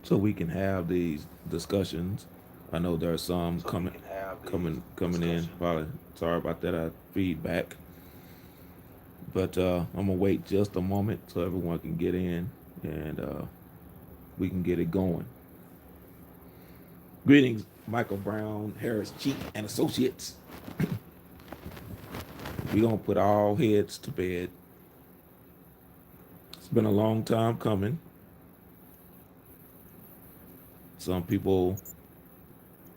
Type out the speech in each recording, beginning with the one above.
so we can have these discussions. I know there are some coming in. Probably sorry about that. Feedback, but I'm gonna wait just a moment so everyone can get in and we can get it going. Greetings, Michael Brown, Harris Cheek and Associates. We're gonna put all heads to bed. It's been a long time coming. Some people,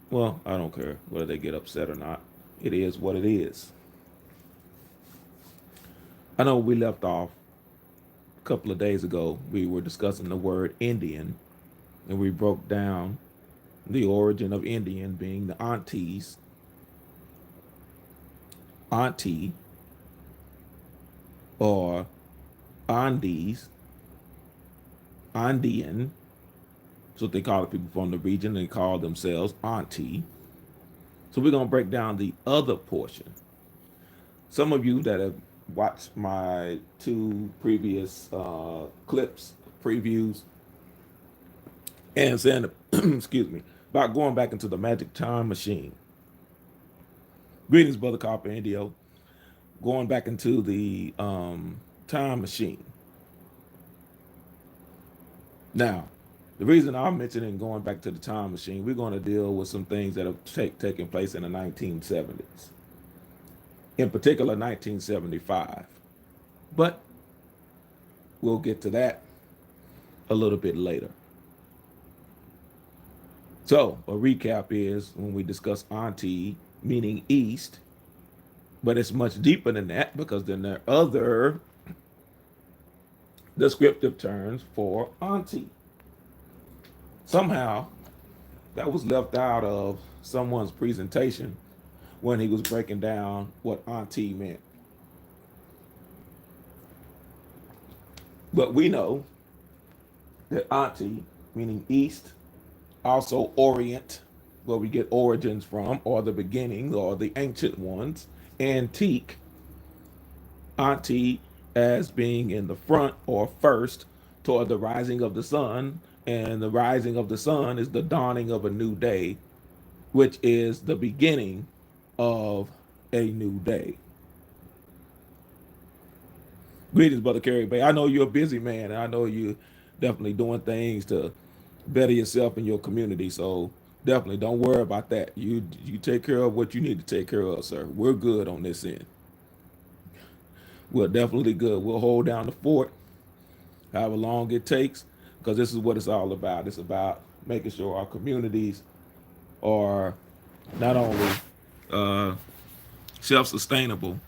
well, I don't care whether they get upset or not. It is what it is. I know we left off a couple of days ago. We were discussing the word Indian, and we broke down the origin of Indian being the aunties, auntie, or Andes, Andean. That's what they call it. People from the region, they call themselves auntie. So we're going to break down the other portion. Some of you that have watched my two previous clips, previews, and saying, excuse me, about going back into the magic time machine. Greetings, Brother Copper Indio. Going back into the time machine. Now, the reason I'm mentioning going back to the time machine, we're going to deal with some things that have taken place in the 1970s. In particular, 1975. But we'll get to that a little bit later. So, a recap is when we discuss auntie, meaning east, but it's much deeper than that because then there are other descriptive terms for auntie. Somehow, that was left out of someone's presentation when he was breaking down what auntie meant. But we know that auntie, meaning east, also orient, where we get origins from, or the beginning, or the ancient ones, antique, auntie as being in the front or first toward the rising of the sun, and the rising of the sun is the dawning of a new day, which is the beginning of a new day. Greetings, Brother Kerry Bay. I know you're a busy man, and I know you're definitely doing things to better yourself in your community. So definitely don't worry about that. You take care of what you need to take care of, sir. We're good on this end. We're definitely good. We'll hold down the fort, however long it takes, because this is what it's all about. It's about making sure our communities are not only self-sustainable,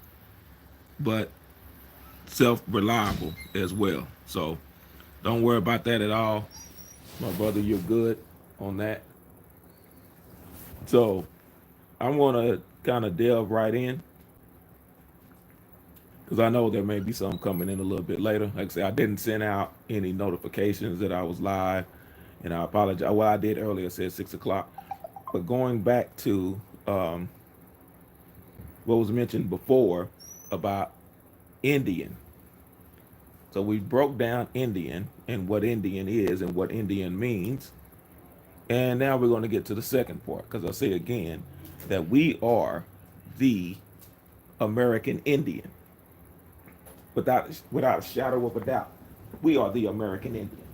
but self-reliable as well. So don't worry about that at all. My brother, you're good on that. So I want to kind of delve right in because I know there may be some coming in a little bit later. Like I said, I didn't send out any notifications that I was live, and I apologize. Well, I did earlier, said 6 o'clock. But going back to what was mentioned before about Indian. So we broke down Indian and what Indian is and what Indian means. And now we're going to get to the second part, because I'll say again that we are the American Indian. Without a shadow of a doubt, we are the American Indian.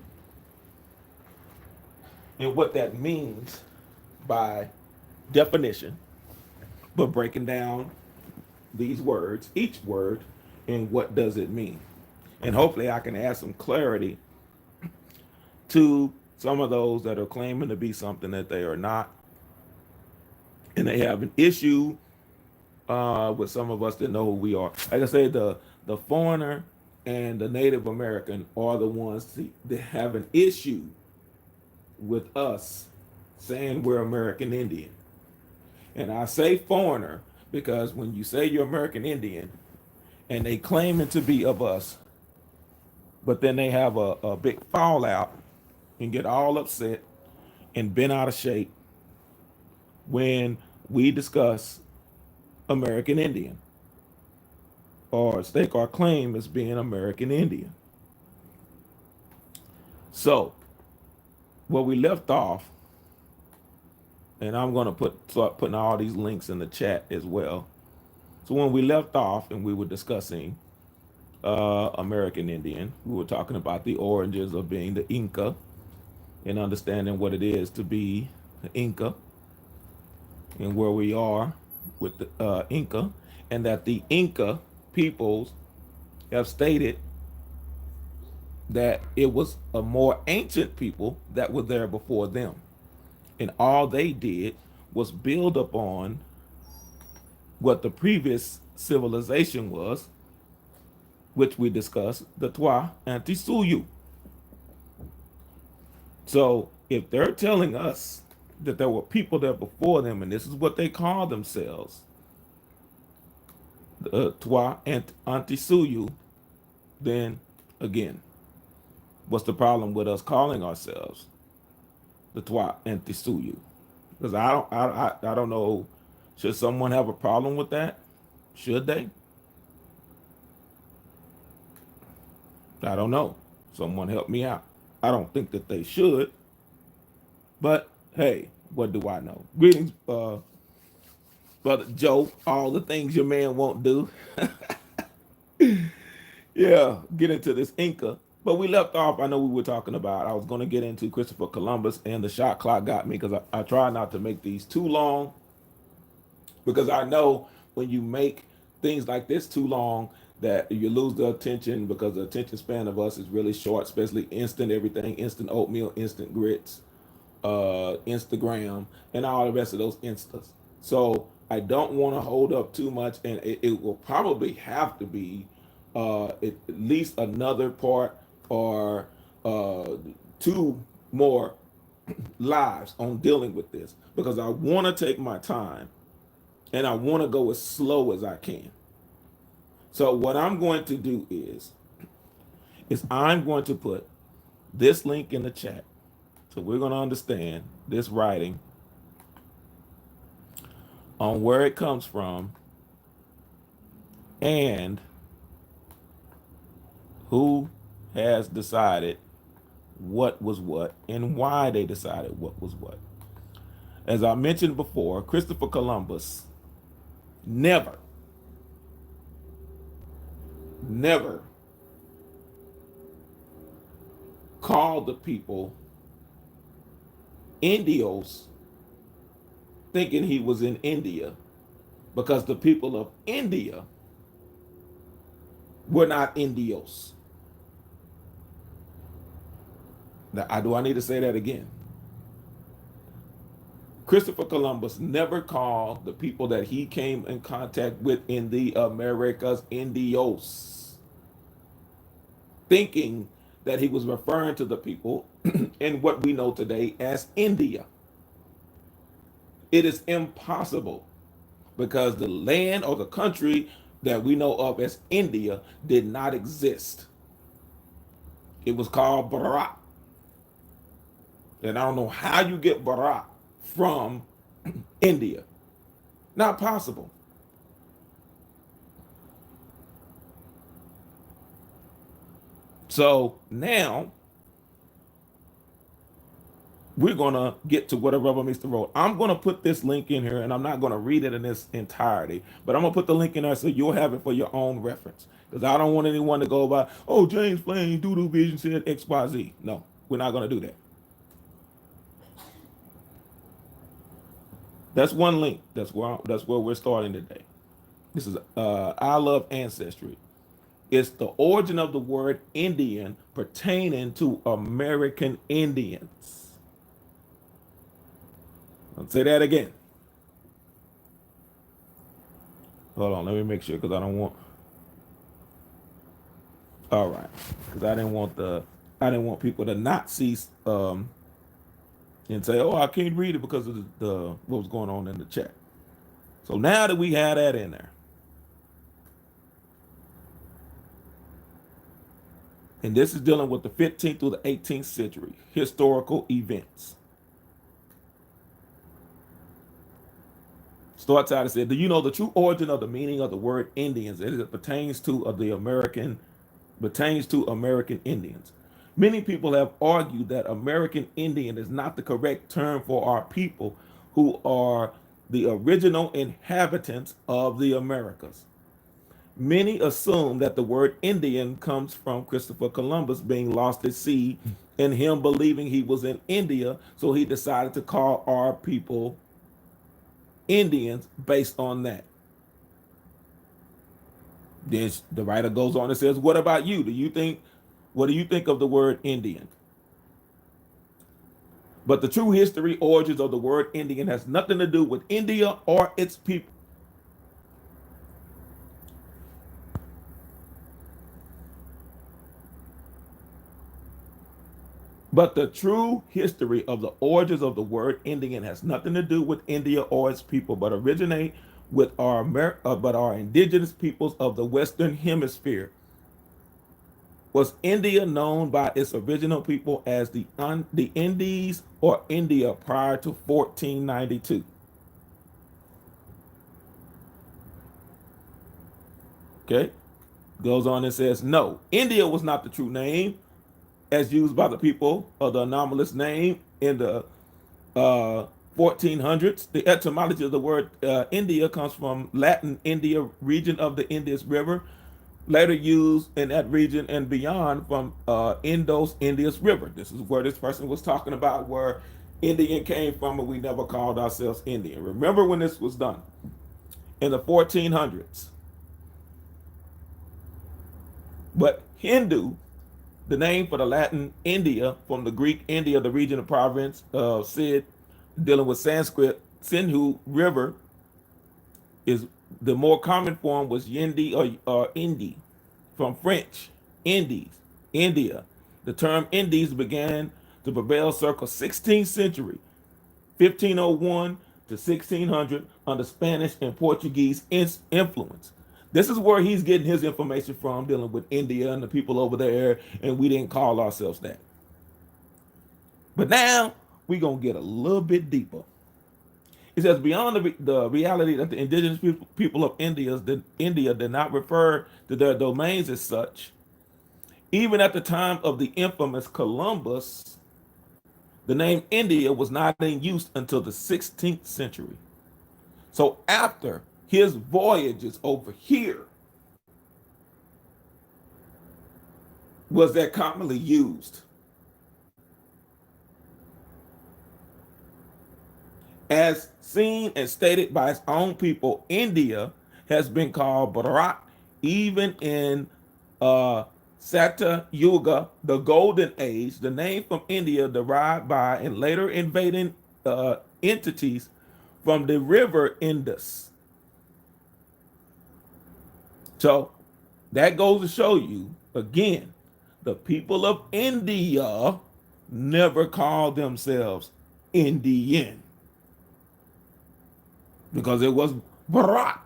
And what that means by definition, but breaking down these words, each word, and what does it mean. And hopefully I can add some clarity to some of those that are claiming to be something that they are not. And they have an issue with some of us that know who we are. Like I say, the foreigner and the Native American are the ones that have an issue with us saying we're American Indian. And I say foreigner because when you say you're American Indian and they claim it to be of us, but then they have a big fallout and get all upset and bent out of shape when we discuss American Indian or stake our claim as being American Indian. So where we left off, and I'm going to start putting all these links in the chat as well. So when we left off and we were discussing American Indian, we were talking about the origins of being the Inca and understanding what it is to be the Inca and where we are with the Inca, and that the Inca peoples have stated that it was a more ancient people that were there before them. And all they did was build upon what the previous civilization was, which we discussed, the Twa Anti Suyu. So if they're telling us that there were people there before them, and this is what they call themselves, the Twa Anti Suyu, then again, what's the problem with us calling ourselves the Twa Anti Suyu? Because I don't know. Should someone have a problem with that? Should they? I don't know. Someone help me out. I don't think that they should. But hey, what do I know? Greetings, Brother Joe. All the things your man won't do. Yeah, get into this Inca. But we left off, I know we were talking about, I was going to get into Christopher Columbus, and the shot clock got me because I try not to make these too long, because I know when you make things like this too long that you lose the attention, because the attention span of us is really short, especially instant everything, instant oatmeal, instant grits, Instagram, and all the rest of those instas. So I don't want to hold up too much, and it will probably have to be at least another part or two more lives on dealing with this, because I want to take my time and I want to go as slow as I can. So what I'm going to do is I'm going to put this link in the chat. So we're going to understand this writing on where it comes from and who has decided what was what and why they decided what was what. As I mentioned before, Christopher Columbus never called the people Indios thinking he was in India, because the people of India were not Indios. Now, do I need to say that again? Christopher Columbus never called the people that he came in contact with in the Americas Indios, thinking that he was referring to the people in what we know today as India. It is impossible, because the land or the country that we know of as India did not exist. It was called Bharat. And I don't know how you get Bharat from India. Not possible. So now we're going to get to where the rubber meets the road. I'm going to put this link in here, and I'm not going to read it in its entirety, but I'm going to put the link in there so you'll have it for your own reference, because I don't want anyone to go by, oh, James Flame, Doodoo Vision said XYZ. No, we're not going to do that. That's one link. That's where we're starting today. This is I Love Ancestry. It's the origin of the word Indian pertaining to American Indians. I'll say that again. Hold on, let me make sure, because I don't want. All right, because I didn't want people to not see and say, oh, I can't read it because of the what was going on in the chat. So now that we had that in there, and this is dealing with the 15th through the 18th century historical events. Starts out and said, do you know the true origin of the meaning of the word Indians as it pertains to American Indians? Many people have argued that American Indian is not the correct term for our people who are the original inhabitants of the Americas. Many assume that the word Indian comes from Christopher Columbus being lost at sea and him believing he was in India, so he decided to call our people Indians based on that. Then the writer goes on and says, "What about you? What do you think of the word Indian?" But the true history origins of the word Indian has nothing to do with India or its people. But the true history of the origins of the word Indian has nothing to do with India or its people, but originate with our indigenous peoples of the Western Hemisphere. Was India known by its original people as the Indies or India prior to 1492? Okay, goes on and says, no, India was not the true name as used by the people of the anomalous name in the 1400s. The etymology of the word India comes from Latin India, region of the Indus River, later used in that region and beyond from Indus Indus River. This is where this person was talking about where Indian came from, and we never called ourselves Indian. Remember when this was done in the 1400s. But Hindu, the name for the Latin India, from the Greek India, the region of province of Sid, dealing with Sanskrit, Sindhu River, is the more common form was Yindi or Indi, from French, Indies, India. The term Indies began to prevail circa 16th century, 1501 to 1600, under Spanish and Portuguese influence. This is where he's getting his information from, dealing with India and the people over there, and we didn't call ourselves that. But now we're going to get a little bit deeper. It says, beyond the reality that the indigenous people of India did not refer to their domains as such, even at the time of the infamous Columbus, the name India was not in use until the 16th century. So after his voyages over here was that commonly used. As seen and stated by its own people, India has been called Bharat even in Satya Yuga, the Golden Age. The name from India derived by and later invading entities from the river Indus. So that goes to show you, again, the people of India never called themselves Indian because it was Bharat.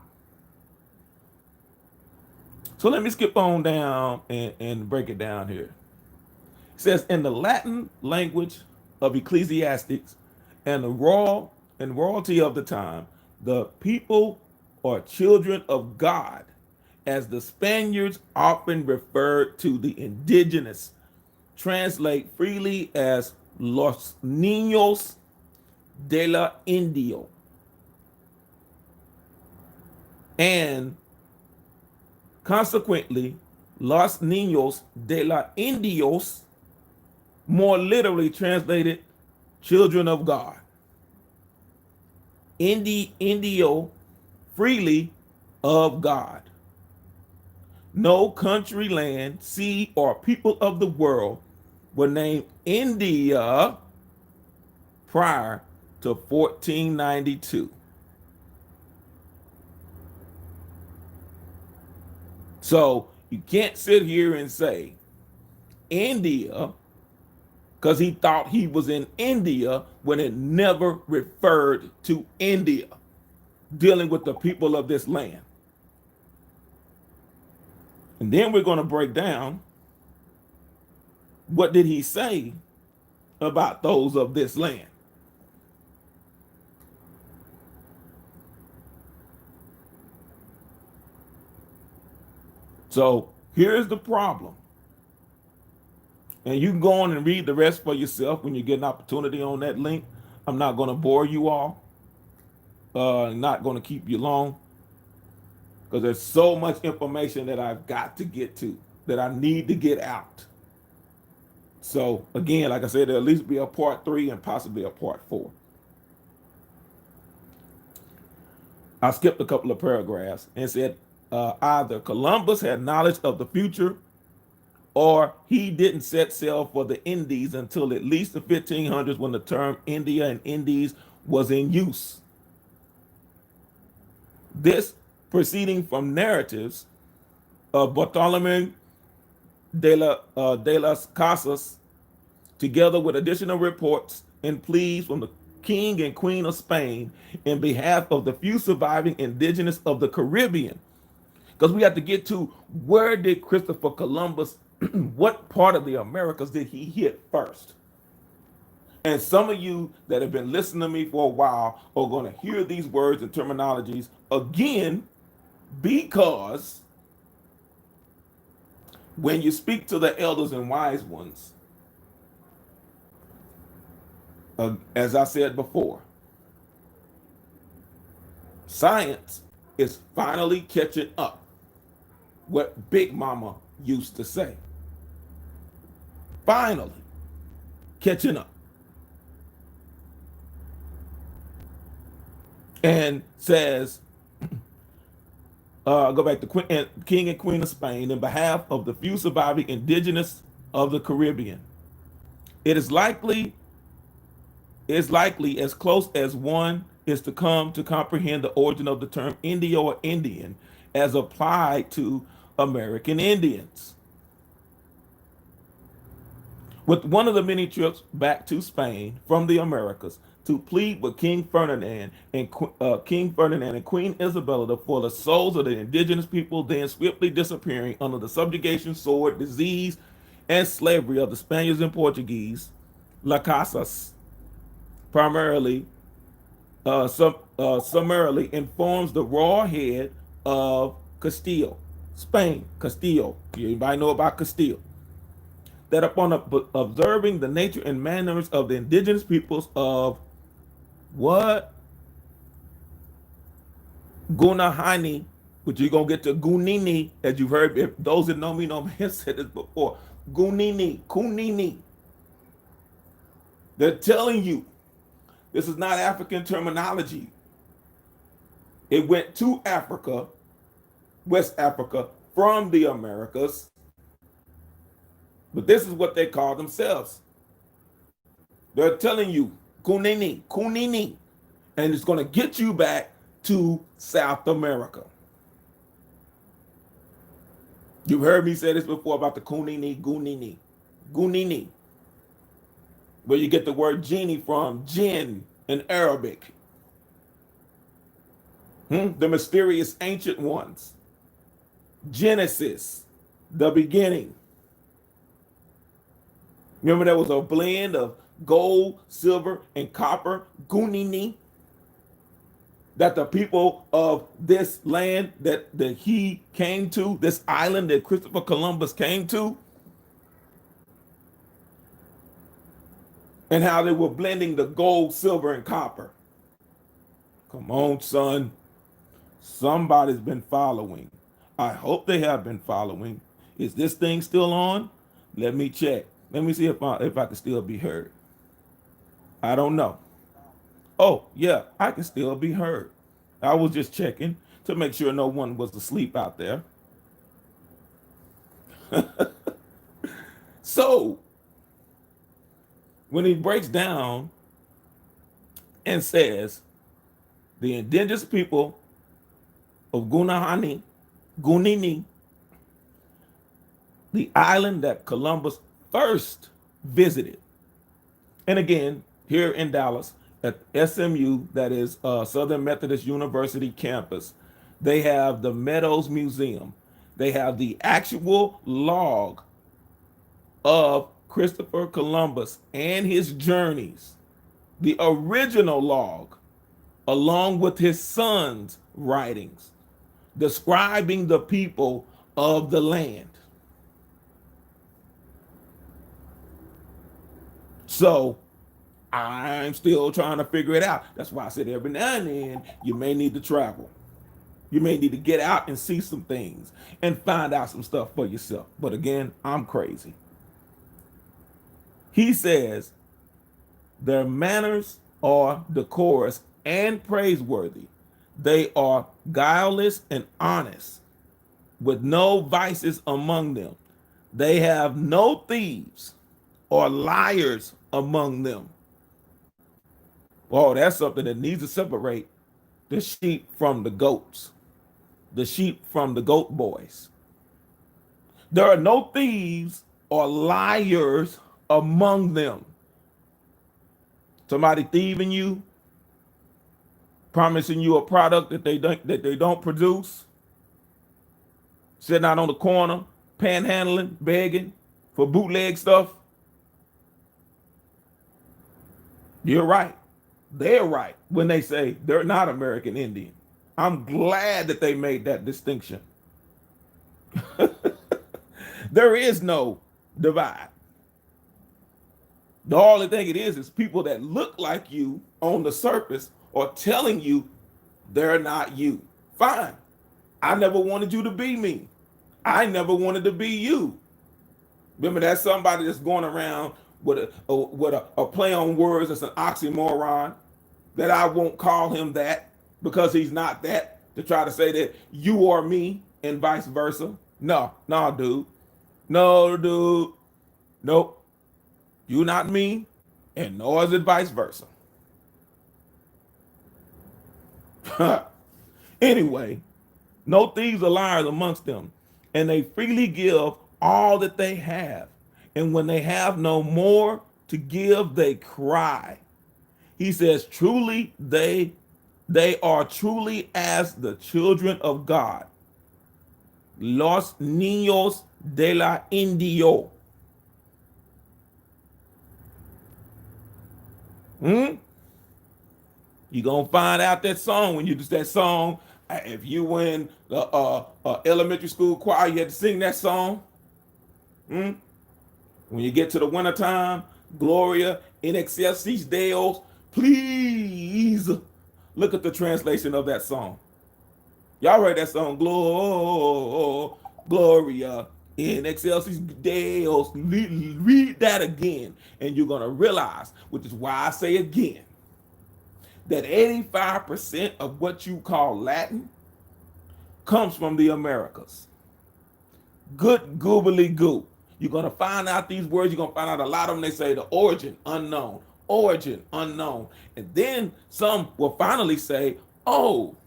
So let me skip on down and break it down here. It says, in the Latin language of ecclesiastics and the royalty of the time, the people or children of God, as the Spaniards often referred to the indigenous, translate freely as Los Niños de la Indio. And consequently, Los Niños de la Indios, more literally translated, children of God. Indio, freely of God. No country, land, sea, or people of the world were named India prior to 1492. So you can't sit here and say India because he thought he was in India when it never referred to India, dealing with the people of this land. And then we're going to break down what did he say about those of this land. So here's the problem. And you can go on and read the rest for yourself when you get an opportunity on that link. I'm not going to bore you all. Not going to keep you long because there's so much information that I've got to get to that I need to get out. So again, like I said, there'll at least be a part 3 and possibly a part 4. I skipped a couple of paragraphs and said either Columbus had knowledge of the future or he didn't set sail for the Indies until at least the 1500s when the term India and Indies was in use. This proceeding from narratives of Bartolome de las Casas, together with additional reports and pleas from the King and Queen of Spain in behalf of the few surviving indigenous of the Caribbean. Because we have to get to where did Christopher Columbus, what part of the Americas did he hit first? And some of you that have been listening to me for a while are going to hear these words and terminologies again because when you speak to the elders and wise ones, as I said before, science is finally catching up. What Big Mama used to say. Finally catching up. And says, go back to King and Queen of Spain in behalf of the few surviving indigenous of the Caribbean. It is likely as close as one is to come to comprehend the origin of the term Indio or Indian as applied to American Indians. With one of the many trips back to Spain from the Americas to plead with King Ferdinand and Queen Isabella for the souls of the indigenous people then swiftly disappearing under the subjugation, sword, disease, and slavery of the Spaniards and Portuguese, La Casas primarily summarily informs the royal head of Castile, Spain, Castile. Anybody know about Castile? That upon observing the nature and manners of the indigenous peoples of what? Gunahani, which you're going to get to Gunini, as you've heard, if those that know me have said this before. Gunini, Kunini. They're telling you this is not African terminology. It went to Africa, West Africa, from the Americas. But this is what they call themselves. They're telling you, Kunini, Kunini. And it's going to get you back to South America. You've heard me say this before about the Kunini, Gunini, Gunini. Where you get the word genie from, jinn in Arabic. The mysterious ancient ones. Genesis, the beginning. Remember there was a blend of gold, silver, and copper, Gunini, that the people of this land that he came to, this island that Christopher Columbus came to, and how they were blending the gold, silver, and copper. Come on, son. Somebody's been following. I hope they have been following. Is this thing still on? Let me check. Let me see if I can still be heard. I don't know. Oh, yeah, I can still be heard. I was just checking to make sure no one was asleep out there. So, when he breaks down and says, the indigenous people of Gunini, the island that Columbus first visited. And again, here in Dallas at SMU, that is Southern Methodist University campus, they have the Meadows Museum. They have the actual log of Christopher Columbus and his journeys, the original log, along with his son's writings, describing the people of the land. So I'm still trying to figure it out. That's why I said every now and then you may need to travel. You may need to get out and see some things and find out some stuff for yourself. But again, I'm crazy. He says their manners are decorous and praiseworthy. They are guileless and honest, with no vices among them. They have no thieves or liars among them. Oh, that's something that needs to separate the sheep from the goats, the sheep from the goat boys. There are no thieves or liars among them. Somebody thieving you, promising you a product that they don't produce, sitting out on the corner, panhandling, begging for bootleg stuff. You're right. They're right when they say they're not American Indian. I'm glad that they made that distinction. There is no divide. The only thing it is people that look like you on the surface are telling you they're not you. Fine. I never wanted you to be me. I never wanted to be you. Remember, that's somebody that's going around with a play on words that's an oxymoron, that I won't call him that because he's not that, to try to say that you are me and vice versa. No, dude. No, dude. Nope. You not me, and nor is it vice versa. Anyway, no thieves or liars amongst them, and they freely give all that they have. And when they have no more to give, they cry. He says, truly, they are truly as the children of God, los niños de la Indio. You're going to find out that song when you do that song. If you were in the elementary school choir, you had to sing that song. When you get to the wintertime, Gloria in excelsis Deus, please look at the translation of that song. Y'all heard that song, Gloria in excelsis Deus. Read that again, and you're going to realize, which is why I say again, that 85% of what you call Latin comes from the Americas. Good goobly goo. You're going to find out these words. You're going to find out a lot of them. They say the origin unknown, origin unknown. And then some will finally say, oh,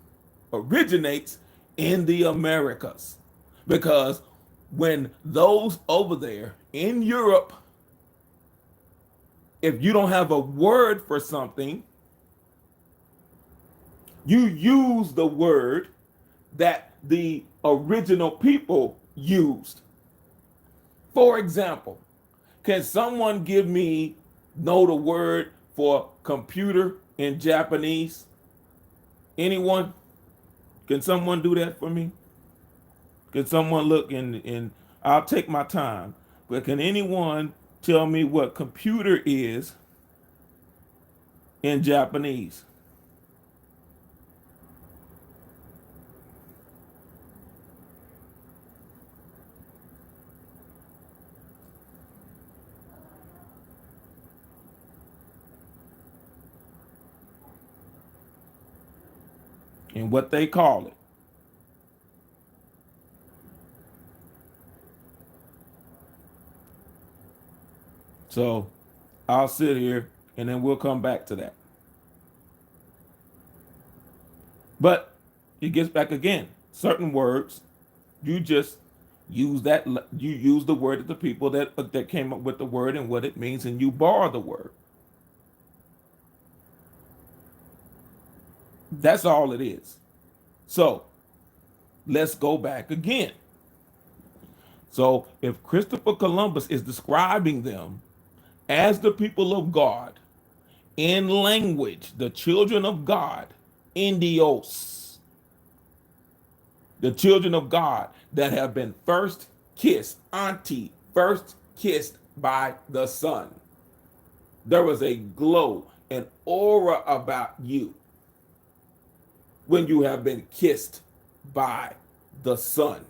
originates in the Americas. Because when those over there in Europe, if you don't have a word for something, you use the word that the original people used. For example, can someone know the word for computer in Japanese? Anyone? Can someone do that for me? Can someone look and I'll take my time, but can anyone tell me what computer is in Japanese? And what they call it. So I'll sit here and then we'll come back to that. But it gets back again. Certain words, you just use that. You use the word of the people that came up with the word and what it means, and you borrow the word. That's all it is. So let's go back again. So if Christopher Columbus is describing them as the people of God in language, the children of God, Indios, the children of God that have been first kissed, auntie, first kissed by the sun. There was a glow, an aura about you when you have been kissed by the sun.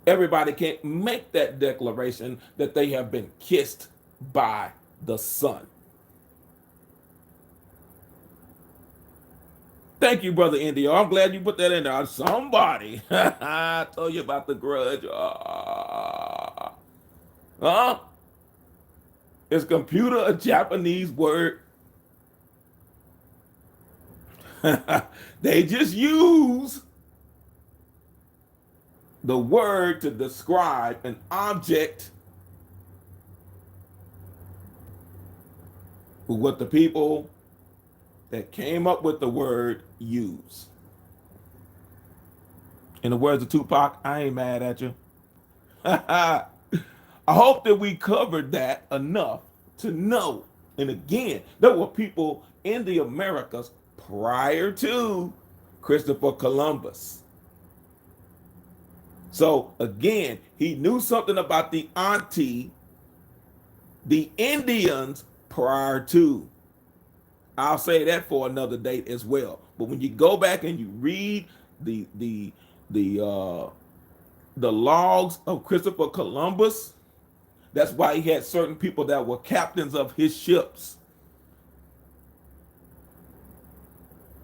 Everybody can't make that declaration that they have been kissed by the sun. Thank you, Brother Indio. I'm glad you put that in there. Somebody I told you about the grudge. Huh? Is computer a Japanese word? They just use the word to describe an object with what the people that came up with the word use. In the words of Tupac, I ain't mad at you. I hope that we covered that enough to know. And again, there were people in the Americas prior to Christopher Columbus. So again, he knew something about the auntie, the Indians prior to. I'll say that for another date as well. But when you go back and you read the logs of Christopher Columbus, that's why he had certain people that were captains of his ships.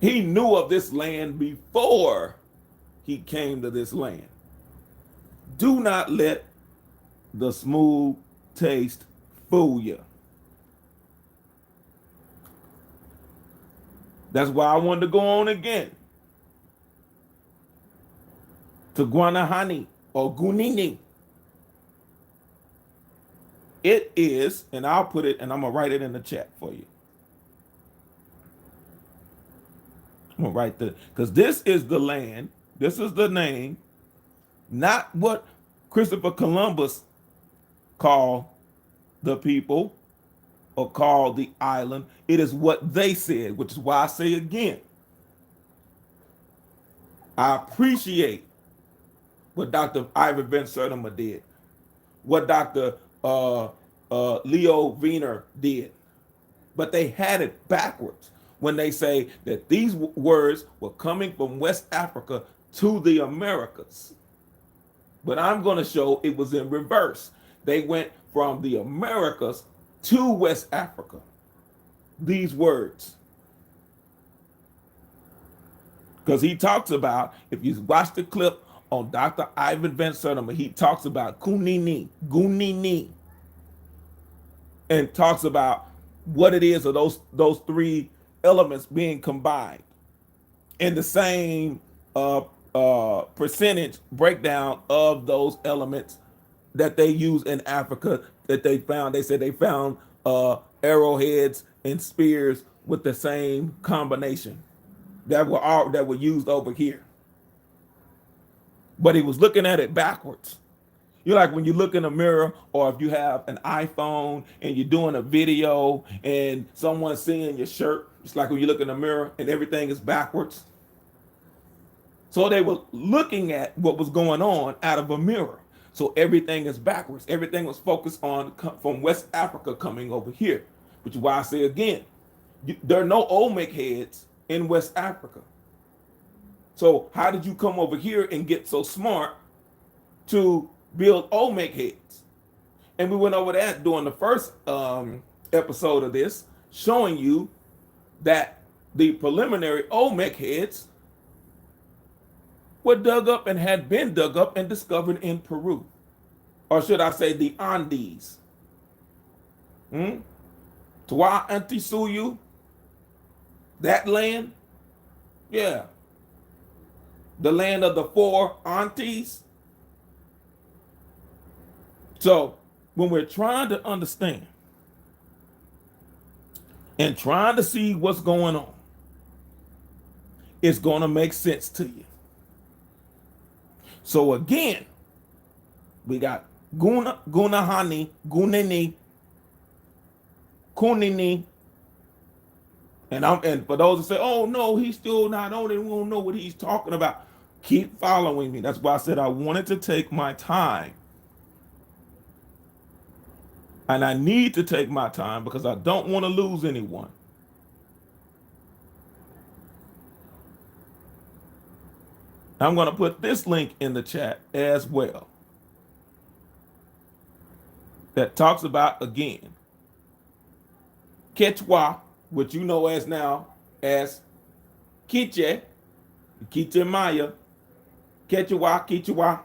He knew of this land before he came to this land. Do not let the smooth taste fool you. That's why I wanted to go on again to Guanahani or Gunini. It is, and I'll put it, and I'm going to write it in the chat for you. I'm going to write the, because this is the land, this is the name, not what Christopher Columbus called the people or called the island. It is what they said, which is why I say again, I appreciate what Dr. Ivan Van Sertima did, what Dr. Leo Wiener did, but they had it backwards when they say that these words were coming from West Africa to the Americas. But I'm going to show it was in reverse. They went from the Americas to West Africa. These words. Because he talks about, if you watch the clip on Dr. Ivan Van Sertima, he talks about kunini, gunini, and talks about what it is of those three elements being combined in the same percentage breakdown of those elements that they use in Africa that they found. They said they found arrowheads and spears with the same combination that were used over here. But he was looking at it backwards. You're like when you look in a mirror, or if you have an iPhone and you're doing a video and someone's seeing your shirt, it's like when you look in the mirror and everything is backwards. So they were looking at what was going on out of a mirror. So everything is backwards. Everything was focused on from West Africa coming over here, which is why I say again, there are no Olmec heads in West Africa. So how did you come over here and get so smart to build Olmec heads? And we went over that during the first episode of this, showing you that the preliminary Olmec heads were dug up and had been dug up and discovered in Peru. Or should I say the Andes. Tua Antisuyu, that land, yeah. The land of the four aunties. So when we're trying to understand and trying to see what's going on, it's going to make sense to you. So again, we got Gunahani, Gunini, Kunini, and for those that say, "Oh no, he's still not on it. We don't know what he's talking about." Keep following me. That's why I said I wanted to take my time. And I need to take my time because I don't want to lose anyone. I'm going to put this link in the chat as well that talks about, again, Quechua, which you know as now as Quiche, Quiche Maya, Quechua, Quechua,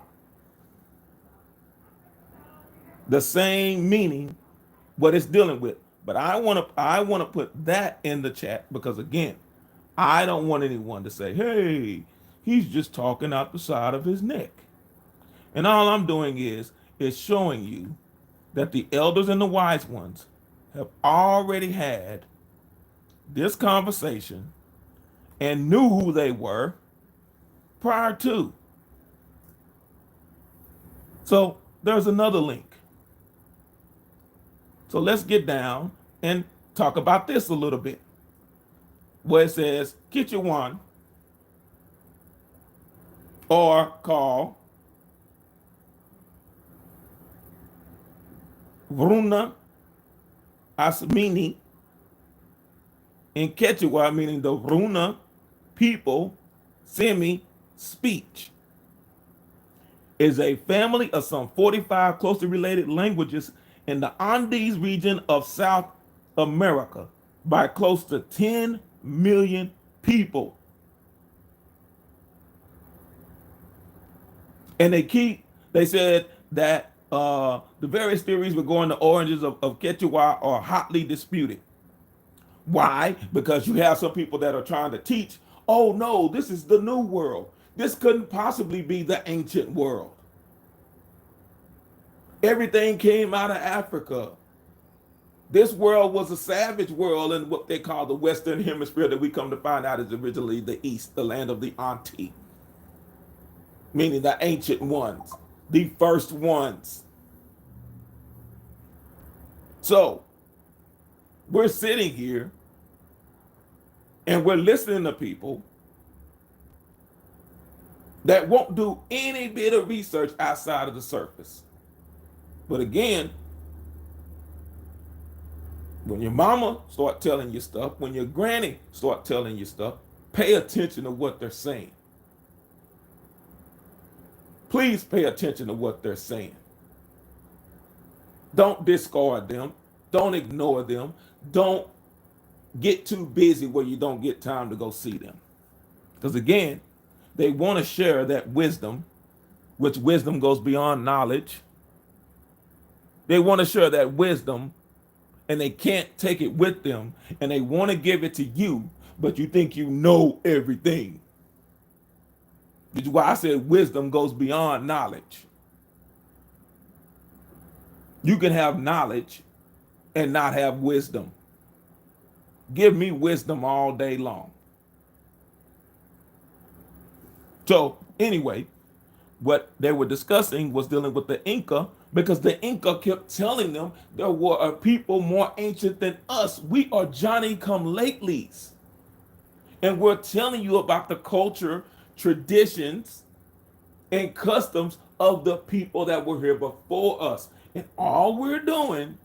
the same meaning, what it's dealing with. But I want to put that in the chat because, again, I don't want anyone to say, hey, he's just talking out the side of his neck. And all I'm doing is showing you that the elders and the wise ones have already had this conversation and knew who they were prior to. So there's another link. So let's get down and talk about this a little bit. Where it says Kichuan, or called Vruna Asmini in Quechua, meaning the Vruna people, semi speech, is a family of some 45 closely related languages in the Andes region of South America by close to 10 million people. And they said that the various theories regarding the origins of Quechua are hotly disputed. Why? Because you have some people that are trying to teach, oh no, this is the new world. This couldn't possibly be the ancient world. Everything came out of Africa. This world was a savage world in what they call the Western Hemisphere that we come to find out is originally the East, the land of the Anti, meaning the ancient ones, the first ones. So we're sitting here and we're listening to people that won't do any bit of research outside of the surface. But again, when your mama start telling you stuff, when your granny start telling you stuff, pay attention to what they're saying. Please pay attention to what they're saying. Don't discard them. Don't ignore them. Don't get too busy where you don't get time to go see them. Because again, they want to share that wisdom, which wisdom goes beyond knowledge. They want to share that wisdom and they can't take it with them and they want to give it to you, but you think you know everything. Which is why I said wisdom goes beyond knowledge. You can have knowledge and not have wisdom. Give me wisdom all day long. So anyway, what they were discussing was dealing with the Inca, because the Inca kept telling them there were a people more ancient than us. We are Johnny-come-latelys. And we're telling you about the culture, traditions, and customs of the people that were here before us. And all we're doing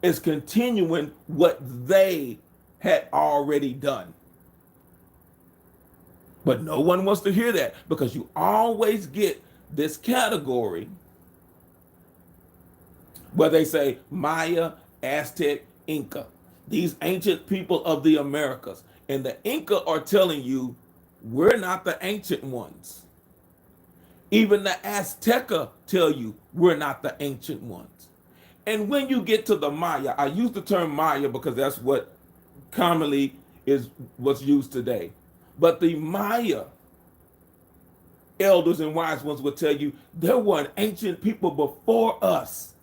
is continuing what they had already done. But no one wants to hear that because you always get this category where they say Maya, Aztec, Inca, these ancient people of the Americas. And the Inca are telling you, we're not the ancient ones. Even the Azteca tell you, we're not the ancient ones. And when you get to the Maya, I use the term Maya because that's what commonly is what's used today. But the Maya elders and wise ones will tell you there were ancient people before us.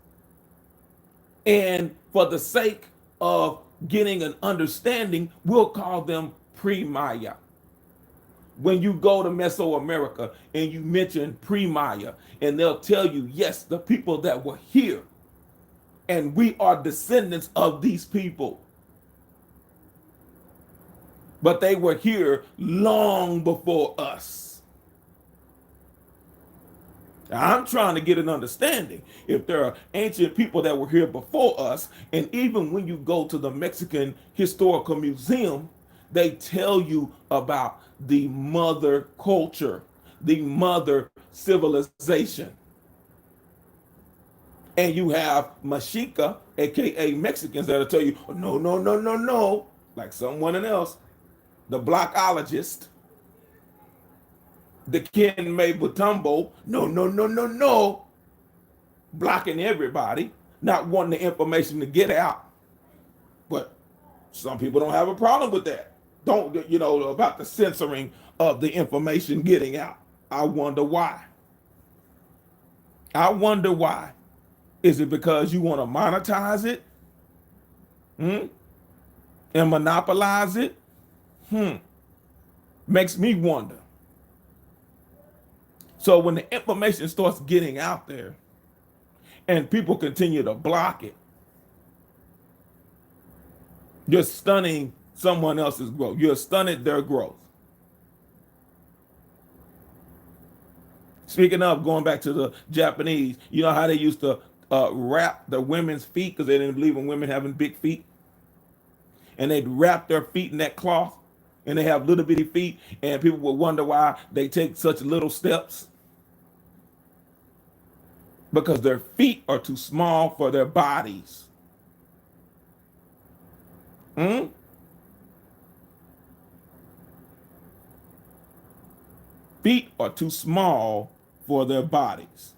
And for the sake of getting an understanding, we'll call them pre-Maya. When you go to Mesoamerica and you mention pre-Maya, and they'll tell you, yes, the people that were here, and we are descendants of these people. But they were here long before us. I'm trying to get an understanding. If there are ancient people that were here before us, and even when you go to the Mexican Historical Museum, they tell you about the mother culture, the mother civilization. And you have Mexica, aka Mexicans, that'll tell you, oh, no, no, no, no, no, like someone else, the blockologist, the Ken May Butumbo, no, no, no, no, no, blocking everybody, not wanting the information to get out. But some people don't have a problem with that. Don't, about the censoring of the information getting out. I wonder why. I wonder why. Is it because you want to monetize it? And monopolize it? Makes me wonder. So when the information starts getting out there and people continue to block it, you're stunning someone else's growth. You're stunning their growth. Speaking of, going back to the Japanese, you know how they used to wrap the women's feet because they didn't believe in women having big feet? And they'd wrap their feet in that cloth, and they have little bitty feet, and people would wonder why they take such little steps. Because their feet are too small for their bodies. Feet are too small for their bodies.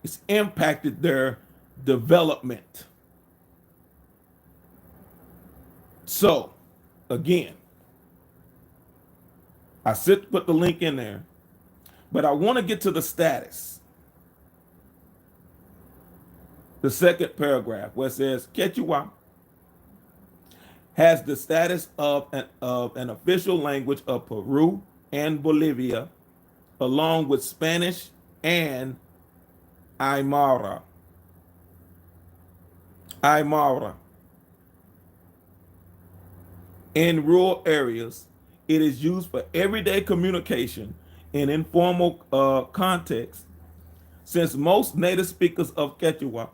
It's impacted their development. So, again, I put the link in there, but I want to get to the status. The second paragraph where it says Quechua has the status of an official language of Peru and Bolivia, along with Spanish and Aymara. In rural areas, it is used for everyday communication in informal context. Since most native speakers of Quechua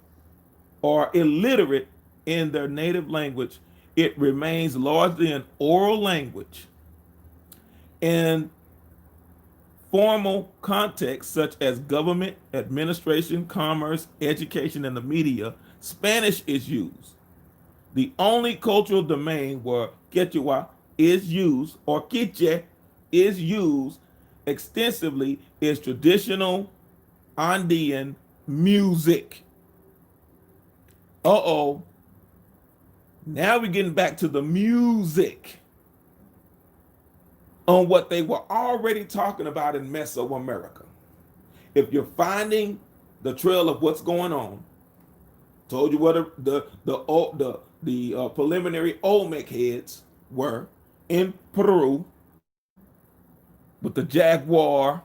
are illiterate in their native language, it remains largely an oral language. In formal contexts such as government, administration, commerce, education, and the media, Spanish is used. The only cultural domain where Quechua is used, or Quiche is used extensively, is traditional Andean music. Now we're getting back to the music on what they were already talking about in Mesoamerica. If you're finding the trail of what's going on, told you what the preliminary Olmec heads were in Peru with the jaguar,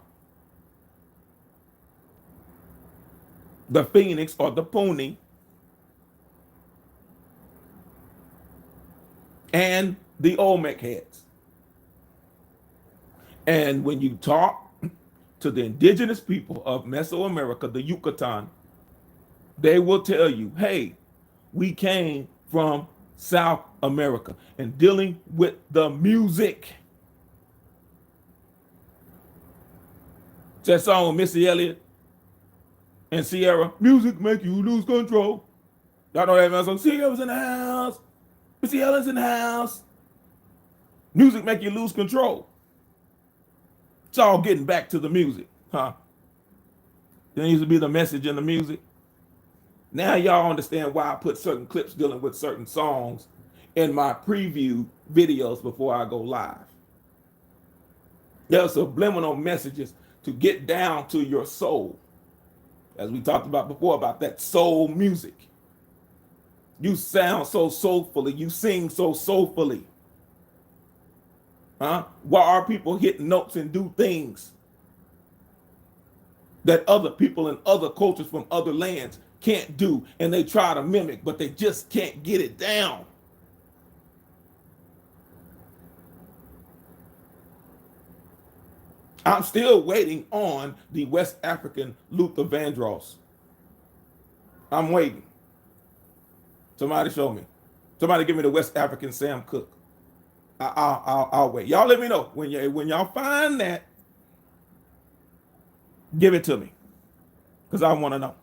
the phoenix or the pony, and the Olmec heads. And when you talk to the indigenous people of Mesoamerica, the Yucatan, they will tell you, hey, we came from South America, and dealing with the music. That song with Missy Elliott and Sierra, music make you lose control. Y'all know that song? Sierra's in the house. Missy Elliott's in the house. Music make you lose control. It's all getting back to the music, huh? There used to be the message in the music. Now y'all understand why I put certain clips dealing with certain songs in my preview videos before I go live. There are subliminal messages to get down to your soul. As we talked about before, about that soul music. You sound so soulfully, you sing so soulfully. Why are people hitting notes and do things that other people in other cultures from other lands can't do, and they try to mimic, but they just can't get it down? I'm still waiting on the West African Luther Vandross. I'm waiting. Somebody show me. Somebody give me the West African Sam Cooke. I'll wait. Y'all let me know when y'all find that. Give it to me, because I want to know.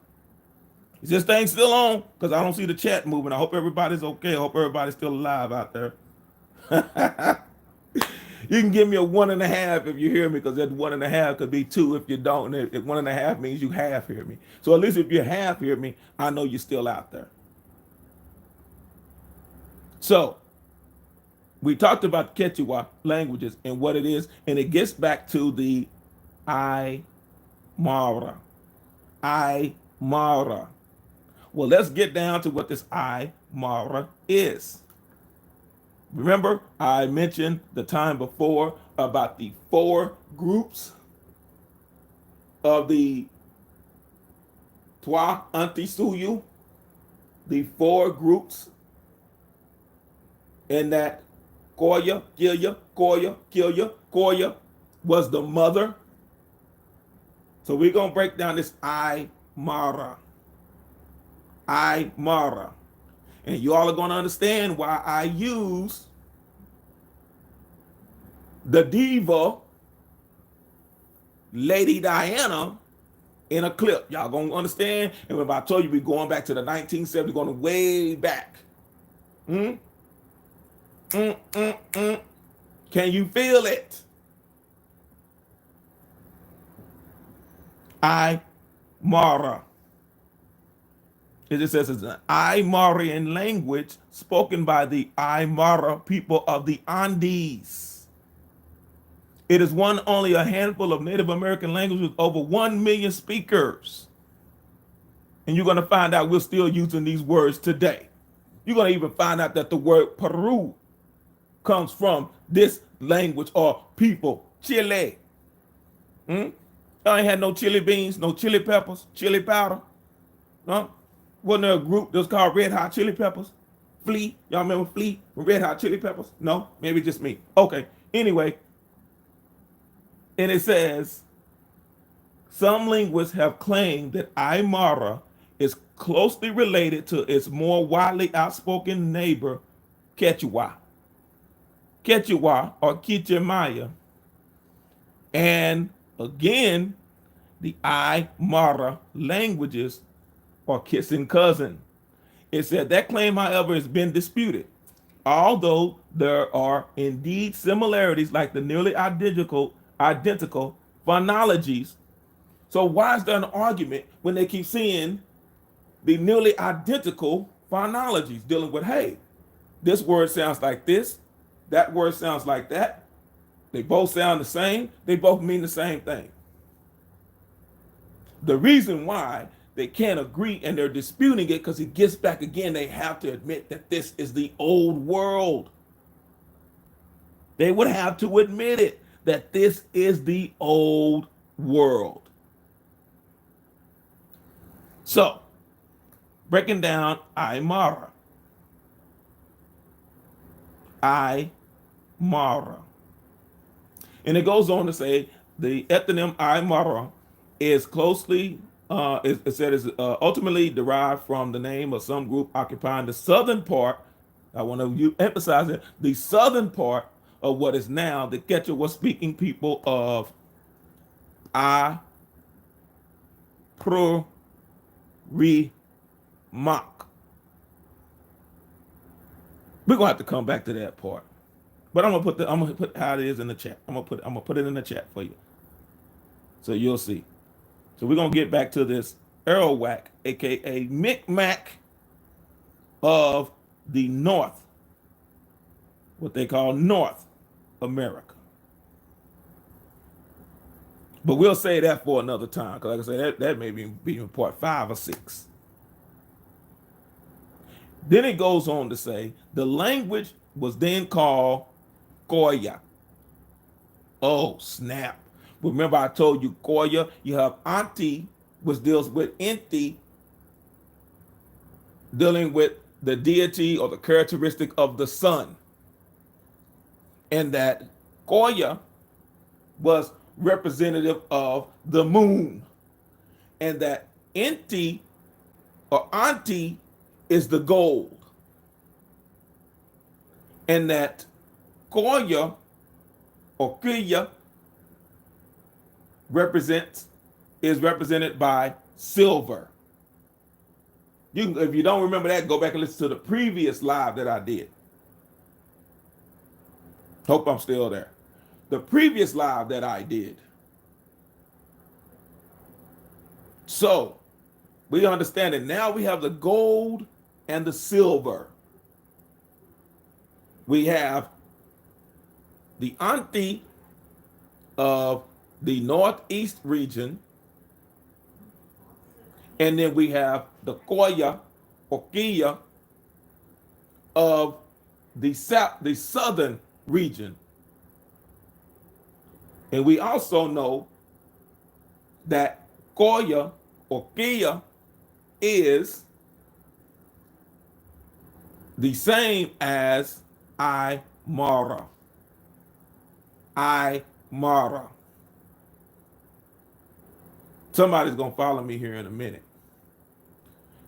Is this thing still on? Because I don't see the chat moving. I hope everybody's okay. I hope everybody's still alive out there. You can give me a 1.5 if you hear me, because that 1.5 could be 2 if you don't. And if 1.5 means you half hear me. So at least if you half hear me, I know you're still out there. So we talked about Quechua languages and what it is, and it gets back to the Aymara. Aymara. Well, let's get down to what this Aymara is. Remember, I mentioned the time before about the 4 groups of the Twa Antisuyu, the 4 groups, and that Koya, Kilya, Koya, Kilya, Koya was the mother. So we're going to break down this Aymara. Aymara. And you all are going to understand why I use the diva, Lady Diana, in a clip. Y'all going to understand? And if I told you we're going back to the 1970s, going way back. Can you feel it? Aymara. It says it's an Aymarian language spoken by the Aymara people of the Andes. It is one only a handful of Native American languages with over 1 million speakers. And you're going to find out we're still using these words today. You're going to even find out that the word Peru comes from this language or people, Chile. I ain't had no chili beans, no chili peppers, chili powder. Huh? Wasn't there a group that was called Red Hot Chili Peppers? Flea? Y'all remember Flea? Red Hot Chili Peppers? No? Maybe just me. Okay. Anyway. And it says, some linguists have claimed that Aymara is closely related to its more widely outspoken neighbor, Quechua. Quechua or Quichemaya. And again, the Aymara languages or kissing cousin. It said that claim, however, has been disputed. Although there are indeed similarities like the nearly identical phonologies. So why is there an argument when they keep seeing the nearly identical phonologies dealing with, hey, this word sounds like this, that word sounds like that. They both sound the same. They both mean the same thing. The reason why they can't agree and they're disputing it, because it gets back again, they have to admit that this is the old world. They would have to admit it, that this is the old world. So, breaking down Aymara. Aymara. And it goes on to say the ethnonym Aymara is closely it said is ultimately derived from the name of some group occupying the southern part. I want to emphasize it, the southern part of what is now the Quechua speaking people of Apurímac. We're gonna have to come back to that part, but I'm gonna put how it is in the chat. I'm gonna put it in the chat for you, so you'll see. So we're gonna get back to this Arawak, aka Micmac of the North, what they call North America. But we'll say that for another time, because like I said, that may be in part 5 or 6. Then it goes on to say the language was then called Koya. Oh, snap. Remember I told you Koya, you have Auntie, which deals with Inti, dealing with the deity or the characteristic of the sun. And that Koya was representative of the moon, and that Inti or Anti is the gold, and that Koya or Kiya is represented by silver. If you don't remember that, go back and listen to the previous live that I did. Hope I'm still there. The previous live that I did. So we understand it. Now we have the gold and the silver. We have the Anti of the northeast region, and then we have the Koya or Kiya of the southern region. And we also know that Koya or Kiya is the same as Aymara. Aymara. Somebody's going to follow me here in a minute.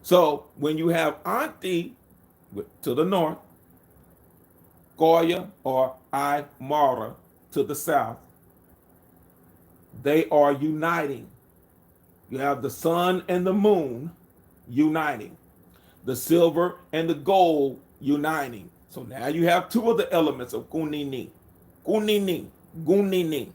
So when you have Anti to the north, Koya or Aymara to the south, they are uniting. You have the sun and the moon uniting, the silver and the gold uniting. So now you have two of the elements of Kunini. Kunini, Gunini.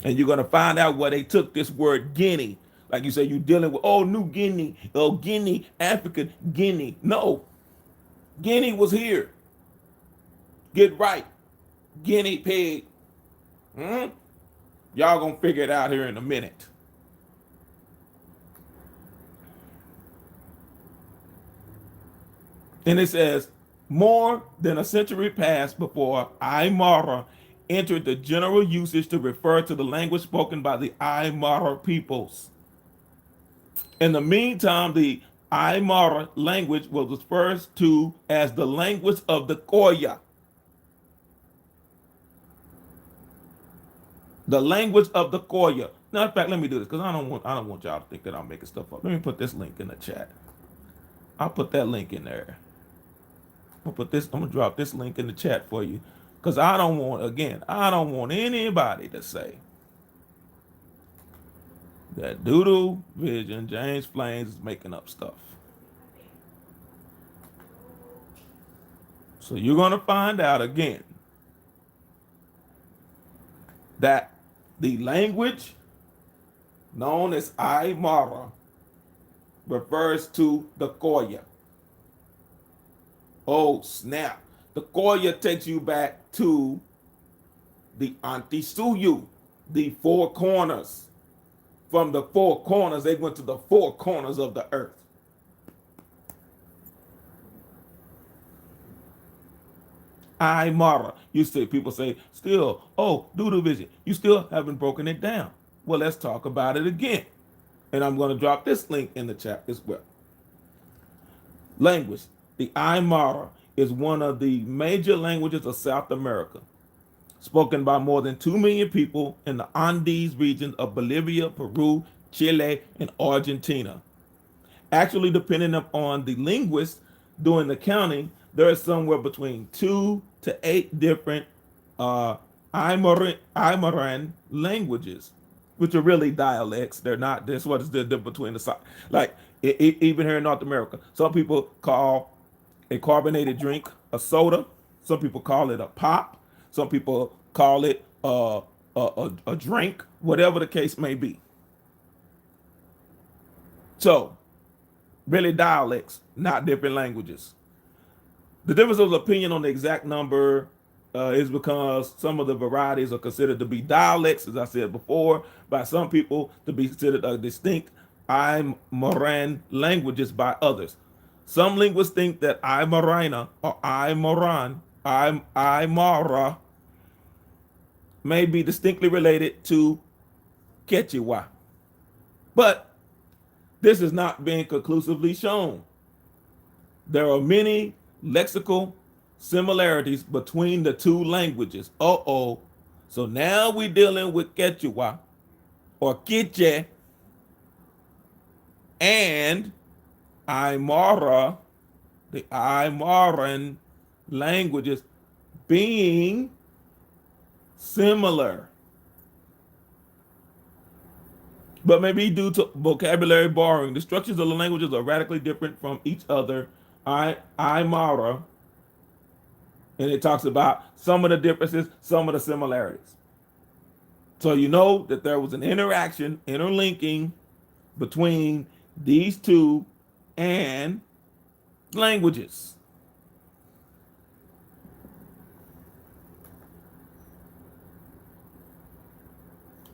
And you're going to find out where they took this word Guinea. Like you say, you're dealing with, oh, New Guinea, oh, Guinea, African Guinea. No, Guinea was here. Get right. Guinea pig. Y'all going to figure it out here in a minute. And it says, more than a century passed before Aymara entered the general usage to refer to the language spoken by the Aymara peoples. In the meantime, the Aymara language was referred to as the language of the Koya. The language of the Koya. Now, in fact, let me do this because I don't want y'all to think that I'm making stuff up. Let me put this link in the chat. I'll put that link in there. I'm gonna drop this link in the chat for you. Because I don't want anybody to say that Doodle Vision, James Flames is making up stuff. So you're going to find out again that the language known as Aymara refers to the Koya. Oh, snap. The Koya takes you back to the Antisuyu, the four corners. From the four corners, they went to the four corners of the earth. Aymara. People say, still, oh, Doodle Vision, you still haven't broken it down. Well, let's talk about it again. And I'm going to drop this link in the chat as well. Language. The Aymara is one of the major languages of South America, spoken by more than 2 million people in the Andes region of Bolivia, Peru, Chile, and Argentina. Actually, depending upon the linguist doing the counting, there is somewhere between 2 to 8 different Aymaran languages, which are really dialects. They're not. That's what is the difference between the, like even here in North America. Some people call a carbonated drink a soda. Some people call it a pop. Some people call it a drink, whatever the case may be. So, really dialects, not different languages. The difference of opinion on the exact number is because some of the varieties are considered to be dialects, as I said before, by some people to be considered a distinct Aymaran languages by others. Some linguists think that Aymarina or Aymara may be distinctly related to Quechua, but this is not being conclusively shown. There are many lexical similarities between the two languages. Uh-oh. So now we're dealing with Quechua or Quiche and Aymara, the Aymaran languages being similar, but maybe due to vocabulary borrowing. The structures of the languages are radically different from each other. Aymara, and it talks about some of the differences, some of the similarities. So you know that there was an interaction, interlinking between these two and languages.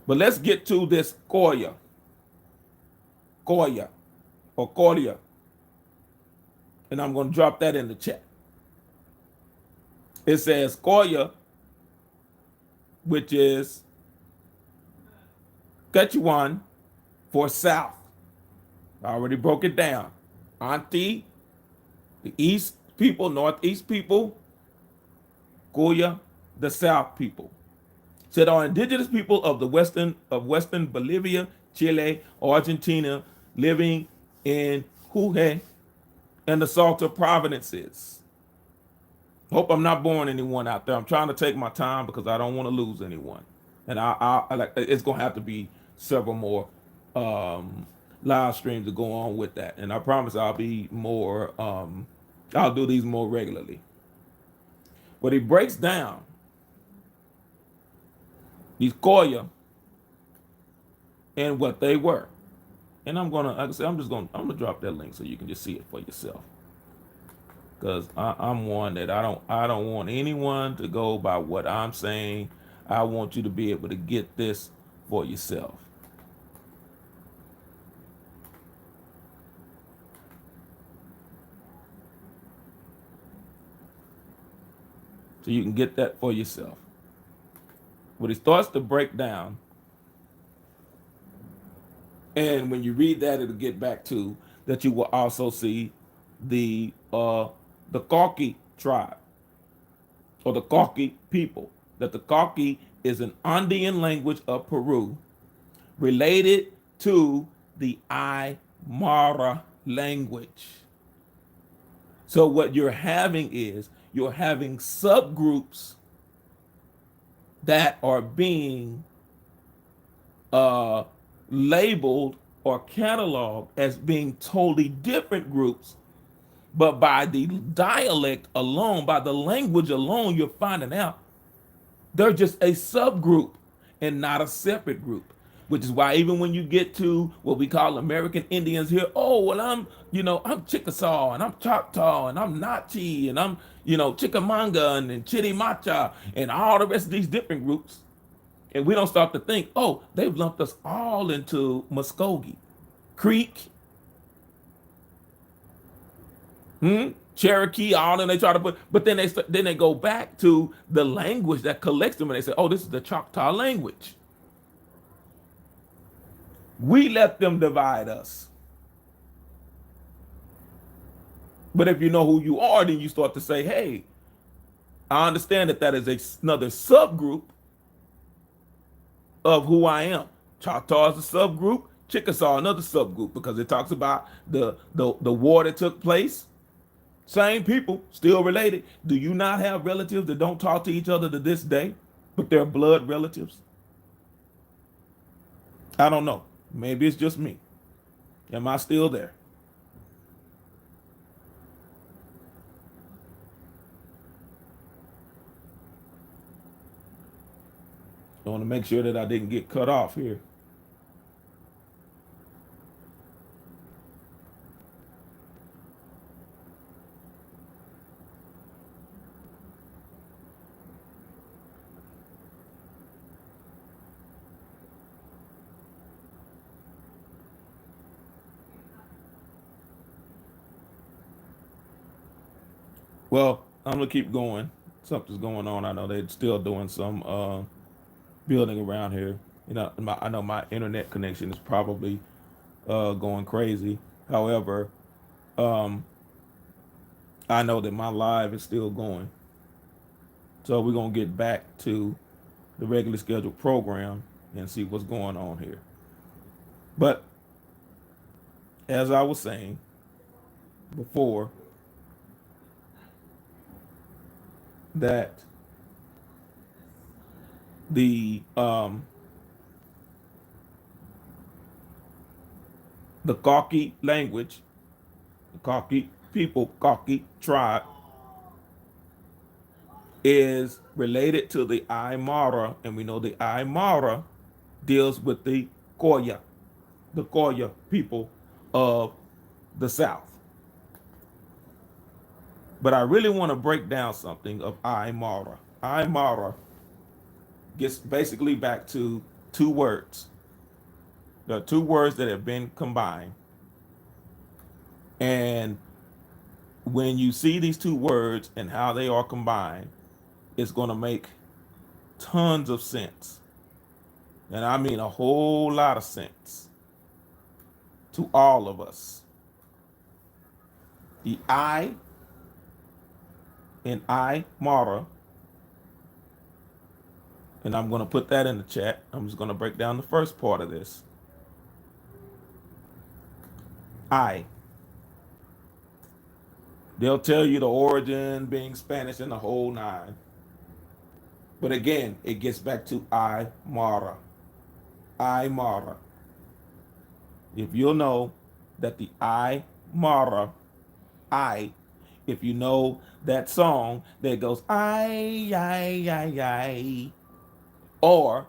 But let's get to this Koya or Korea, and I'm going to drop that in the chat. It says Koya, which is Quechuan for south. I already broke it down. Auntie, the east people, northeast people, Koya, the south people. Said are indigenous people of the western Bolivia, Chile, Argentina, living in Jujuy and the Salta provinces. Hope I'm not boring anyone out there. I'm trying to take my time because I don't want to lose anyone, and I like it's gonna have to be several more live streams to go on with that. And I promise I'll be more. I'll do these more regularly. But he breaks down these Koya and what they were. And I'm gonna, like I said, I'm gonna drop that link so you can just see it for yourself. Because I'm one that I don't want anyone to go by what I'm saying. I want you to be able to get this for yourself. So you can get that for yourself. But he starts to break down, and when you read that, it'll get back to that you will also see the Cauca tribe or the Cauca people. That the Cauca is an Andean language of Peru related to the Aymara language. So what you're having is you're having subgroups that are being labeled or cataloged as being totally different groups, but by the dialect alone, by the language alone, you're finding out they're just a subgroup and not a separate group. Which is why even when you get to what we call American Indians here, oh well, I'm Chickasaw and I'm Choctaw and I'm Nachi and I'm Chickamauga and Chitimacha and all the rest of these different groups. And we don't start to think, oh, they've lumped us all into Muskogee, Creek, Cherokee, all, and they try to put, but then they go back to the language that collects them, and they say, oh, this is the Choctaw language. We let them divide us. But if you know who you are, then you start to say, hey, I understand that is another subgroup of who I am. Choctaw is a subgroup, Chickasaw another subgroup, because it talks about the war that took place. Same people, still related. Do you not have relatives that don't talk to each other to this day, but they're blood relatives? I don't know. Maybe it's just me. Am I still there? I want to make sure that I didn't get cut off here. Well, I'm gonna keep going. Something's going on. I know they're still doing some building around here. I know my internet connection is probably going crazy. However, I know that my live is still going. So we're going to get back to the regularly scheduled program and see what's going on here. But as I was saying before, that the Kaki language, the Kaki people, Kaki tribe, is related to the Aymara, and we know the Aymara deals with the Koya people of the South. But I really want to break down something of Aymara. Aymara gets basically back to two words. There are two words that have been combined. And when you see these two words and how they are combined, it's going to make tons of sense. And I mean a whole lot of sense to all of us. The I in Aymara, and I'm going to put that in the chat. I'm just going to break down the first part of this. I. They'll tell you the origin being Spanish and the whole nine. But again, it gets back to Aymara. Aymara. If you'll know that the Aymara, if you know that song that goes, I, or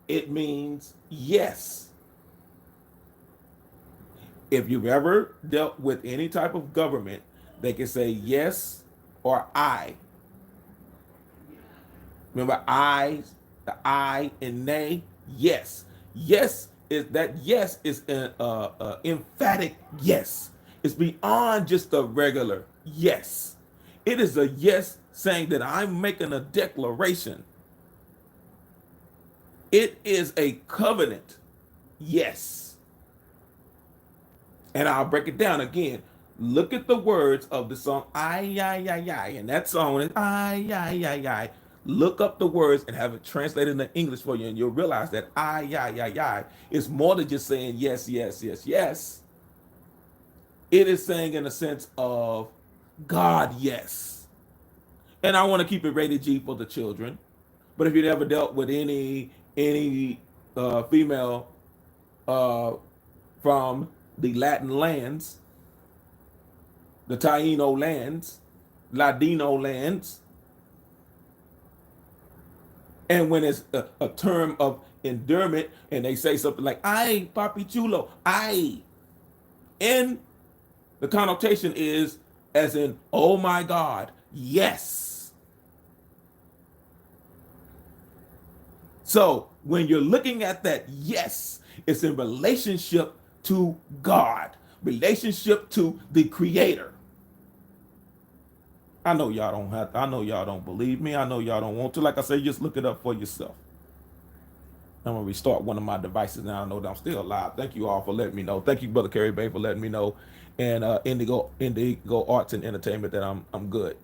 it means yes. If you've ever dealt with any type of government, they can say yes or I. Remember the I and nay? Yes. Yes is that yes is an emphatic yes. It's beyond just a regular yes. It is a yes saying that I'm making a declaration. It is a covenant yes. And I'll break it down again. Look at the words of the song I. And that song is I. Look up the words and have it translated into English for you, and you'll realize that I is more than just saying yes, yes, yes, yes. It is saying in a sense of God, yes. And I want to keep it rated G for the children. But if you've ever dealt with any female from the Latin lands, the Taino lands, Ladino lands, and when it's a term of endearment and they say something like, ay, papi chulo, ay, and the connotation is as in, oh my God, yes. So when you're looking at that yes, it's in relationship to God, relationship to the Creator. I know y'all don't believe me. I know y'all don't want to. Like I say, just look it up for yourself. I'm gonna restart one of my devices now. I know that I'm still alive. Thank you all for letting me know. Thank you, Brother Kerry Bay, for letting me know. And Indigo Arts and Entertainment that I'm good.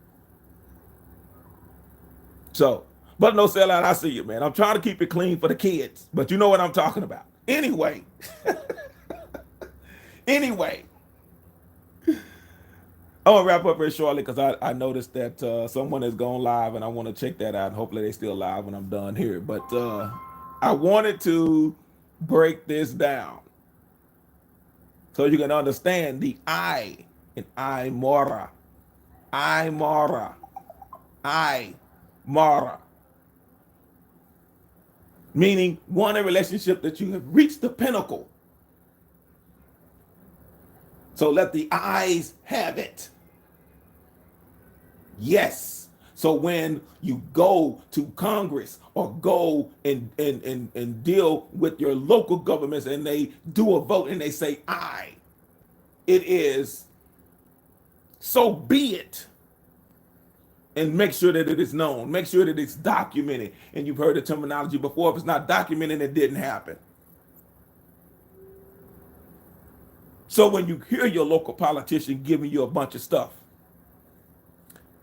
So, but no sellout, I see you, man. I'm trying to keep it clean for the kids, but you know what I'm talking about. Anyway. I'm gonna wrap up very shortly because I noticed that someone has gone live and I want to check that out. And hopefully they still live when I'm done here. But I wanted to break this down so you can understand the I in Aymara. Meaning one, a relationship that you have reached the pinnacle. So let the eyes have it. Yes. So when you go to Congress or go and deal with your local governments and they do a vote and they say I, it is so be it. And make sure that it is known. Make sure that it's documented. And you've heard the terminology before. If it's not documented, it didn't happen. So when you hear your local politician giving you a bunch of stuff,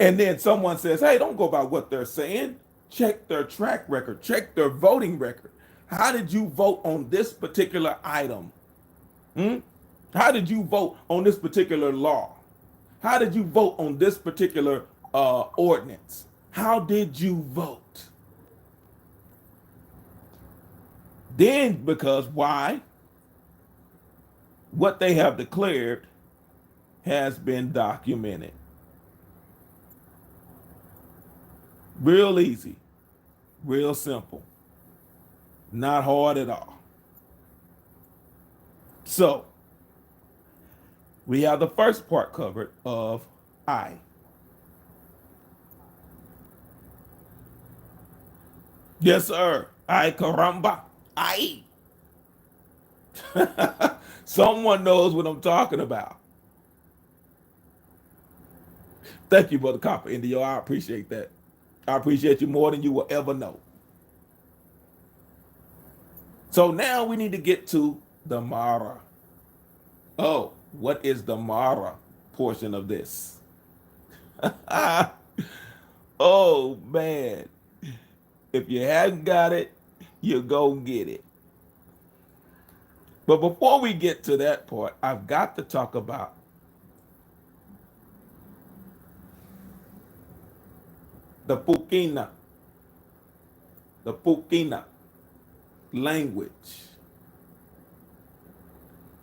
And then someone says, hey, don't go by what they're saying. Check their track record, check their voting record. How did you vote on this particular item? Hmm? How did you vote on this particular law? How did you vote on this particular ordinance? How did you vote? Then, because why? What they have declared has been documented. Real easy, real simple, not hard at all. So, we have the first part covered of I. Yes, sir. Ay, caramba. I. Someone knows what I'm talking about. Thank you, Brother Copper Indio. I appreciate that. I appreciate you more than you will ever know. So now we need to get to the Mara. Oh, what is the Mara portion of this? Oh, man. If you haven't got it, you go get it. But before we get to that part, I've got to talk about the Pukina language.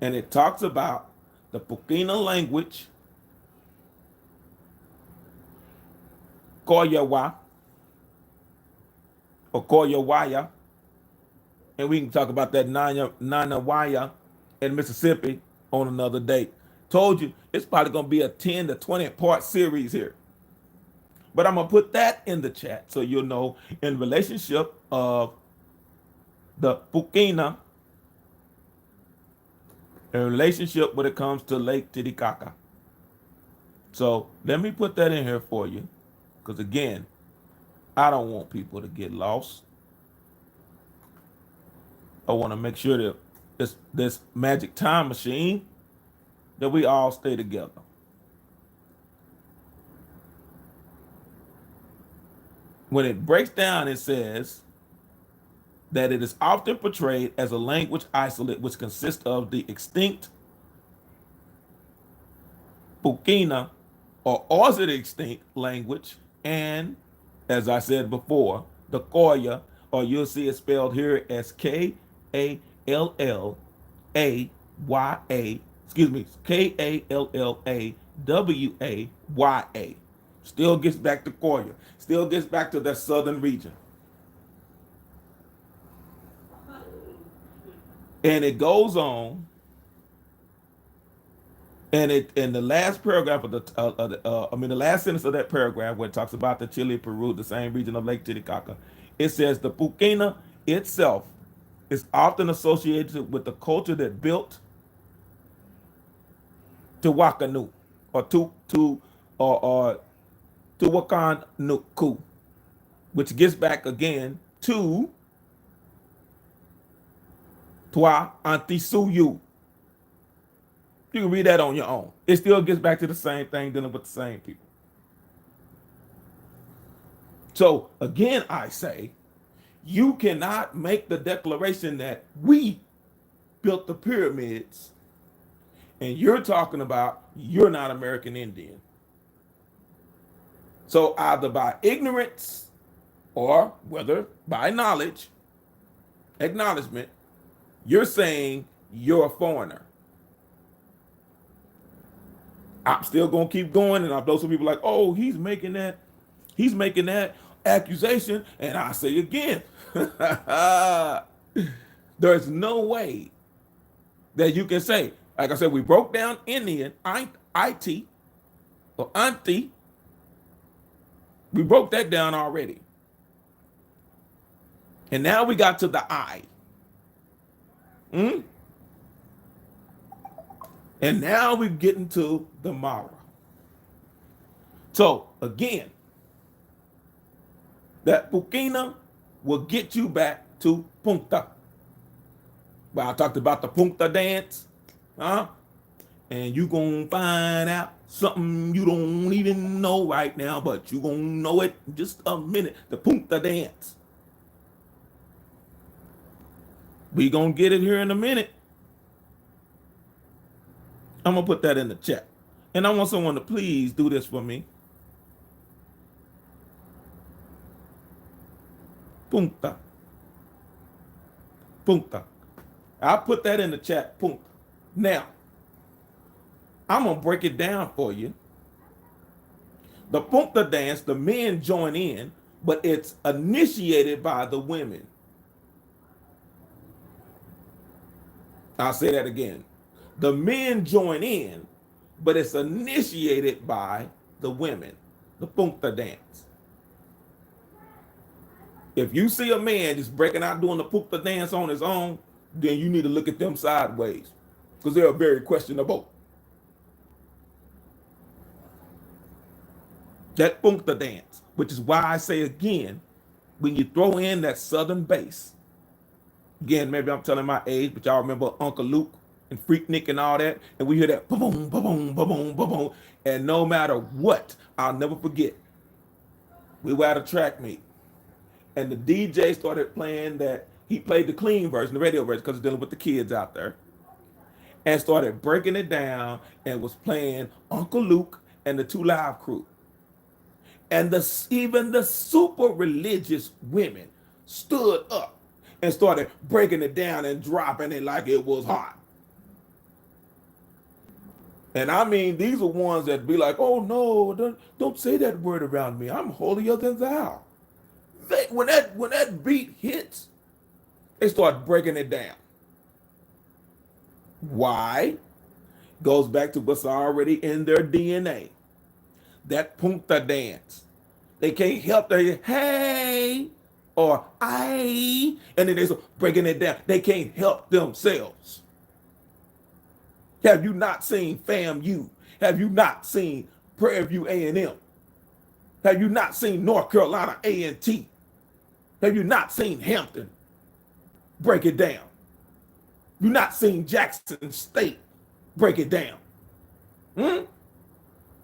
And it talks about the Pukina language, Koyawa, or Koyawaya, and we can talk about that Nanawaya in Mississippi on another day. Told you, it's probably going to be a 10 to 20 part series here. But I'm going to put that in the chat so you'll know in relationship of the Pukina, in relationship when it comes to Lake Titicaca. So let me put that in here for you. Because again, I don't want people to get lost. I want to make sure that this magic time machine, that we all stay together. When it breaks down, it says that it is often portrayed as a language isolate which consists of the extinct Pukina or quasi extinct language, and as I said before, the Koya, or you'll see it spelled here as Kallaya, Kallawaya. Still gets back to Koya, still gets back to that southern region. And it goes on, and it in the last paragraph of the last sentence of that paragraph, where it talks about the Chile, Peru, the same region of Lake Titicaca, it says the Pukina itself is often associated with the culture that built Tuwakanu, or Tuwakanuku, which gets back again to Twa Antisuyu. You can read that on your own. It still gets back to the same thing, dealing with the same people. So again, I say, you cannot make the declaration that we built the pyramids and you're talking about you're not American Indian. So either by ignorance or whether by knowledge, acknowledgement, you're saying you're a foreigner. I'm still going to keep going, and I know some people like, oh, he's making that accusation, and I say again, there's no way that you can say, like I said, we broke down Indian, IT, or auntie. We broke that down already. And now we got to the I. And now we're getting to the Mara. So again, that Pukina will get you back to Punta. But I talked about the Punta dance, and you gonna find out Something you don't even know right now, but you gonna know it in just a minute. The punta dance. We gonna get it here in a minute. I'm gonna put that in the chat. And I want someone to please do this for me. Punta. Punta. I'll put that in the chat. Punta. Now, I'm gonna break it down for you. The punta dance, the men join in, but it's initiated by the women. I'll say that again. The men join in, but it's initiated by the women. The punta dance. If you see a man just breaking out doing the punta dance on his own, then you need to look at them sideways, because they're very questionable. That punta dance, which is why I say again, when you throw in that southern bass, again, maybe I'm telling my age, but y'all remember Uncle Luke and Freaknik and all that, and we hear that boom, boom, boom, boom, boom, and no matter what, I'll never forget. We were at a track meet, and the DJ started playing that. He played the clean version, the radio version, because he's dealing with the kids out there, and started breaking it down and was playing Uncle Luke and the Two Live Crew. And even the super religious women stood up and started breaking it down and dropping it like it was hot. And I mean, these are ones that be like, oh no, don't say that word around me. I'm holier than thou. When that beat hits, they start breaking it down. Why? Goes back to what's already in their DNA. That punta dance. They can't help their hey or I, and then they're breaking it down. They can't help themselves. Have you not seen FAMU? Have you not seen Prairie View A&M? Have you not seen North Carolina A&T? Have you not seen Hampton? Break it down. You not seen Jackson State? Break it down.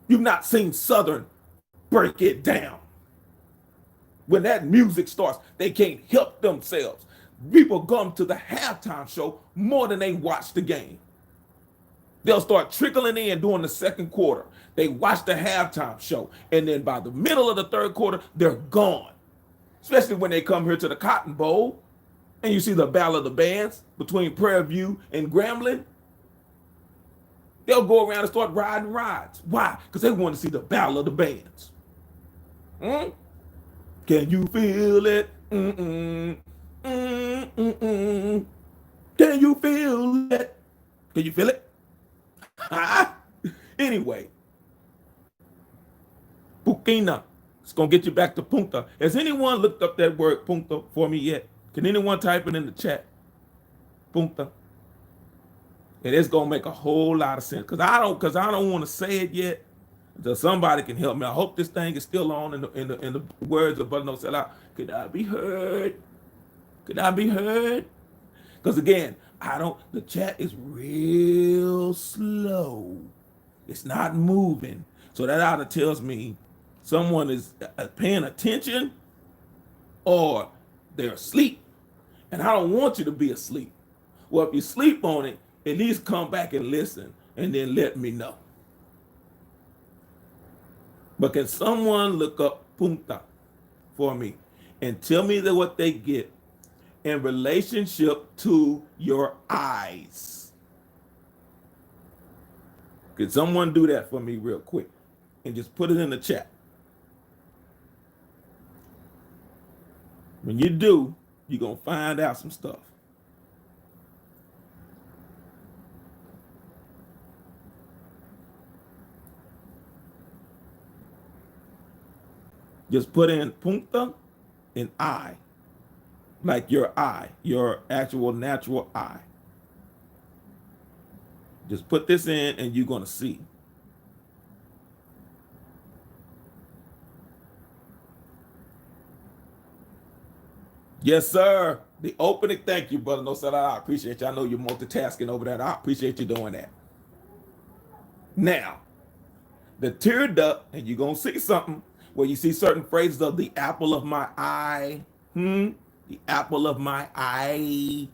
You've not seen Southern? Break it down. When that music starts, they can't help themselves. People come to the halftime show more than they watch the game. They'll start trickling in during the second quarter. They watch the halftime show, and then by the middle of the third quarter, they're gone. Especially when they come here to the Cotton Bowl, and you see the Battle of the Bands between Prairie View and Grambling. They'll go around and start riding rides. Why? Because they want to see the Battle of the Bands. Can you feel it? Can you feel it? Can you feel it? Anyway, Pukina. It's going to get you back to punta. Has anyone looked up that word punta for me yet? Can anyone type it in the chat? Punta. And it's going to make a whole lot of sense. Because I don't want to say it yet until somebody can help me. I hope this thing is still on in the words of Brother No Sell Out. Could I be heard? Could I be heard? Because again, the chat is real slow. It's not moving. So that either tells me someone is paying attention or they're asleep. And I don't want you to be asleep. Well, if you sleep on it, at least come back and listen and then let me know. But can someone look up punta for me and tell me what they get in relationship to your eyes? Can someone do that for me real quick and just put it in the chat? When you do, you're going to find out some stuff. Just put in punta and eye, like your eye, your actual natural eye. Just put this in and you're going to see. Yes, sir. The opening, thank you, Brother No Sell Out. I appreciate you. I know you're multitasking over that. I appreciate you doing that. Now, The tear duct, and you're going to see something where you see certain phrases of the apple of my eye. The apple of my eye.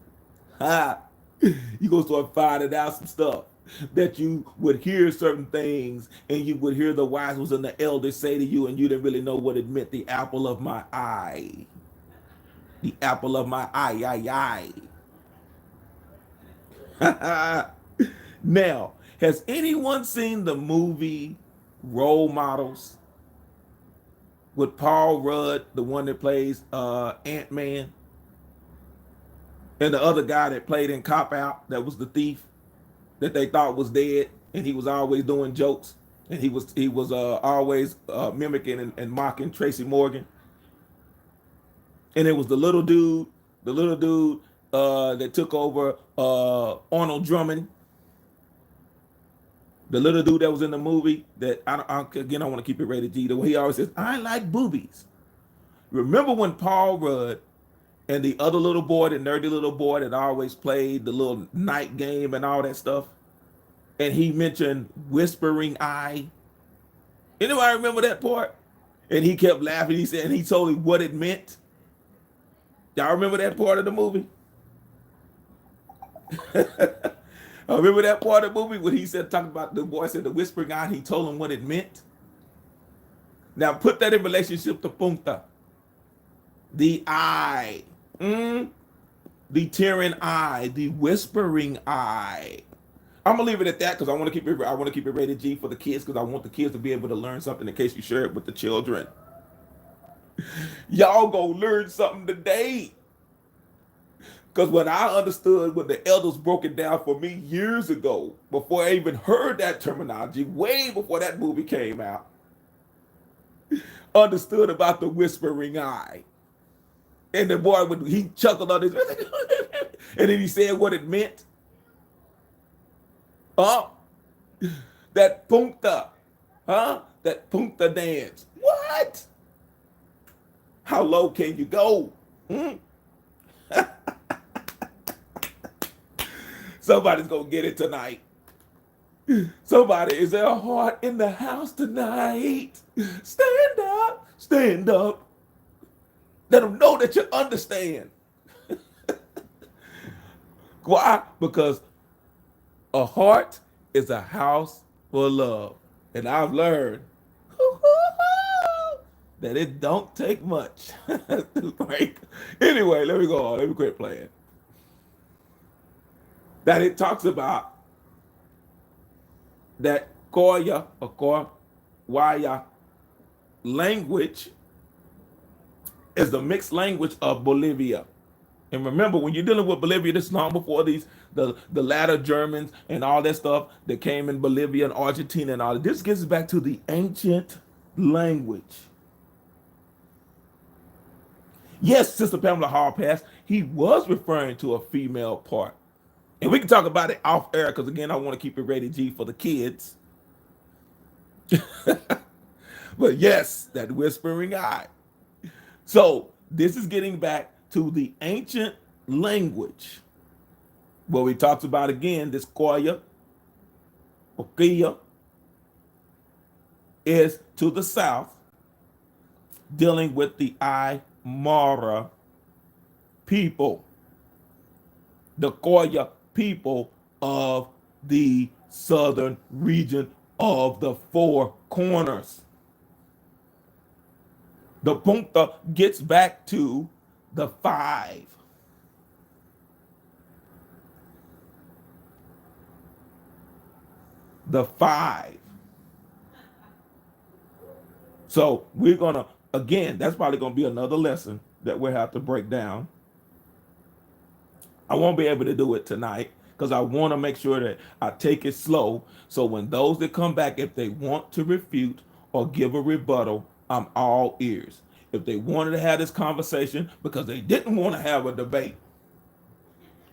Ha. You going to start finding out some stuff that you would hear certain things, and you would hear the wise ones and the elders say to you, and you didn't really know what it meant. The apple of my eye. The apple of my eye. Now, has anyone seen the movie Role Models with Paul Rudd, the one that plays Ant-Man, and the other guy that played in Cop Out, that was the thief that they thought was dead, and he was always doing jokes, and he was always mimicking and mocking Tracy Morgan. And it was the little dude that took over Arnold Drummond, the little dude that was in the movie that I want to keep it rated G. The way he always says, I like boobies. Remember when Paul Rudd and the other little boy, the nerdy little boy that always played the little night game and all that stuff, and he mentioned whispering eye? Anybody remember that part? And he kept laughing. He said, and he told him what it meant. Y'all remember that part of the movie? I remember that part of the movie when he said, talking about the boy said the whispering eye, he told him what it meant. Now put that in relationship to punta. The eye. The tearing eye, the whispering eye. I'm gonna leave it at that because I want to keep it rated G for the kids, because I want the kids to be able to learn something in case you share it with the children. Y'all gonna learn something today. Because when I understood, when the elders broke it down for me years ago, before I even heard that terminology, way before that movie came out, understood about the whispering eye. And the boy, he chuckled on his, and then he said what it meant. That punta, that punta dance. What? How low can you go? Somebody's gonna get it tonight. Somebody, is there a heart in the house tonight? Stand up, stand up. Let them know that you understand. Why? Because a heart is a house for love. And I've learned that it don't take much to break. Anyway, let me go on. Let me quit playing. That it talks about that Koya or Koyaya language is the mixed language of Bolivia. And remember, when you're dealing with Bolivia, this is long before the latter Germans and all that stuff that came in Bolivia and Argentina and all that. This gets back to the ancient language. Yes, Sister Pamela Hall passed. He was referring to a female part. And we can talk about it off air because, again, I want to keep it rated G for the kids. But yes, that whispering eye. So this is getting back to the ancient language where we talked about, again, this Koya, Okia, is to the south, dealing with the Aymara people, the Koya people of the southern region of the Four Corners. The punta gets back to the 5. The 5. So we're going to, again, that's probably going to be another lesson that we'll have to break down. I won't be able to do it tonight because I want to make sure that I take it slow. So when those that come back, if they want to refute or give a rebuttal, I'm all ears. If they wanted to have this conversation because they didn't want to have a debate,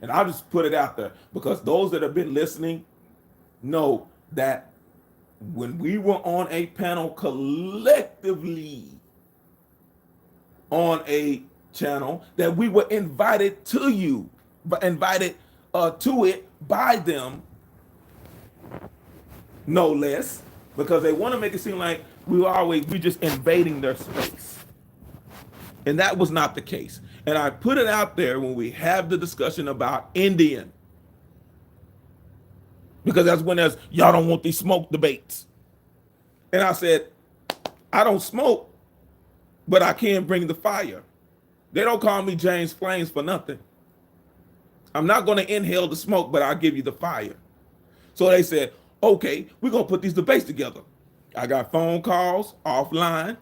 and I'll just put it out there because those that have been listening know that when we were on a panel collectively on a channel, that we were invited to it by them, no less. because they want to make it seem like we just invading their space. And that was not the case. And I put it out there when we have the discussion about Indian, because that's when there's y'all don't want these smoke debates. And I said, I don't smoke, but I can bring the fire. They don't call me James Flames for nothing. I'm not going to inhale the smoke, but I'll give you the fire. So they said, okay, we're going to put these debates together. I got phone calls offline.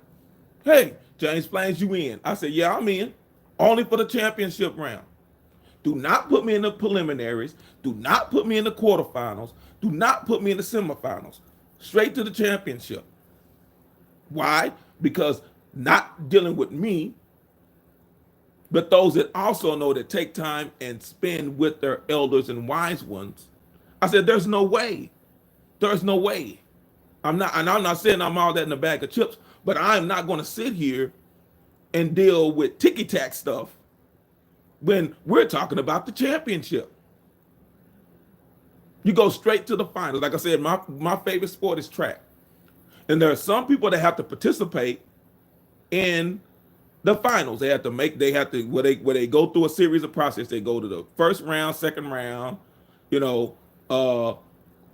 Hey, James Flames, you in? I said, yeah, I'm in. Only for the championship round. Do not put me in the preliminaries. Do not put me in the quarterfinals. Do not put me in the semifinals. Straight to the championship. Why? Because not dealing with me, but those that also know that take time and spend with their elders and wise ones. I said, there's no way. There's no way. I'm not saying I'm all that in a bag of chips, but I'm not going to sit here and deal with ticky-tack stuff when we're talking about the championship. You go straight to the finals. Like I said, my favorite sport is track. And there are some people that have to participate in the finals. Where they go through a series of process. They go to the first round, second round,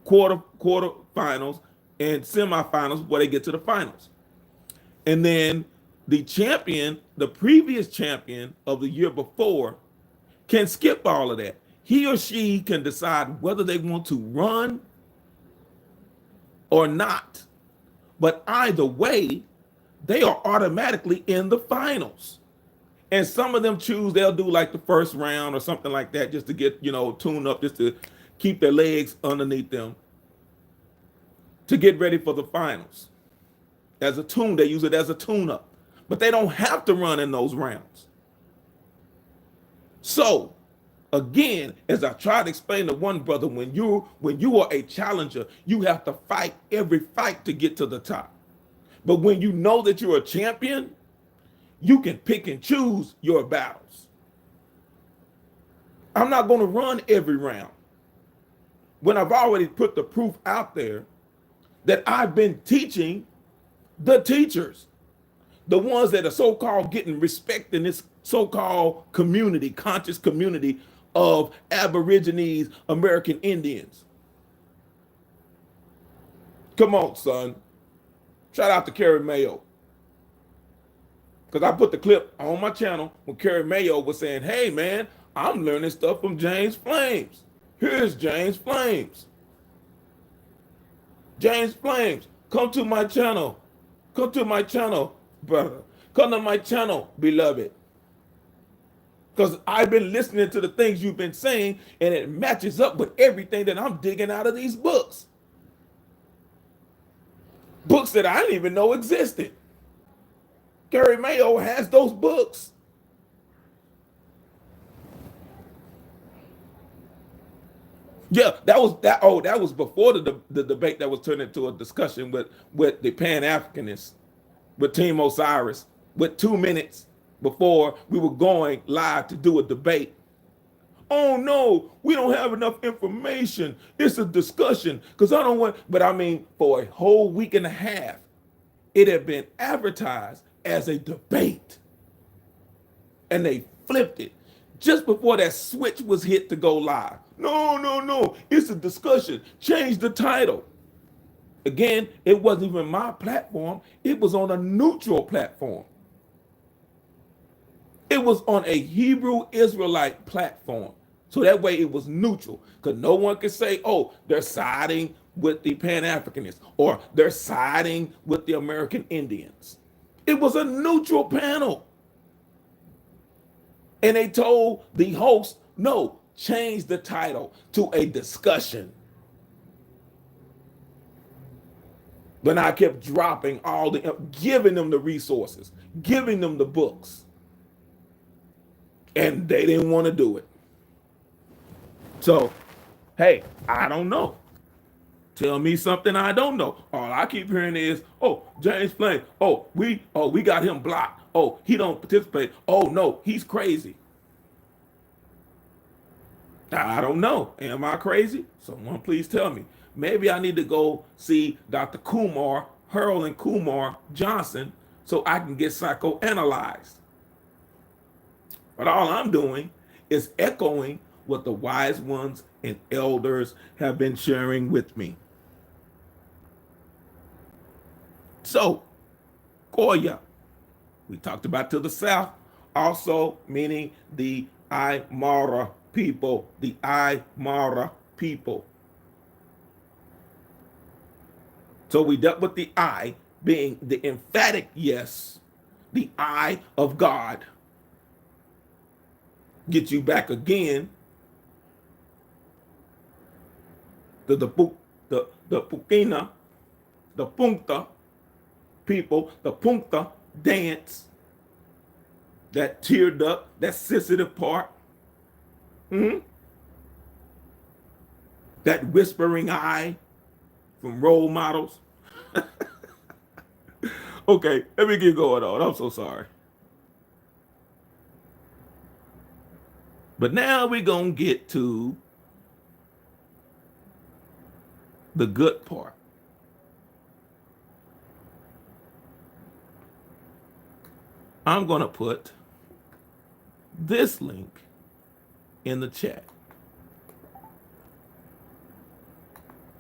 quarter finals and semifinals before they get to the finals. And then the champion, the previous champion of the year before, can skip all of that. He or she can decide whether they want to run or not. But either way, they are automatically in the finals. And some of them they'll do like the first round or something like that just to get, tuned up, just to keep their legs underneath them to get ready for the finals. As a tune, they use it as a tune-up. But they don't have to run in those rounds. So, again, as I tried to explain to one brother, when you are a challenger, you have to fight every fight to get to the top. But when you know that you're a champion, you can pick and choose your battles. I'm not going to run every round when I've already put the proof out there that I've been teaching the teachers, the ones that are so-called getting respect in this so-called community, conscious community of Aborigines, American Indians. Come on, son. Shout out to Carrie Mayo. Because I put the clip on my channel when Carrie Mayo was saying, hey, man, I'm learning stuff from James Flames. Here's James Flames. James Flames, come to my channel. Come to my channel, brother. Come to my channel, beloved. Because I've been listening to the things you've been saying, and it matches up with everything that I'm digging out of these books. Books that I didn't even know existed. Gary Mayo has those books. Yeah, that was before the debate that was turned into a discussion with the Pan-Africanists, with Team Osiris, with 2 minutes before we were going live to do a debate. Oh no, we don't have enough information. It's a discussion because I don't want, but I mean, for a whole week and a half, it had been advertised as a debate. And they flipped it just before that switch was hit to go live. No, it's a discussion. Change the title. Again, it wasn't even my platform. It was on a neutral platform. It was on a Hebrew Israelite platform. So that way it was neutral, because no one could say, oh, they're siding with the Pan-Africanists or they're siding with the American Indians. It was a neutral panel. And they told the host, no, change the title to a discussion. But I kept dropping giving them the resources, giving them the books. And they didn't want to do it. So, hey, I don't know. Tell me something I don't know. All I keep hearing is, oh, James Flame. Oh, we got him blocked. Oh, he don't participate. Oh, no, he's crazy. I don't know. Am I crazy? Someone please tell me. maybe I need to go see Dr. Kumar, Harold and Kumar Johnson, so I can get psychoanalyzed. But all I'm doing is echoing what the wise ones and elders have been sharing with me. So, Koya, we talked about to the south, also meaning the Aymara people, the Aymara people. So we dealt with the I being the emphatic yes, the I of God. Get you back again to the Pukina, the Punta people, the Punta dance, that tear duct, that sensitive part, that whispering eye from role models. Okay, let me get going on. I'm so sorry. But now we're going to get to the good part. I'm going to put this link in the chat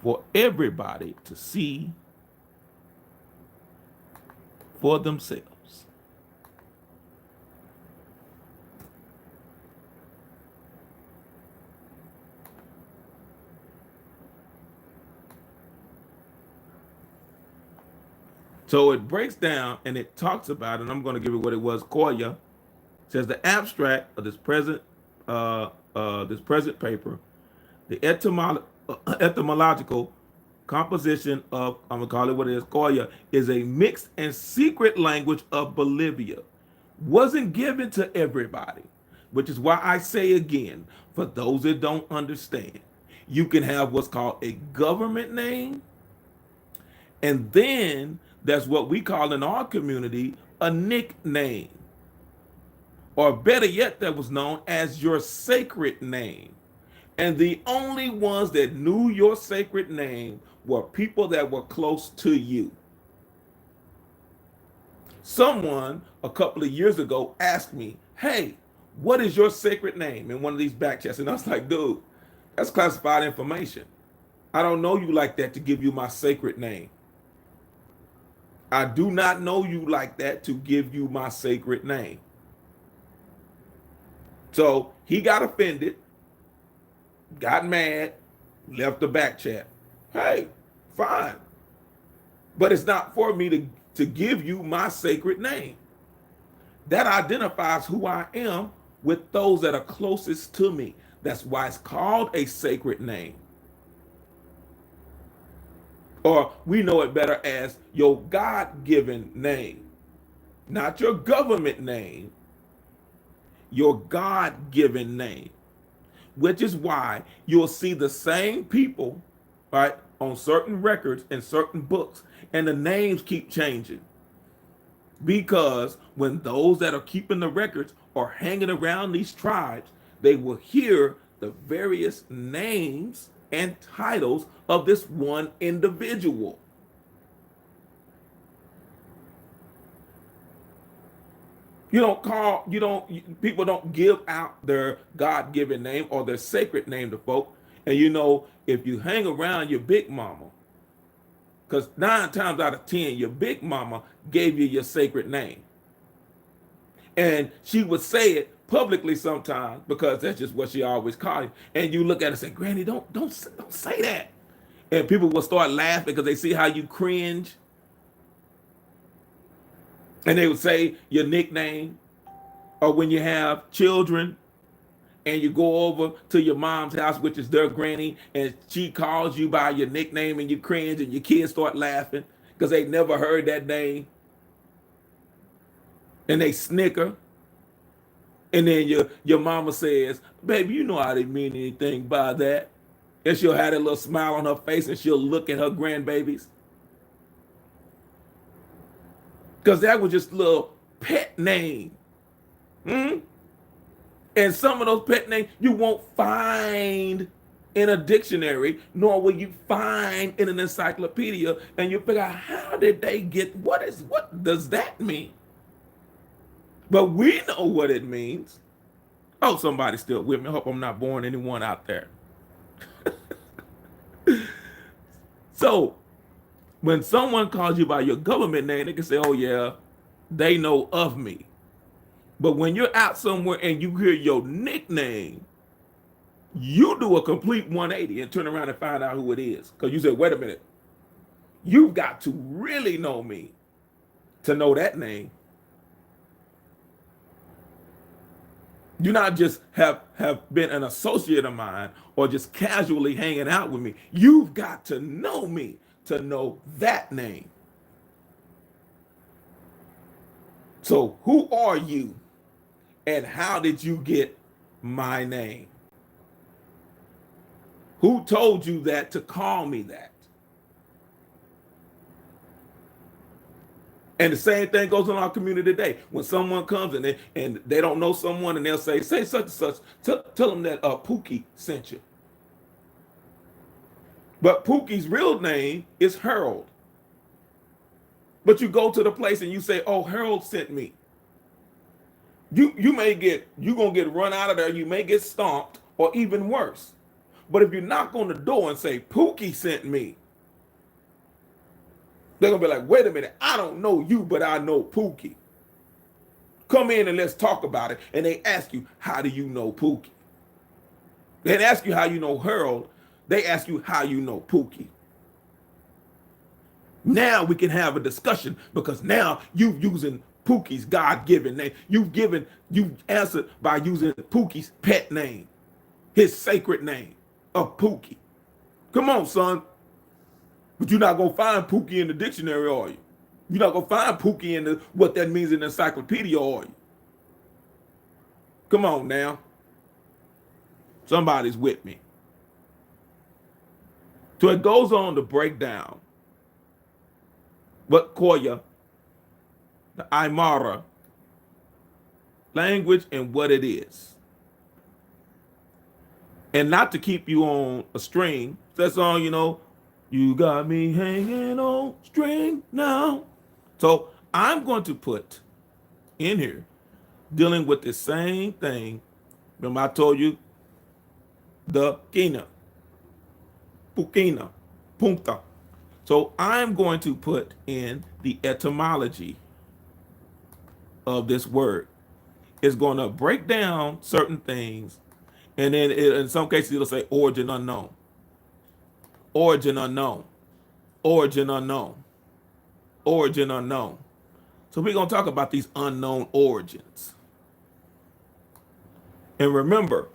for everybody to see for themselves. So it breaks down and it talks about, and I'm going to give it what it was. Koya says the abstract of this present paper, the etymological composition of, I'm going to call it what it is, Koya, is a mixed and secret language of Bolivia. Wasn't given to everybody, which is why I say again, for those that don't understand, you can have what's called a government name, and then that's what we call in our community a nickname, or better yet, that was known as your sacred name. And the only ones that knew your sacred name were people that were close to you. Someone a couple of years ago asked me, hey, what is your sacred name, in one of these back chats? And I was like, dude, that's classified information. I don't know you like that to give you my sacred name. I do not know you like that to give you my sacred name. So he got offended, got mad, left the back chat. Hey, fine. But it's not for me to give you my sacred name. That identifies who I am with those that are closest to me. That's why it's called a sacred name. Or we know it better as your God-given name. Not your government name, your God-given name. Which is why you'll see the same people, right, on certain records and certain books, and the names keep changing. Because when those that are keeping the records are hanging around these tribes, they will hear the various names and titles of this one individual. People don't give out their God-given name or their sacred name to folk. And if you hang around your big mama, because 9 times out of 10, your big mama gave you your sacred name. And she would say it publicly sometimes because that's just what she always called you. And you look at her and say, Granny, don't say that. And people will start laughing because they see how you cringe. And they would say your nickname. Or when you have children and you go over to your mom's house, which is their granny, and she calls you by your nickname and you cringe and your kids start laughing because they never heard that name. And they snicker. And then your mama says, baby, you know I didn't mean anything by that. And she'll have that little smile on her face and she'll look at her grandbabies. Because that was just a little pet name. And some of those pet names you won't find in a dictionary, nor will you find in an encyclopedia, and you figure out how did they get what does that mean? But we know what it means. Oh, somebody's still with me. I hope I'm not boring anyone out there. So when someone calls you by your government name, they can say, oh yeah, they know of me. But when you're out somewhere and you hear your nickname, you do a complete 180 and turn around and find out who it is. Because you say, wait a minute, you've got to really know me to know that name. You not just have been an associate of mine or just casually hanging out with me. You've got to know me to know that name. So who are you and how did you get my name? Who told you that to call me that? And the same thing goes on in our community today. When someone comes and they don't know someone and they'll say such and such, tell them that Pookie sent you. But Pookie's real name is Harold. But you go to the place and you say, oh, Harold sent me. You're gonna get run out of there, you may get stomped, or even worse. But if you knock on the door and say, Pookie sent me, they're going to be like, wait a minute, I don't know you, but I know Pookie. Come in and let's talk about it. And they ask you, how do you know Pookie? They didn't ask you how you know Harold. They ask you how you know Pookie. Now we can have a discussion because now you're using Pookie's God-given name. You answered by using Pookie's pet name, his sacred name of Pookie. Come on, son. But you're not going to find Pookie in the dictionary, are you? You're not going to find Pookie in what that means in the encyclopedia, are you? Come on now. Somebody's with me. So it goes on to break down what Koya, the Aymara language, and what it is. And not to keep you on a string. That song, you got me hanging on string now. So I'm going to put in here dealing with the same thing. Remember I told you the kina, pukina, punta. So I'm going to put in the etymology of this word. It's going to break down certain things, and then in some cases it'll say origin unknown. Origin unknown, origin unknown, origin unknown. So we're going to talk about these unknown origins. And remember,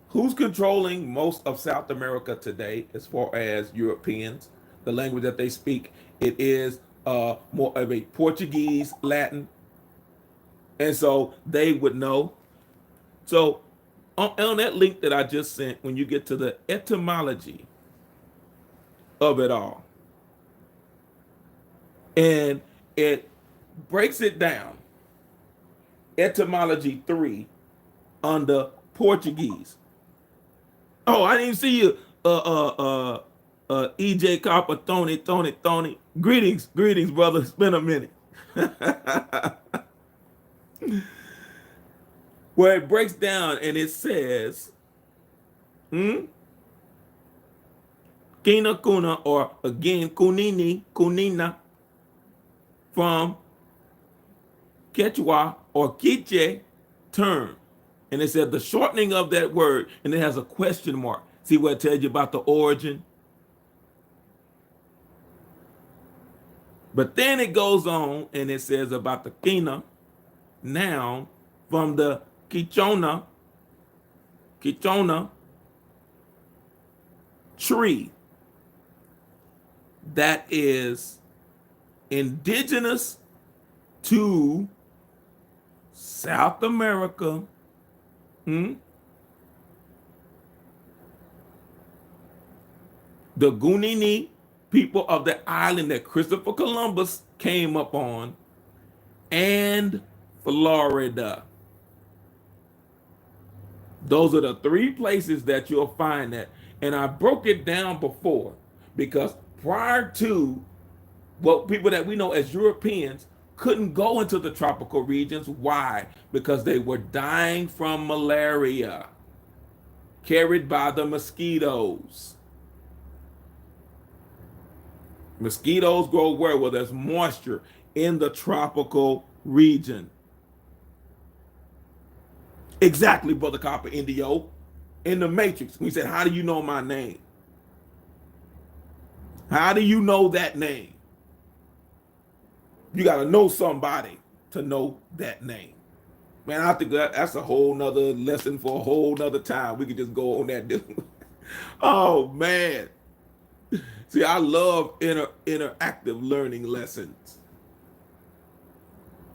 who's controlling most of South America today as far as Europeans, the language that they speak? It is more of a Portuguese, Latin. And so they would know. So on that link that I just sent, when you get to the etymology of it all, and it breaks it down, etymology 3 under Portuguese. Oh, I didn't even see you, EJ Copper, Tony. Greetings, brother. It's been a minute. Where it breaks down and it says, Kina Kuna, or again, Kunina, from Quechua or Quiche term. And it said the shortening of that word, and it has a question mark. See what it tells you about the origin? But then it goes on and it says about the Kina, noun, from the Kichona tree that is indigenous to South America. The Gunini people of the island that Christopher Columbus came up on, and Florida. Those are the 3 places that you'll find that. And I broke it down before because prior to what people that we know as Europeans couldn't go into the tropical regions. Why? Because they were dying from malaria carried by the mosquitoes. Mosquitoes grow where? Well, there's moisture in the tropical region. Exactly, Brother Copper Indio. In the Matrix, we said, how do you know my name? How do you know that name? You got to know somebody to know that name. Man, I think that's a whole nother lesson for a whole nother time. We could just go on that. Oh, man. See, I love interactive learning lessons.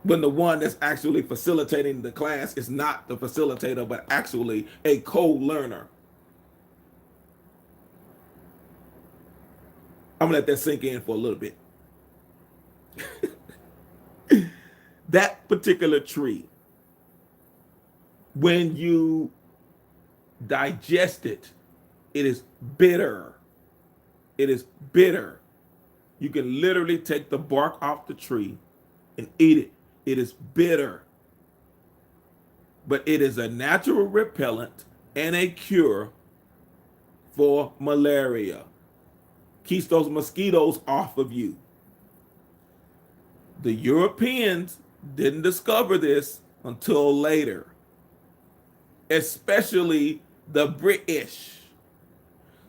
When the one that's actually facilitating the class is not the facilitator, but actually a co-learner. I'm gonna let that sink in for a little bit. That particular tree, when you digest it, it is bitter. It is bitter. You can literally take the bark off the tree and eat it. It is bitter. But it is a natural repellent and a cure for malaria. Keeps those mosquitoes off of you. The Europeans didn't discover this until later, especially the British.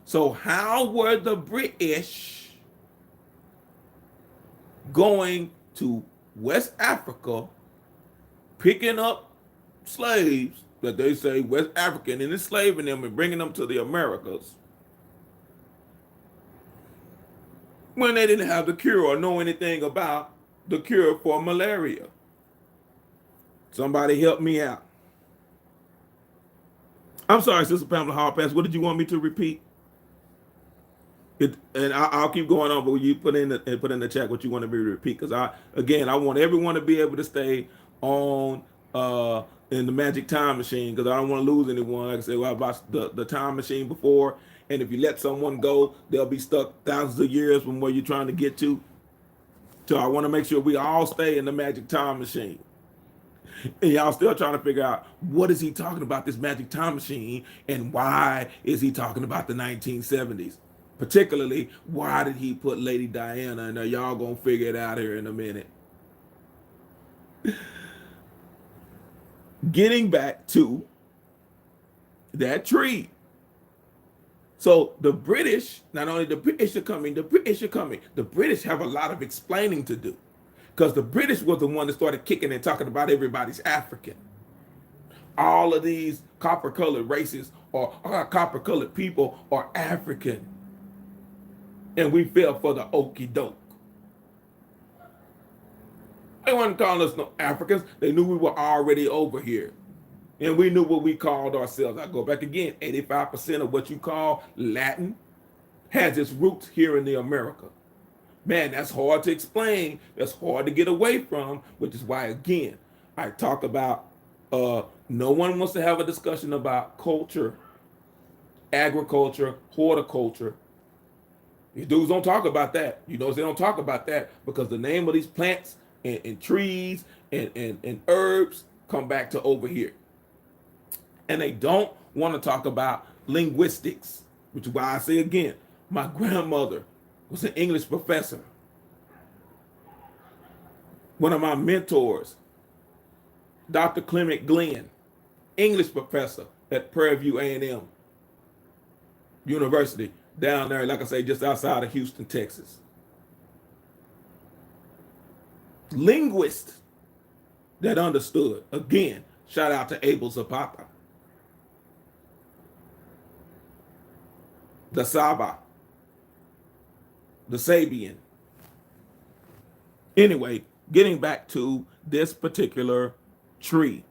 So how were the British going to West Africa, picking up slaves that they say West African and enslaving them and bringing them to the Americas when they didn't have the cure or know anything about the cure for malaria? Somebody help me out. I'm sorry, Sister Pamela Hallpass. What did you want me to repeat? And I'll keep going on, but you put in the chat what you want to be repeat, because I want everyone to be able to stay on in the magic time machine, because I don't want to lose anyone. Like I said, well, about the time machine before, and if you let someone go, they'll be stuck thousands of years from where you're trying to get to. So I want to make sure we all stay in the magic time machine. And y'all still trying to figure out, what is he talking about, this magic time machine, and why is he talking about the 1970s? Particularly, why did he put Lady Diana in there? Y'all gonna figure it out here in a minute. Getting back to that tree. So the British, not only the British are coming, the British have a lot of explaining to do. Because the British was the one that started kicking and talking about everybody's African. All of these copper-colored races or copper-colored people are African. And we fell for the okie doke. They weren't calling us no Africans. They knew we were already over here. And we knew what we called ourselves. I go back again, 85% of what you call Latin has its roots here in the America. Man, that's hard to explain. That's hard to get away from, which is why, again, I talk about no one wants to have a discussion about culture, agriculture, horticulture. These dudes don't talk about that. You know, they don't talk about that because the name of these plants and trees and herbs come back to over here. And they don't want to talk about linguistics, which is why I say again, my grandmother was an English professor. One of my mentors, Dr. Clement Glenn, English professor at Prairie View A&M University, down there, like I say, just outside of Houston, Texas. Linguist that understood. Again, shout out to Abel Zapata. The Saba. The Sabian. Anyway, getting back to this particular tree.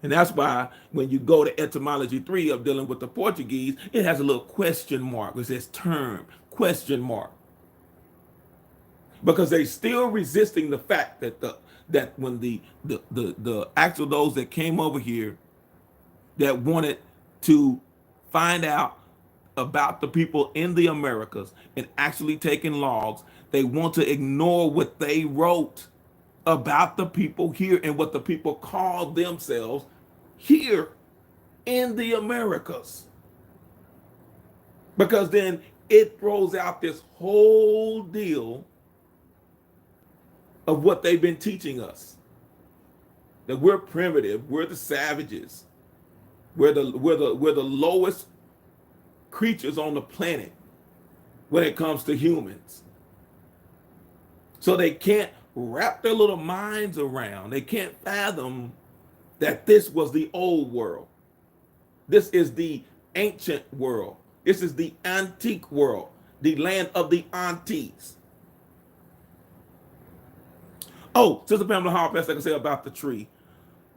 And that's why when you go to etymology 3 of dealing with the Portuguese, it has a little question mark. It says term, question mark. Because they're still resisting the fact that when the actual those that came over here that wanted to find out about the people in the Americas and actually taking logs, they want to ignore what they wrote about the people here and what the people call themselves here in the Americas. Because then it throws out this whole deal of what they've been teaching us. That we're primitive, we're the savages, we're the lowest creatures on the planet when it comes to humans. So they can't wrap their little minds around, they can't fathom that this was the old world. This is the ancient world. This is the antique world, the land of the aunties. Oh, Sister Pamela Hall, best I can say about the tree.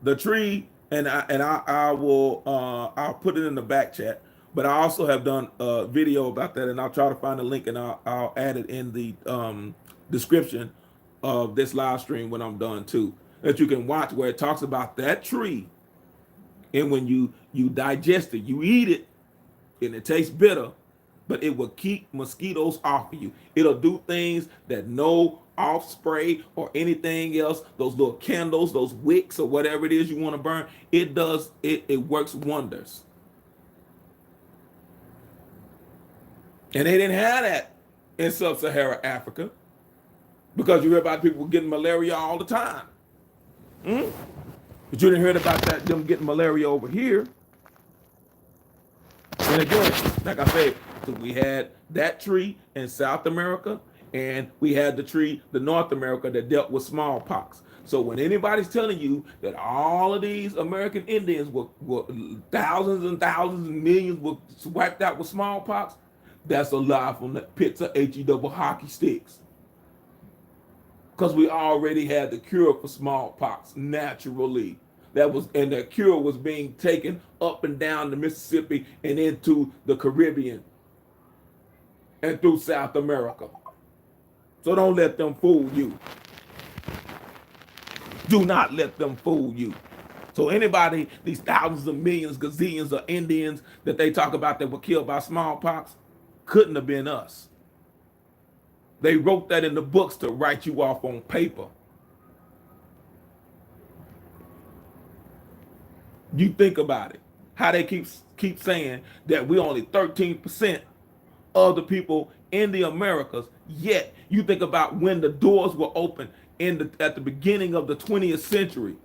The tree, and I will I'll put it in the back chat. But I also have done a video about that, and I'll try to find a link and I'll add it in the description of this live stream when I'm done too, that you can watch, where it talks about that tree. And when you digest it, you eat it, and it tastes bitter, but it will keep mosquitoes off of you. It'll do things that no off spray or anything else, those little candles, those wicks or whatever it is you want to burn, it does, it works wonders. And they didn't have that in sub-Saharan Africa, because you hear about people getting malaria all the time. But you didn't hear about that, them getting malaria over here. And again, like I said, so we had that tree in South America, and we had the tree, the North America, that dealt with smallpox. So when anybody's telling you that all of these American Indians were thousands and thousands and millions were wiped out with smallpox, that's a lie from the pits of HE double hockey sticks. Because we already had the cure for smallpox naturally. That was, and the cure was being taken up and down the Mississippi and into the Caribbean and through South America. So don't let them fool you. Do not let them fool you. So anybody, these thousands of millions, gazillions of Indians that they talk about that were killed by smallpox, couldn't have been us. They wrote that in the books to write you off on paper. You think about it, how they keep saying that we only 13% of the people in the Americas, yet you think about when the doors were open at the beginning of the 20th century,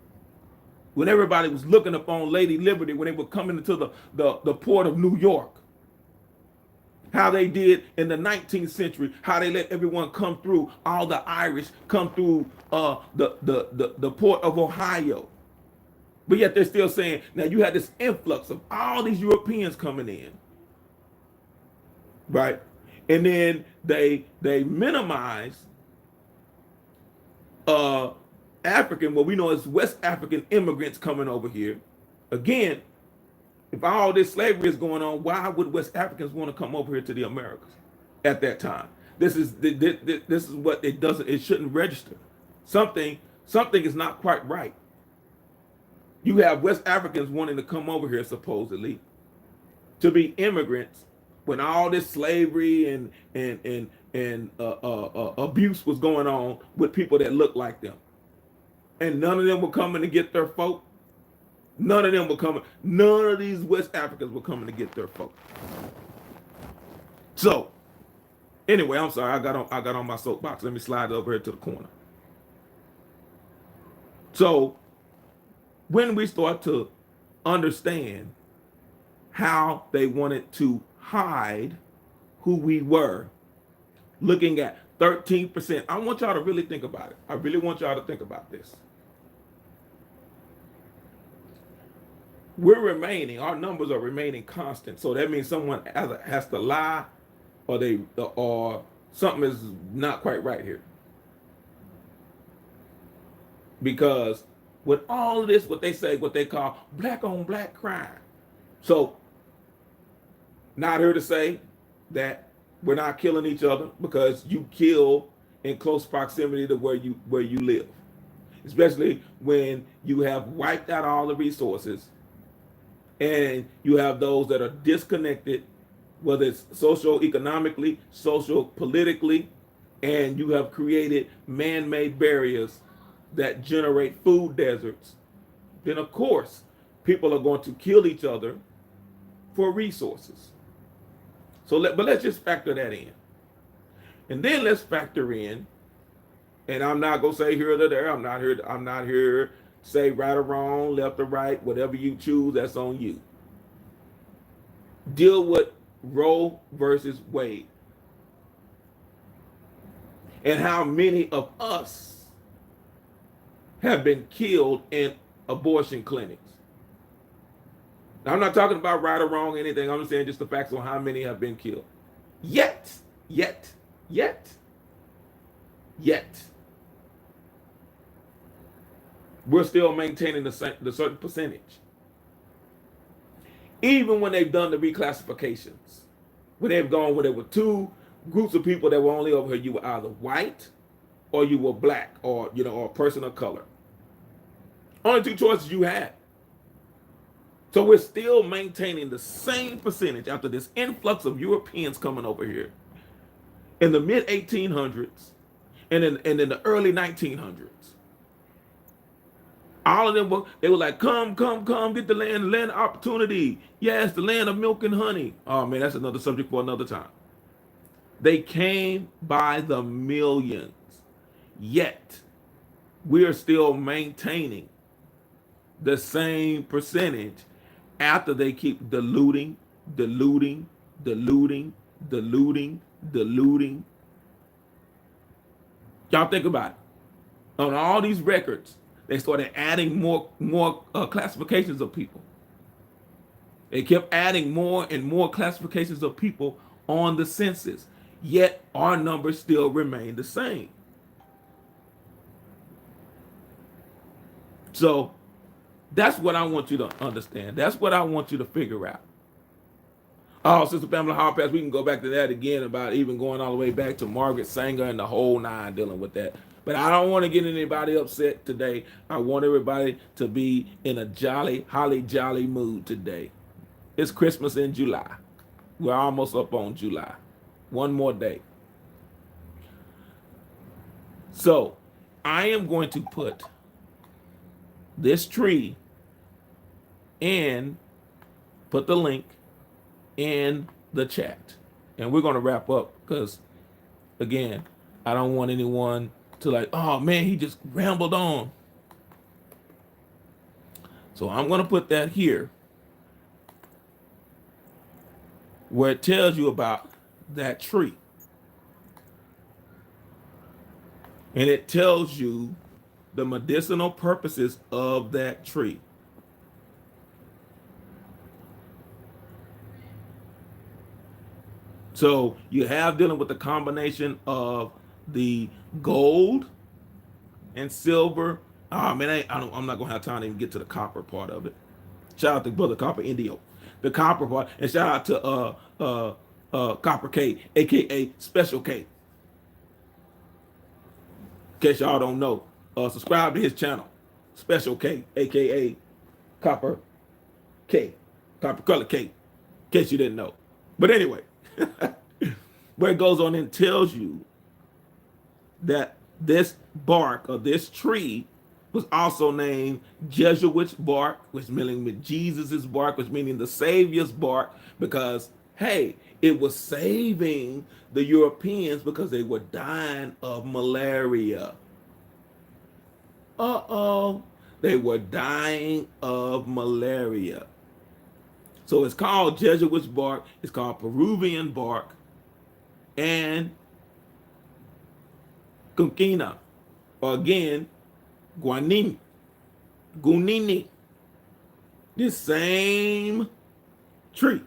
when everybody was looking upon Lady Liberty, when they were coming into the port of New York. How they did in the 19th century, how they let everyone come through, all the Irish come through the port of Ohio. But yet they're still saying, now you had this influx of all these Europeans coming in, right? And then they minimize African, what we know as West African immigrants coming over here. Again, if all this slavery is going on, why would West Africans want to come over here to the Americas at that time? This is what it doesn't. It shouldn't register. Something is not quite right. You have West Africans wanting to come over here supposedly to be immigrants when all this slavery and abuse was going on with people that looked like them, and none of them were coming to get their folk. None of them were coming. None of these West Africans were coming to get their folk. So, anyway, I'm sorry. I got on my soapbox. Let me slide over here to the corner. So, when we start to understand how they wanted to hide who we were, looking at 13%, I want y'all to really think about it. I really want y'all to think about this. We're remaining, our numbers are remaining constant. So that means someone either has to lie or something is not quite right here. Because with all of this, what they call black on black crime. So not here to say that we're not killing each other, because you kill in close proximity to where you live. Especially when you have wiped out all the resources And you have those that are disconnected, whether it's socio-economically, social-politically, and you have created man-made barriers that generate food deserts. Then of course, people are going to kill each other for resources. But let's just factor that in. And then let's factor in, and I'm not gonna say here or there. I'm not here to say right or wrong, left or right, whatever you choose, that's on you. Deal with Roe versus Wade. And how many of us have been killed in abortion clinics. Now, I'm not talking about right or wrong or anything. I'm just saying just the facts on how many have been killed. Yet, we're still maintaining the certain percentage. Even when they've done the reclassifications, when they've gone where there were two groups of people that were only over here, you were either white or you were black, or or a person of color. Only two choices you had. So we're still maintaining the same percentage after this influx of Europeans coming over here in the mid 1800s and in the early 1900s. All of them they were like, come, get the land opportunity. Yes, the land of milk and honey. Oh man, that's another subject for another time. They came by the millions. Yet, we are still maintaining the same percentage after they keep diluting. Y'all think about it. On all these records, they started adding more classifications of people. They kept adding more and more classifications of people on the census. Yet our numbers still remain the same. So that's what I want you to understand. That's what I want you to figure out. Oh, Sister Pamela Harpass, we can go back to that again about even going all the way back to Margaret Sanger and the whole nine dealing with that. But I don't want to get anybody upset today. I want everybody to be in a jolly, holly jolly mood today. It's Christmas in July. We're almost up on July. One more day. So I am going to put this tree and put the link in the chat. And we're going to wrap up because, again, I don't want anyone to like, oh man, he just rambled on. So I'm going to put that here where it tells you about that tree. And it tells you the medicinal purposes of that tree. So you have dealing with the combination of the gold and silver. Oh man, I'm not gonna have time to even get to the copper part of it. Shout out to Brother Copper Indio, the copper part, and shout out to Copper K, aka Special K. In case y'all don't know, subscribe to his channel, Special K, aka Copper K, Copper Color K. In case you didn't know, but anyway. Where it goes on and tells you that this bark or this tree was also named Jesuit's bark, which meaning Jesus' bark, which meaning the Savior's bark, because hey, it was saving the Europeans because they were dying of malaria. They were dying of malaria. So it's called Jesuit's bark, it's called Peruvian bark, and Quinquina, or again, Gunini. This same tree.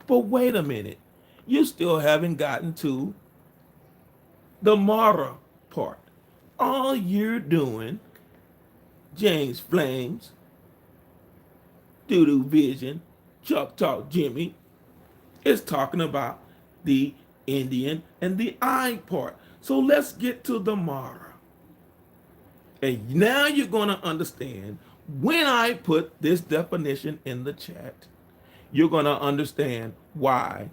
But wait a minute, you still haven't gotten to the Mara part. All you're doing, James Flames, Doodoo Vision, Chuck Talk Jimmy, is talking about the Indian and the I part. So let's get to the Mara. And now you're going to understand When I put this definition in the chat, you're going to understand why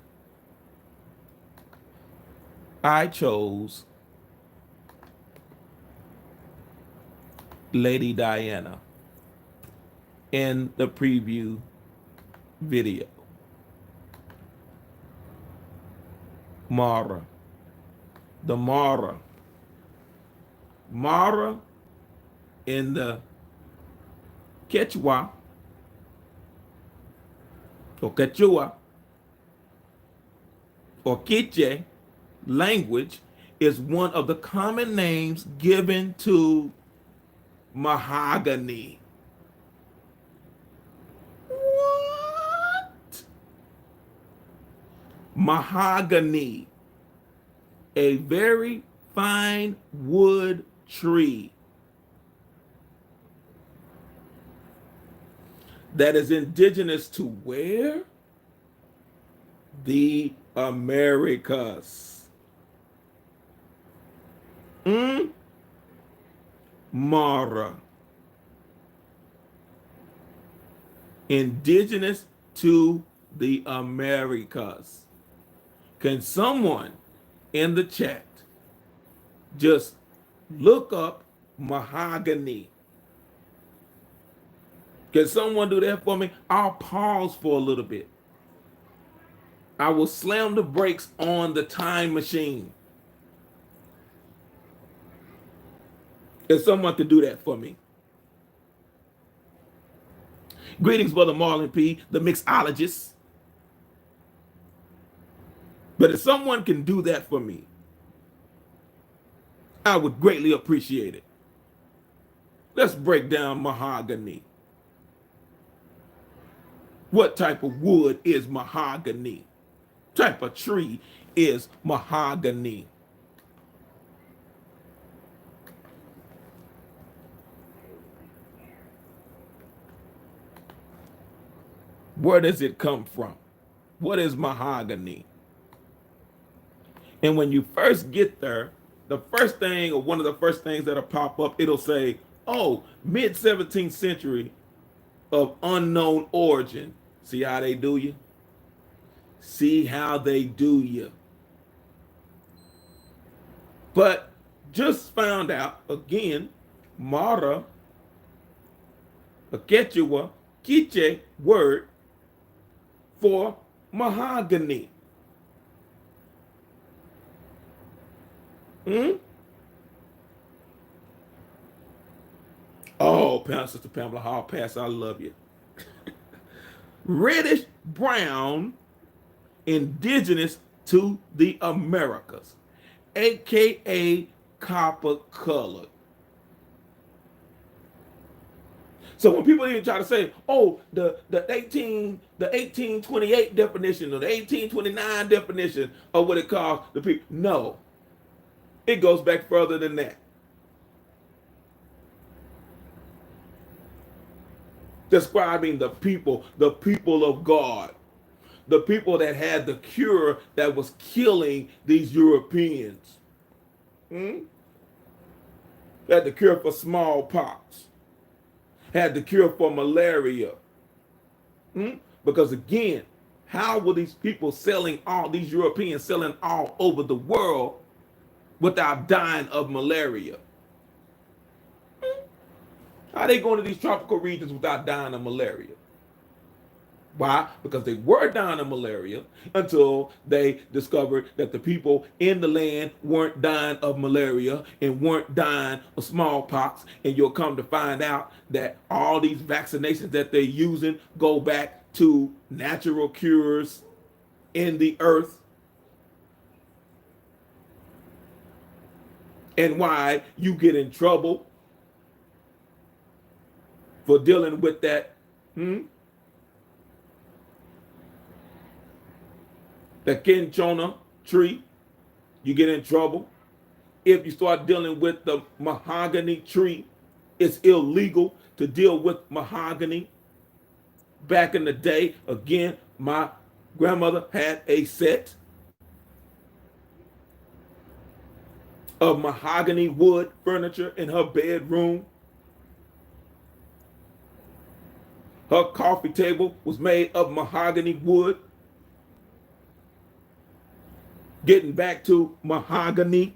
I chose Lady Diana in the preview video. Mara. The Mara. Mara in the Quechua or Quechua or Quiche language is one of the common names given to mahogany. What? Mahogany, a very fine wood tree that is indigenous to where? The Americas. Mara. Indigenous to the Americas. Can someone in the chat just look up mahogany? Can someone do that for me? I'll pause for a little bit. I will slam the brakes on the time machine. If someone could do that for me. Greetings, Brother Marlon P., the mixologist. But if someone can do that for me, I would greatly appreciate it. Let's break down mahogany. What type of wood is mahogany? Type of tree is mahogany? Where does it come from? What is mahogany? And when you first get there, the first thing or one of the first things that'll pop up, it'll say, oh, mid-17th century of unknown origin. See how they do you? See how they do you. But just found out, again, Mara, a Quechua, Quiche word for mahogany. Oh, Sister Pamela Hall Pass, I love you. Reddish brown, indigenous to the Americas, aka copper colored. So when people even try to say, oh, the 1828 definition or the 1829 definition of what it calls the people, no, it goes back further than that. Describing the people of God, the people that had the cure that was killing these Europeans. Had the cure for smallpox, had the cure for malaria. Because again, how were these people these Europeans selling all over the world without dying of malaria? How are they going to these tropical regions without dying of malaria? Why? Because they were dying of malaria until they discovered that the people in the land weren't dying of malaria and weren't dying of smallpox. And you'll come to find out that all these vaccinations that they're using go back to natural cures in the earth. And why you get in trouble for dealing with that, the cinchona tree, you get in trouble. If you start dealing with the mahogany tree, it's illegal to deal with mahogany. Back in the day, again, my grandmother had a set of mahogany wood furniture in her bedroom. Her coffee table was made of mahogany wood. Getting back to mahogany.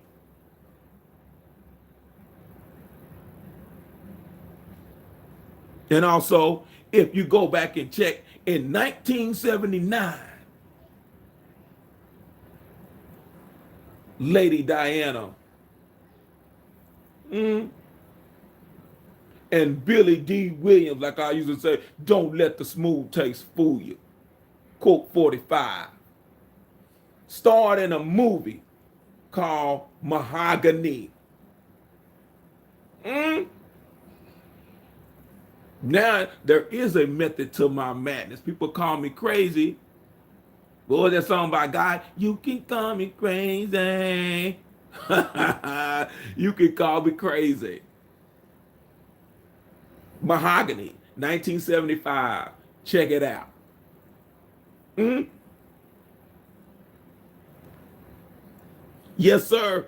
And also, if you go back and check, in 1979, Lady Diana and Billy D. Williams, like I used to say, don't let the smooth taste fool you. Quote 45. Starred in a movie called Mahogany. Now, there is a method to my madness. People call me crazy. What was that song by God? You can call me crazy. You can call me crazy. Mahogany, 1975. Check it out. Yes, sir.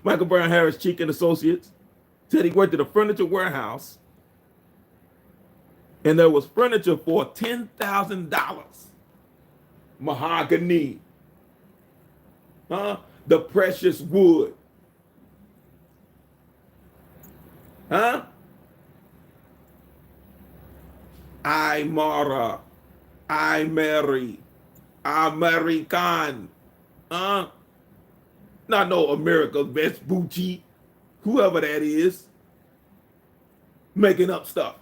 Michael Brown Harris, Cheek and Associates, said he worked at a furniture warehouse and there was furniture for $10,000. Mahogany. The precious wood. I Mara. I Mary. American. Not no America's Best Boutique. Whoever that is. Making up stuff.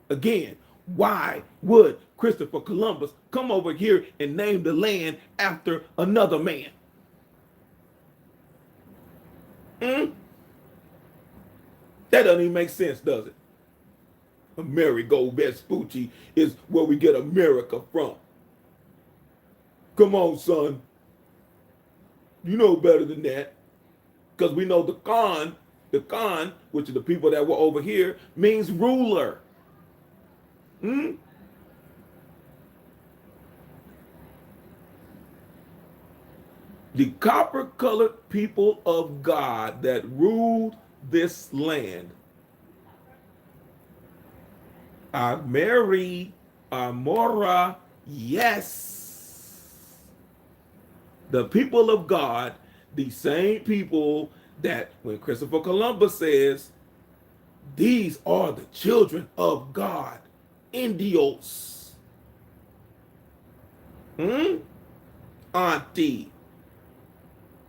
Again, why would Christopher Columbus come over here and name the land after another man? That doesn't even make sense, does it? Amerigo Vespucci is where we get America from. Come on, son. You know better than that. Because we know the Khan, which are the people that were over here, means ruler. The copper-colored people of God that ruled this land are Mary, Amora, yes. The people of God, the same people that when Christopher Columbus says, these are the children of God, Indios. Auntie.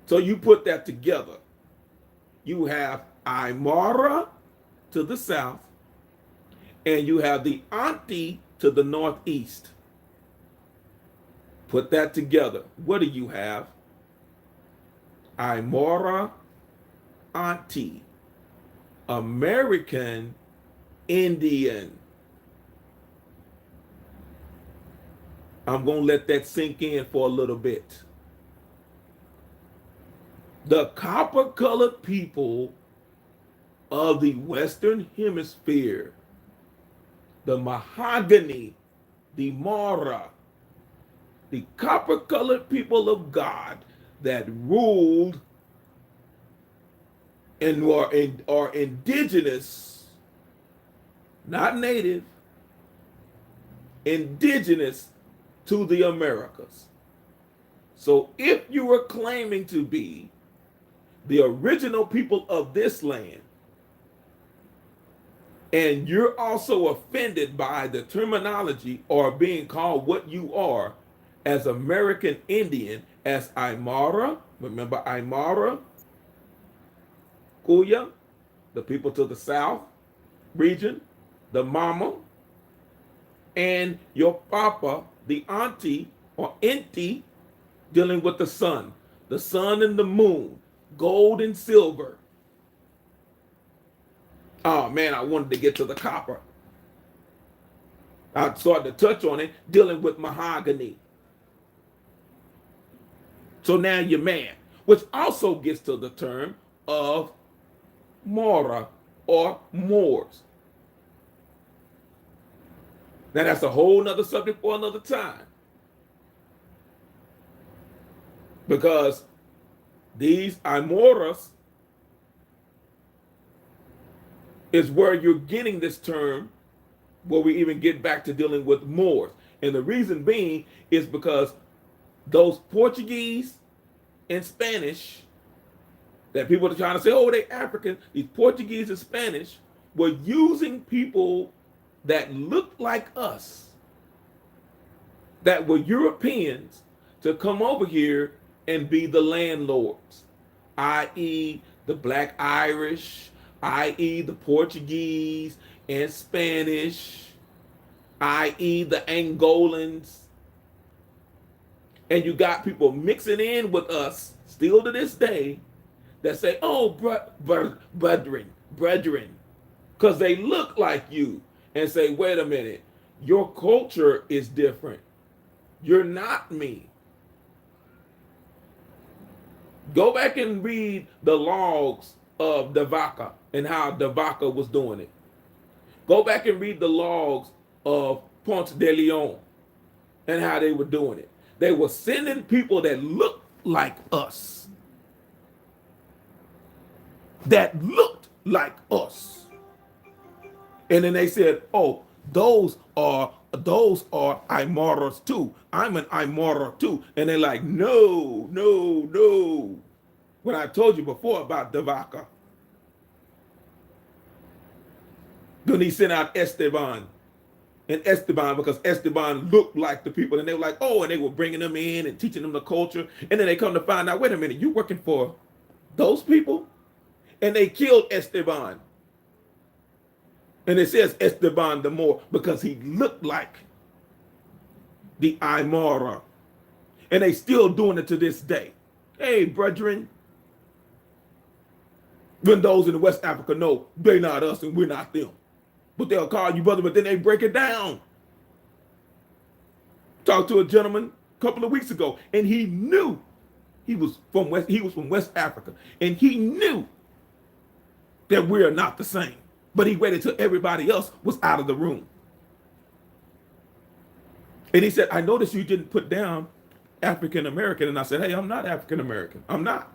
So you put that together. You have Aymara to the south, and you have the Auntie to the northeast. Put that together. What do you have? Aymara, Auntie, American Indian. I'm going to let that sink in for a little bit. The copper-colored people of the Western Hemisphere, the mahogany, the Mara, the copper-colored people of God that ruled and are indigenous, not native, indigenous to the Americas. So if you were claiming to be the original people of this land, and you're also offended by the terminology or being called what you are as American Indian, as Aymara, remember Aymara, Kuya, the people to the south region, the mama, and your papa, the auntie or auntie, dealing with the sun and the moon, gold and silver. Oh man, I wanted to get to the copper. I started to touch on it, dealing with mahogany. So now you're man, which also gets to the term of Mora or Moors. Now that's a whole nother subject for another time. Because these Aymoras is where you're getting this term where we even get back to dealing with Moors. And the reason being is because those Portuguese and Spanish that people are trying to say, oh, they African, these Portuguese and Spanish were using people that looked like us, that were Europeans, to come over here and be the landlords, i.e., the Black Irish, i.e., the Portuguese and Spanish, i.e., the Angolans. And you got people mixing in with us still to this day that say, oh, brethren, because they look like you, and say, wait a minute, your culture is different. You're not me. Go back and read the logs of Devaka and how Devaka was doing it. Go back and read the logs of Ponce de Leon and how they were doing it. They were sending people that looked like us. That looked like us. And then they said, oh, those are Aymaras too. I'm an Aymara too. And they're like, no. When I told you before about Devaka. Then he sent out Esteban. And Esteban, because Esteban looked like the people. And they were like, oh, and they were bringing them in and teaching them the culture. And then they come to find out, wait a minute, you working for those people? And they killed Esteban. And it says Esteban the Moor because he looked like the Aymara. And they still doing it to this day. Hey, brethren. When those in West Africa know they're not us and we're not them. But they'll call you brother, but then they break it down. Talked to a gentleman a couple of weeks ago, and he knew he was from West Africa. And he knew that we're not the same. But he waited till everybody else was out of the room. And he said, I noticed you didn't put down African American. And I said, hey, I'm not African American. I'm not.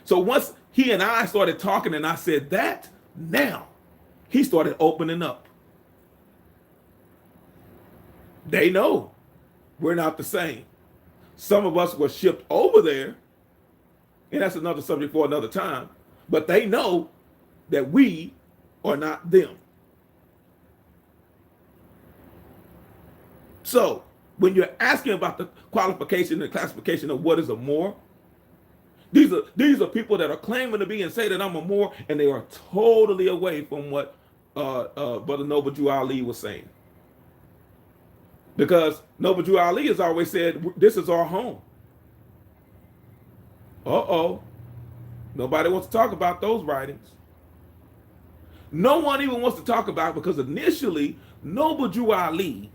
So once he and I started talking and I said that, now he started opening up. They know we're not the same. Some of us were shipped over there, and that's another subject for another time, but they know that we are not them. So when you're asking about the qualification and classification of what is a Moor, these are people that are claiming to be and say that I'm a Moor, and they are totally away from what Brother Noble Drew Ali was saying. Because Noble Drew Ali has always said, this is our home. Nobody wants to talk about those writings. No one even wants to talk about it because initially, Noble Drew Ali,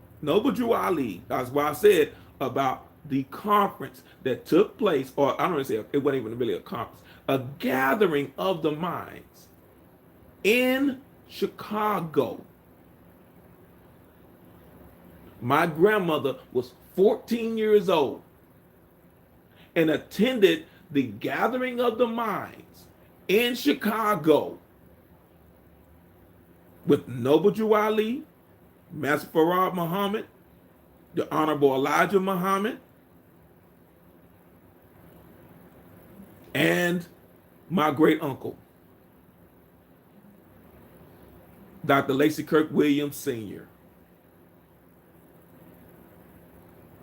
that's why I said about the conference that took place, or I don't want to say it wasn't even really a conference, a gathering of the minds in Chicago. My grandmother was 14 years old and attended the gathering of the minds in Chicago with Noble Drew Ali, Master Farad Muhammad, the Honorable Elijah Muhammad, and my great uncle, Dr. Lacey Kirk Williams Sr.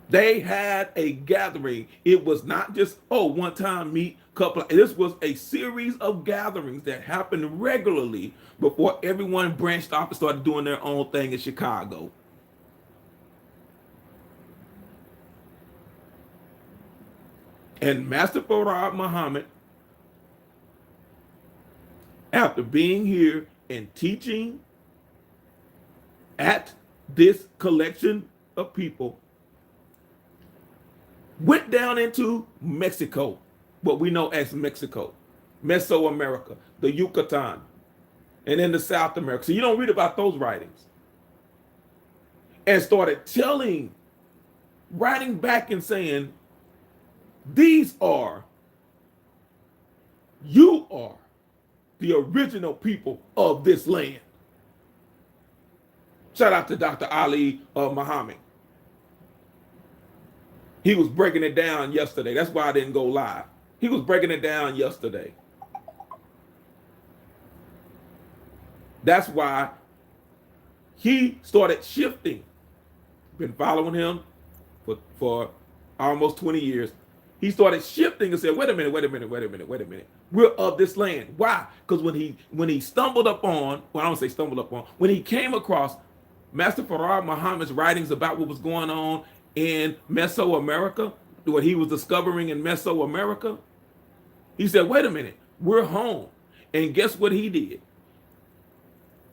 They had a gathering. It was not just, one time meet, couple. This was a series of gatherings that happened regularly before everyone branched off and started doing their own thing in Chicago. And Master Farad Muhammad, after being here and teaching at this collection of people, went down into Mexico, what we know as Mexico, Mesoamerica, the Yucatan, and into South America. So you don't read about those writings. And started writing back and saying, you are the original people of this land. Shout out to Dr. Ali Muhammad. He was breaking it down yesterday. That's why I didn't go live. He was breaking it down yesterday. That's why he started shifting. Been following him for almost 20 years. He started shifting and said, wait a minute. We're of this land. Why? Because when he stumbled upon, well, I don't say stumbled upon, when he came across Master Farad Muhammad's writings about what was going on in Mesoamerica, what he was discovering in Mesoamerica, he said, wait a minute, we're home. And guess what he did?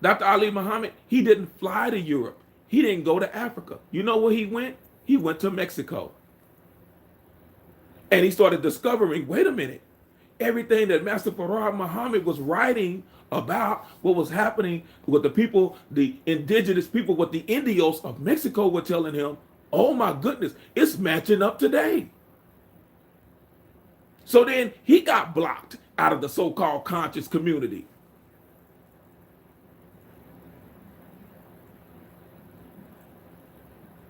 Dr. Ali Muhammad, he didn't fly to Europe. He didn't go to Africa. You know where he went? He went to Mexico. And he started discovering, wait a minute, everything that Master Farad Muhammad was writing about what was happening with the people, the indigenous people, what the Indios of Mexico were telling him, oh my goodness, it's matching up today. So then he got blocked out of the so-called conscious community.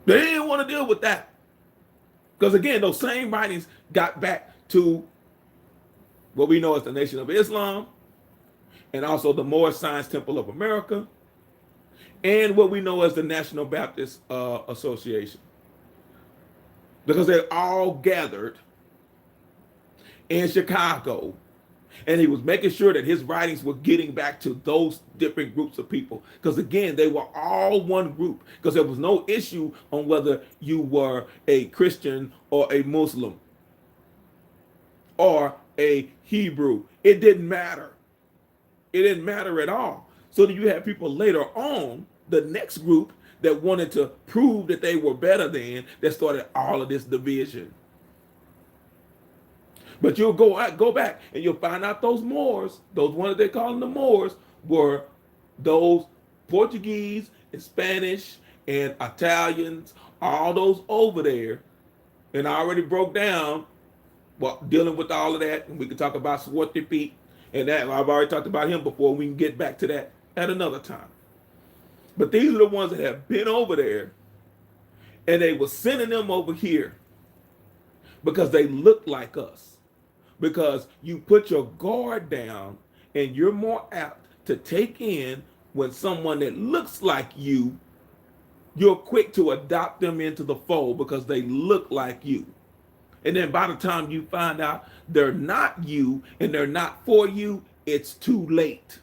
They didn't want to deal with that. Because again, those same writings got back to what we know as the Nation of Islam, and also the Moorish Science Temple of America, and what we know as the National Baptist Association. Because they all gathered in Chicago, and he was making sure that his writings were getting back to those different groups of people. Because again, they were all one group, because there was no issue on whether you were a Christian or a Muslim or a Hebrew. It didn't matter. It didn't matter at all. So then you had people later on, the next group, that wanted to prove that they were better than, that started all of this division. But you'll go back and you'll find out those Moors, those ones they call them the Moors, were those Portuguese and Spanish and Italians, all those over there. And I already broke down dealing with all of that. And we can talk about Swarty Pete and that. I've already talked about him before. We can get back to that at another time. But these are the ones that have been over there, and they were sending them over here because they look like us. Because you put your guard down and you're more apt to take in when someone that looks like you, you're quick to adopt them into the fold because they look like you. And then by the time you find out they're not you and they're not for you, it's too late.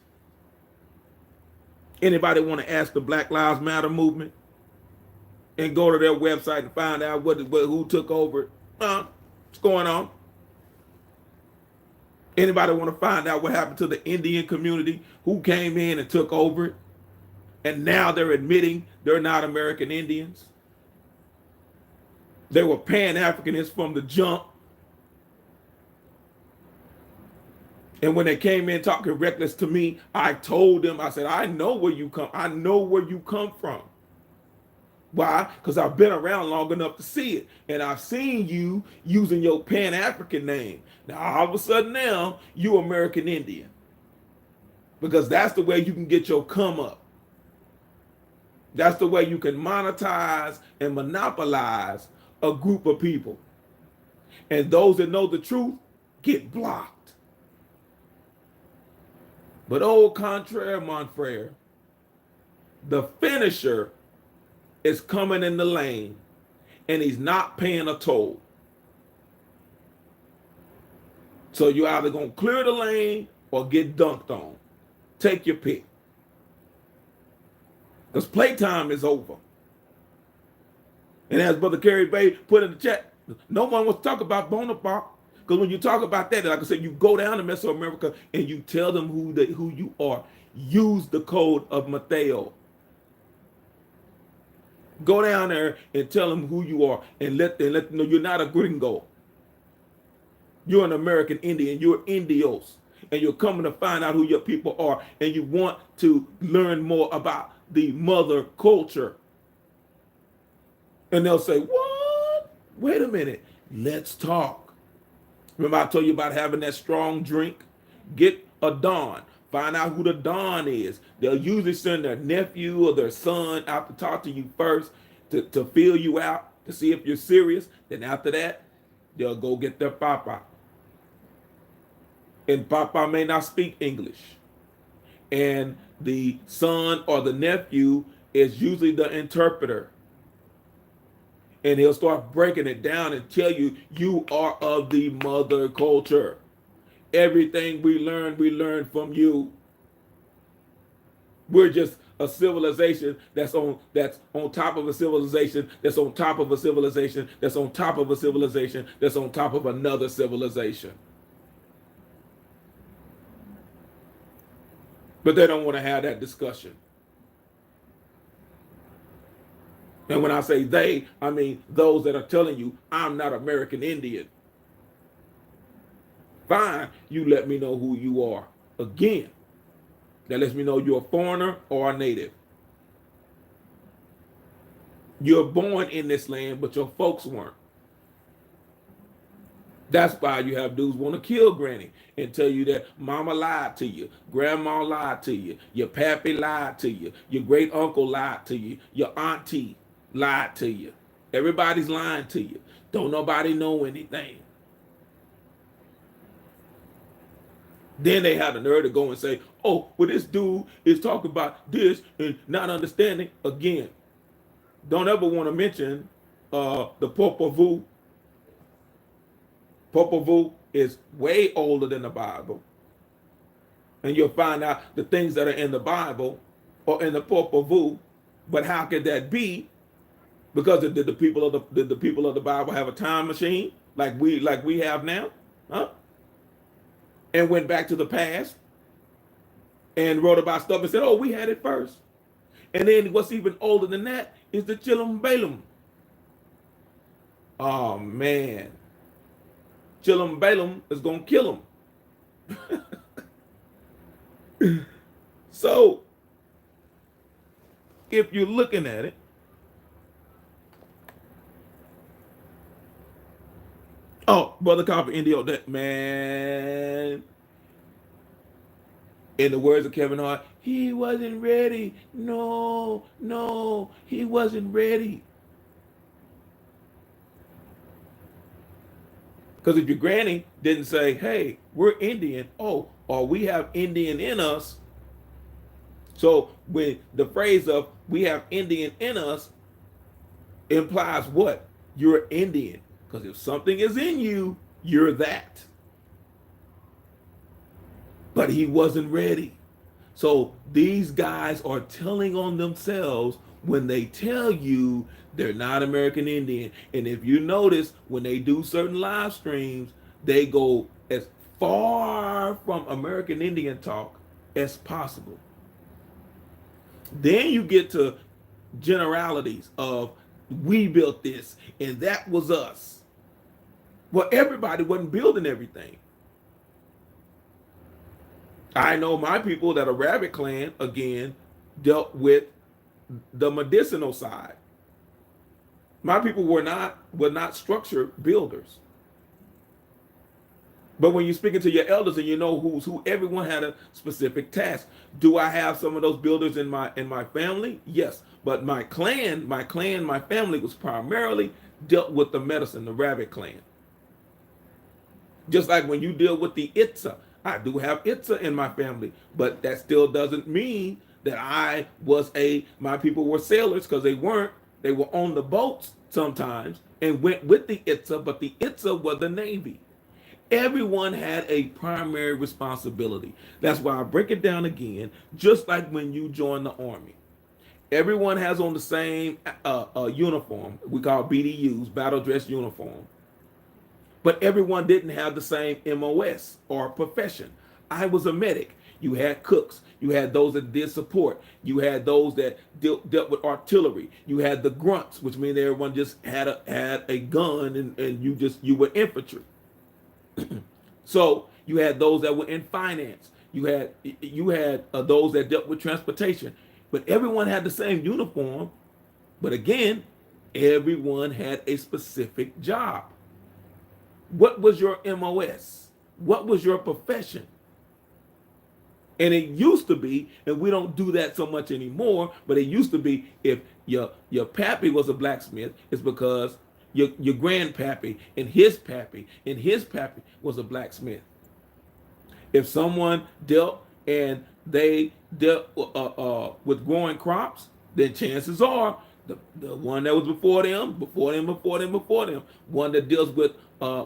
Anybody want to ask the Black Lives Matter movement and go to their website and find out who took over? What's going on? Anybody want to find out what happened to the Indian community, who came in and took over it, and now they're admitting they're not American Indians? They were Pan-Africanists from the jump. And when they came in talking reckless to me, I told them, I said, I know where you come. I know where you come from. Why? Because I've been around long enough to see it. And I've seen you using your Pan-African name. Now, all of a sudden now, you American Indian. Because that's the way you can get your come up. That's the way you can monetize and monopolize a group of people. And those that know the truth get blocked. But au contraire, mon frere, the finisher is coming in the lane and he's not paying a toll. So you're either going to clear the lane or get dunked on. Take your pick. Because playtime is over. And as Brother Kerry Bay put in the chat, no one wants to talk about Bonaparte. Because when you talk about that, like I said, you go down to Mesoamerica and you tell them who you are. Use the code of Mateo. Go down there and tell them who you are, and let them know you're not a gringo. You're an American Indian. You're Indios. And you're coming to find out who your people are. And you want to learn more about the mother culture. And they'll say, what? Wait a minute. Let's talk. Remember I told you about having that strong drink? Get a Dawn, Find out who the Don is. They'll usually send their nephew or their son out to talk to you first to feel you out, to see if you're serious. Then after that, they'll go get their papa. And papa may not speak English. And the son or the nephew is usually the interpreter. And he'll start breaking it down and tell you, you are of the mother culture. Everything we learn from you. We're just a civilization that's on top of a civilization, that's on top of a civilization, that's on top of a civilization, that's on top of another civilization. But they don't want to have that discussion. And when I say they, I mean those that are telling you, I'm not American Indian. Fine, you let me know who you are. Again, that lets me know you're a foreigner or a native. You're born in this land, but your folks weren't. That's why you have dudes want to kill granny and tell you that mama lied to you, grandma lied to you, your pappy lied to you, your great uncle lied to you, your auntie lied to you. Everybody's lying to you. Don't nobody know anything. Then they have the nerve to go and say, oh, well, this dude is talking about this and not understanding. Again, don't ever want to mention the Popol Vuh. Popol Vuh is way older than the Bible. And you'll find out the things that are in the Bible or in the Popol Vuh. But how could that be? Because did the people of the Bible have a time machine like we have now? Huh? And went back to the past and wrote about stuff and said, oh, we had it first. And then what's even older than that is the Chilum Balaam. Oh, man. Chilum Balaam is going to kill him. So, if you're looking at it, oh, Brother Copper Indio, that man. In the words of Kevin Hart, he wasn't ready. No, he wasn't ready. Because if your granny didn't say, hey, we're Indian, oh, or we have Indian in us. So when the phrase of we have Indian in us implies what? You're Indian. Because if something is in you, you're that. But he wasn't ready. So these guys are telling on themselves when they tell you they're not American Indian. And if you notice, when they do certain live streams, they go as far from American Indian talk as possible. Then you get to generalities of we built this and that was us. Well, everybody wasn't building everything. I know my people that are Rabbit Clan, again, dealt with the medicinal side. My people were not structure builders. But when you're speaking to your elders and you know who's who, everyone had a specific task. Do I have some of those builders in my family? Yes. But my family was primarily dealt with the medicine, the Rabbit Clan. Just like when you deal with the Itza, I do have Itza in my family, but that still doesn't mean that my people were sailors, because they weren't. They were on the boats sometimes and went with the Itza, but the Itza was the Navy. Everyone had a primary responsibility. That's why I break it down again, just like when you join the Army. Everyone has on the same uniform. We call BDUs, battle dress uniform. But everyone didn't have the same MOS or profession. I was a medic. You had cooks. You had those that did support. You had those that dealt with artillery. You had the grunts, which means everyone just had a gun and you were infantry. So you had those that were in finance. You had those that dealt with transportation. But everyone had the same uniform. But again, everyone had a specific job. What was your MOS? What was your profession? And it used to be, and we don't do that so much anymore, but it used to be if your pappy was a blacksmith, it's because your grandpappy and his pappy was a blacksmith. If someone dealt and they dealt with growing crops, then chances are the one that was before them, one that deals with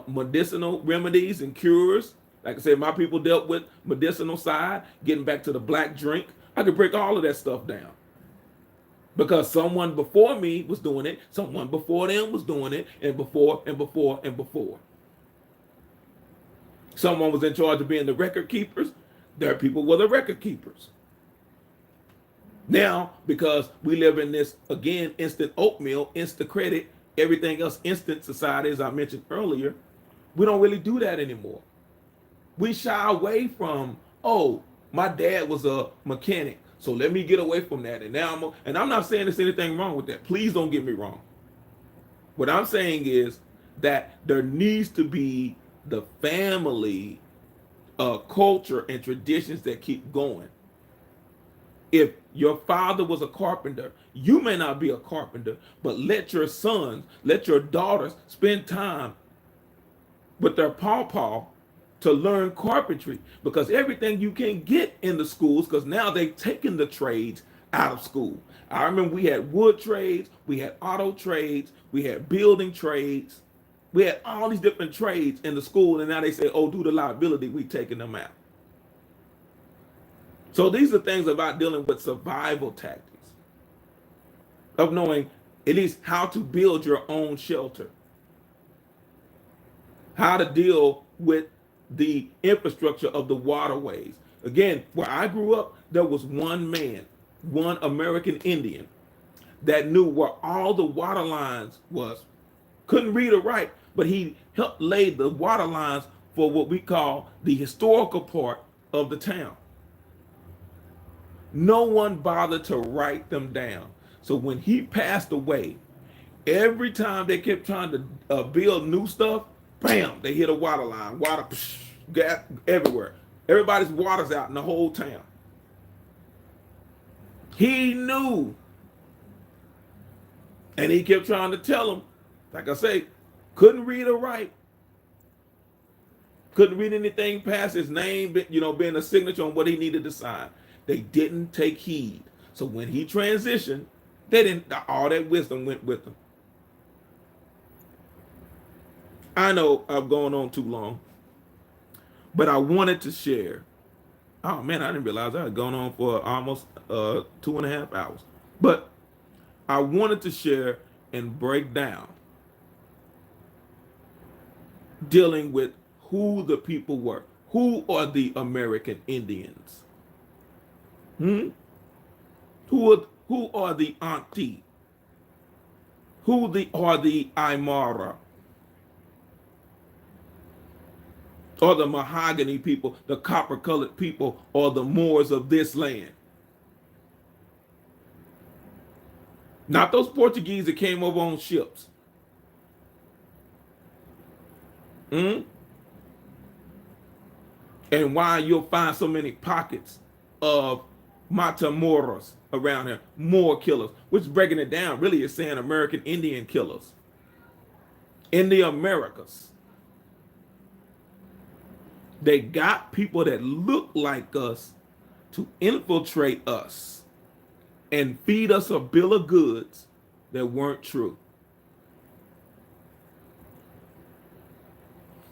medicinal remedies and cures. Like I said, my people dealt with medicinal side, getting back to the black drink. I could break all of that stuff down because someone before me was doing it, someone before them was doing it, and before and before and before. Someone was in charge of being the record keepers. Their people were the record keepers. Now, because we live in this, again, instant oatmeal, instant credit, everything else instant society, as I mentioned earlier, we don't really do that anymore. We shy away from, oh, my dad was a mechanic, so let me get away from that. And now I'm not saying there's anything wrong with that. Please don't get me wrong. What I'm saying is that there needs to be the family culture and traditions that keep going. If your father was a carpenter, you may not be a carpenter, but let your sons, let your daughters spend time with their pawpaw to learn carpentry, because everything you can get in the schools, because now they've taken the trades out of school. I remember we had wood trades, we had auto trades, we had building trades, we had all these different trades in the school, and now they say, oh, due to liability, we're taking them out. So these are things about dealing with survival tactics, of knowing at least how to build your own shelter, how to deal with the infrastructure of the waterways. Again, where I grew up, there was one man, one American Indian, that knew where all the water lines was. Couldn't read or write, but he helped lay the water lines for what we call the historical part of the town. No one bothered to write them down. So when he passed away, every time they kept trying to build new stuff, bam, they hit a water line. Water got everywhere. Everybody's water's out in the whole town. He knew. And he kept trying to tell them, like I say, couldn't read or write. Couldn't read anything past his name, being a signature on what he needed to sign. They didn't take heed. So when he transitioned, all that wisdom went with him. I know I've gone on too long, but I wanted to share. Oh man, I didn't realize I had gone on for almost 2.5 hours. But I wanted to share and break down dealing with who the people were. Who are the American Indians? Who are the Auntie? Who are the Aymara? Or the mahogany people, the copper-colored people, or the Moors of this land? Not those Portuguese that came over on ships. And why you'll find so many pockets of Matamoros around here, Moor killers, which breaking it down really is saying American Indian killers in the Americas. They got people that look like us to infiltrate us and feed us a bill of goods that weren't true.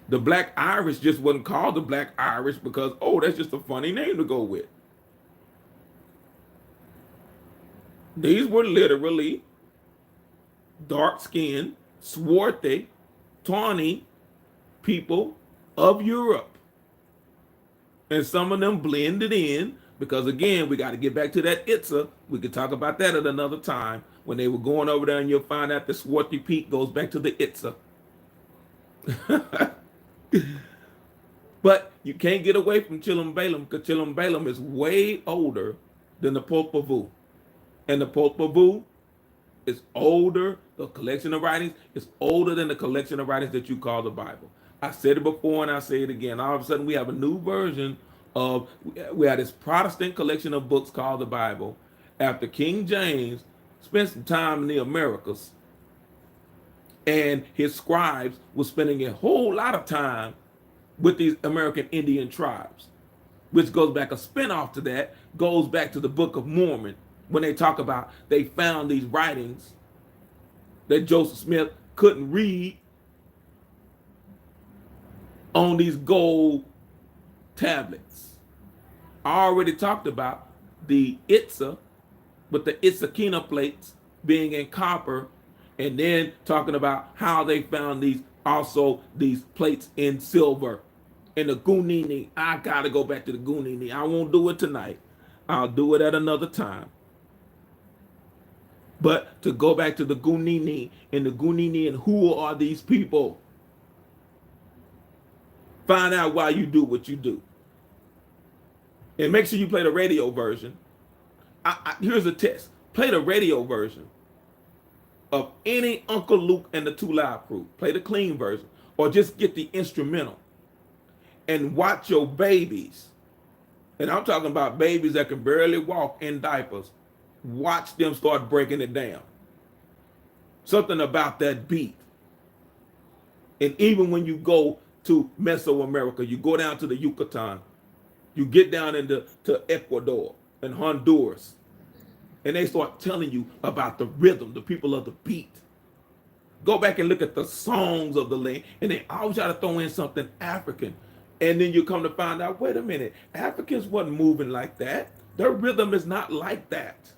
The Black Irish just wasn't called the Black Irish because, oh, that's just a funny name to go with. These were literally dark-skinned, swarthy, tawny people of Europe. And some of them blended in because, again, we got to get back to that Itza. We could talk about that at another time. When they were going over there, and you'll find out the swarthy peak goes back to the Itza. But you can't get away from Chilam Balaam because Chilam Balaam is way older than the Popol Vuh. And the Popol Vuh is older, the collection of writings is older than the collection of writings that you call the Bible. I said it before and I say it again. All of a sudden we have a new version of, we had this Protestant collection of books called the Bible. After King James spent some time in the Americas, and his scribes were spending a whole lot of time with these American Indian tribes, which goes back, a spinoff to that, goes back to the Book of Mormon, when they talk about they found these writings that Joseph Smith couldn't read on these gold tablets. I already talked about the Itza, with the Itzakina plates being in copper, and then talking about how they found these plates in silver. And the Gunini, I gotta go back to the Gunini. I won't do it tonight. I'll do it at another time. But to go back to the Gunini and who are these people? Find out why you do what you do. And make sure you play the radio version. Here's a test. Play the radio version of any Uncle Luke and the Two Live Crew. Play the clean version. Or just get the instrumental. And watch your babies. And I'm talking about babies that can barely walk in diapers. Watch them start breaking it down. Something about that beat. And even when you go to Mesoamerica, you go down to the Yucatan, you get down into Ecuador and Honduras, and they start telling you about the rhythm, the people of the beat. Go back and look at the songs of the land, and they always try to throw in something African. And then you come to find out, wait a minute, Africans wasn't moving like that. Their rhythm is not like that.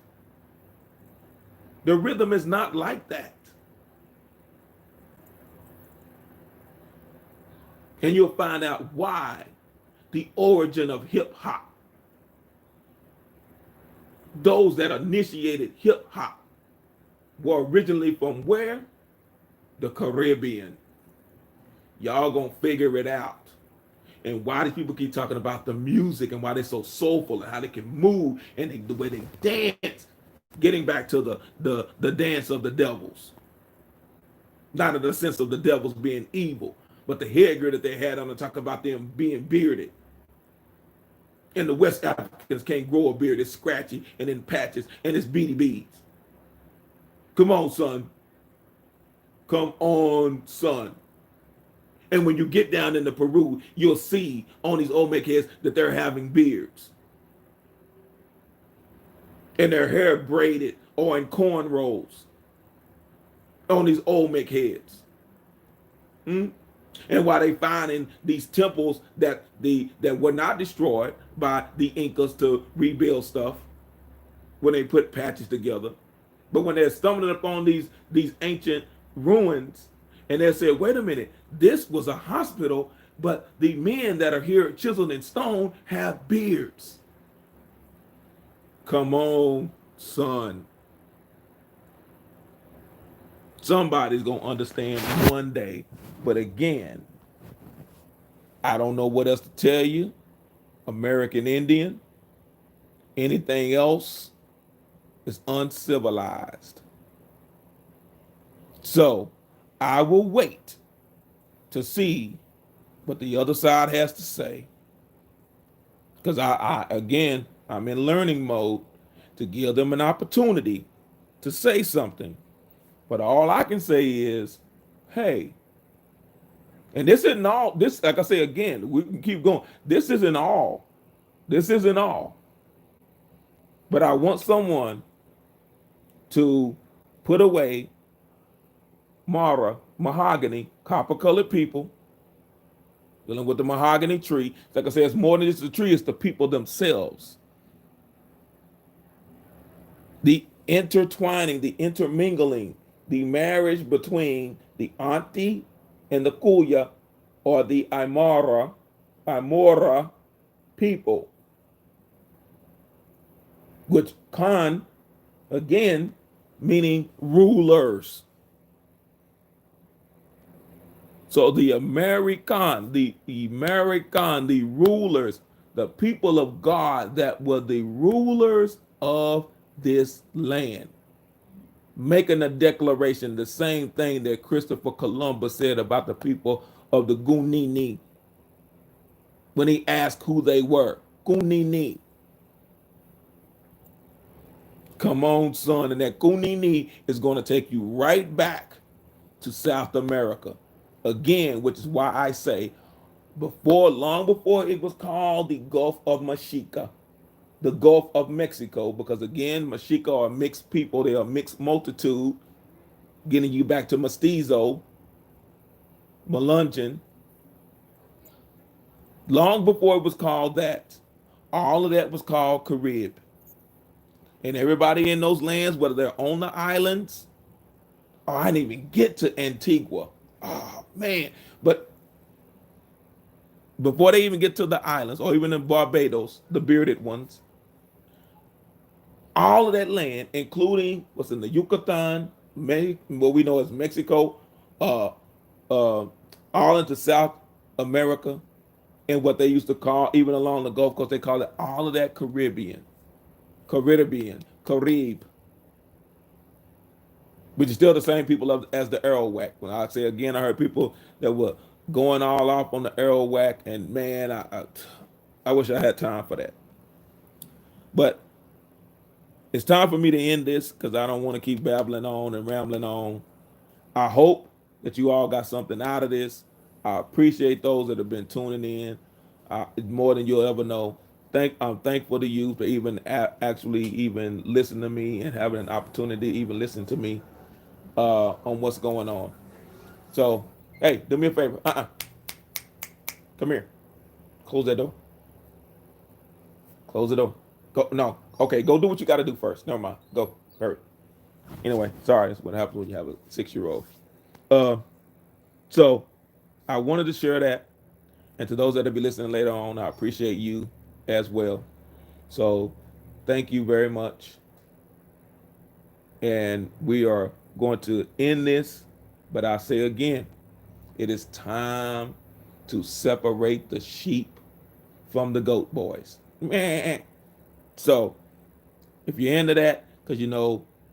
The rhythm is not like that. And you'll find out why the origin of hip hop. Those that initiated hip hop were originally from where? The Caribbean. Y'all gonna figure it out. And why do people keep talking about the music and why they're so soulful and how they can move and the way they dance? Getting back to the dance of the devils. Not in the sense of the devils being evil, but the headgear that they had on to talk about them being bearded. And the West Africans can't grow a beard. It's scratchy and in patches and it's beady beads. Come on, son. Come on, son. And when you get down into Peru, you'll see on these Olmec heads that they're having beards. And their hair braided or in cornrows on these Olmec heads. And while they finding these temples that were not destroyed by the Incas to rebuild stuff when they put patches together, but when they're stumbling upon these ancient ruins, and they said, wait a minute, this was a hospital, but the men that are here chiseled in stone have beards. Come on, son. Somebody's going to understand one day. But again, I don't know what else to tell you. American Indian, anything else is uncivilized. So I will wait to see what the other side has to say. Because I'm in learning mode to give them an opportunity to say something. But all I can say is, hey, and this isn't all, this, like I say again, we can keep going. This isn't all. This isn't all. But I want someone to put away mahogany, copper-colored people, dealing with the mahogany tree. Like I said, it's more than just the tree, it's the people themselves. The intertwining, the intermingling, the marriage between the auntie and the kuya, or the Aymara people, which Khan, again, meaning rulers. So the American, the rulers, the people of God that were the rulers of this land, making a declaration, the same thing that Christopher Columbus said about the people of the Gunini. when he asked who they were. Kunini. Come on, son. And that Kunini is going to take you right back to South America. Again, which is why I say long before it was called the Gulf of Mexico, the Gulf of Mexico, because again, Mexico are mixed people, they are mixed multitude, getting you back to mestizo, Melungeon. Long before it was called that, all of that was called Carib. And everybody in those lands, whether they're on the islands, I didn't even get to Antigua. Oh man. But before they even get to the islands, or even in Barbados, the bearded ones, all of that land, including what's in the Yucatan, what we know as Mexico, uh, all into South America, and what they used to call, even along the Gulf Coast, they call it all of that Caribbean, Carib, which is still the same people as the Arawak. When I say again, I heard people that were going all off on the Arawak, and man, I wish I had time for that. But it's time for me to end this because I don't want to keep babbling on and rambling on. I hope that you all got something out of this. I appreciate those that have been tuning in. More than you'll ever know. I'm thankful to you for even actually even listen to me and having an opportunity to even listen to me on what's going on. So, hey, do me a favor. Come here. Close that door. Close the door. Go. No. Okay, go do what you got to do first. Never mind. Go. Hurry. Anyway, sorry. That's what happens when you have a 6-year-old. So I wanted to share that. And to those that will be listening later on, I appreciate you as well. So thank you very much. And we are going to end this. But I say again, it is time to separate the sheep from the goat boys. So if you're into that, because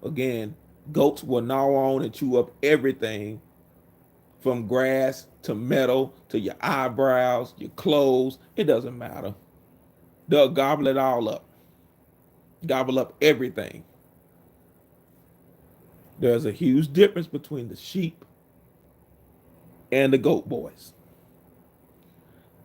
again, goats will gnaw on and chew up everything from grass to metal to your eyebrows, your clothes. It doesn't matter. They'll gobble it all up. Gobble up everything. There's a huge difference between the sheep and the goat boys.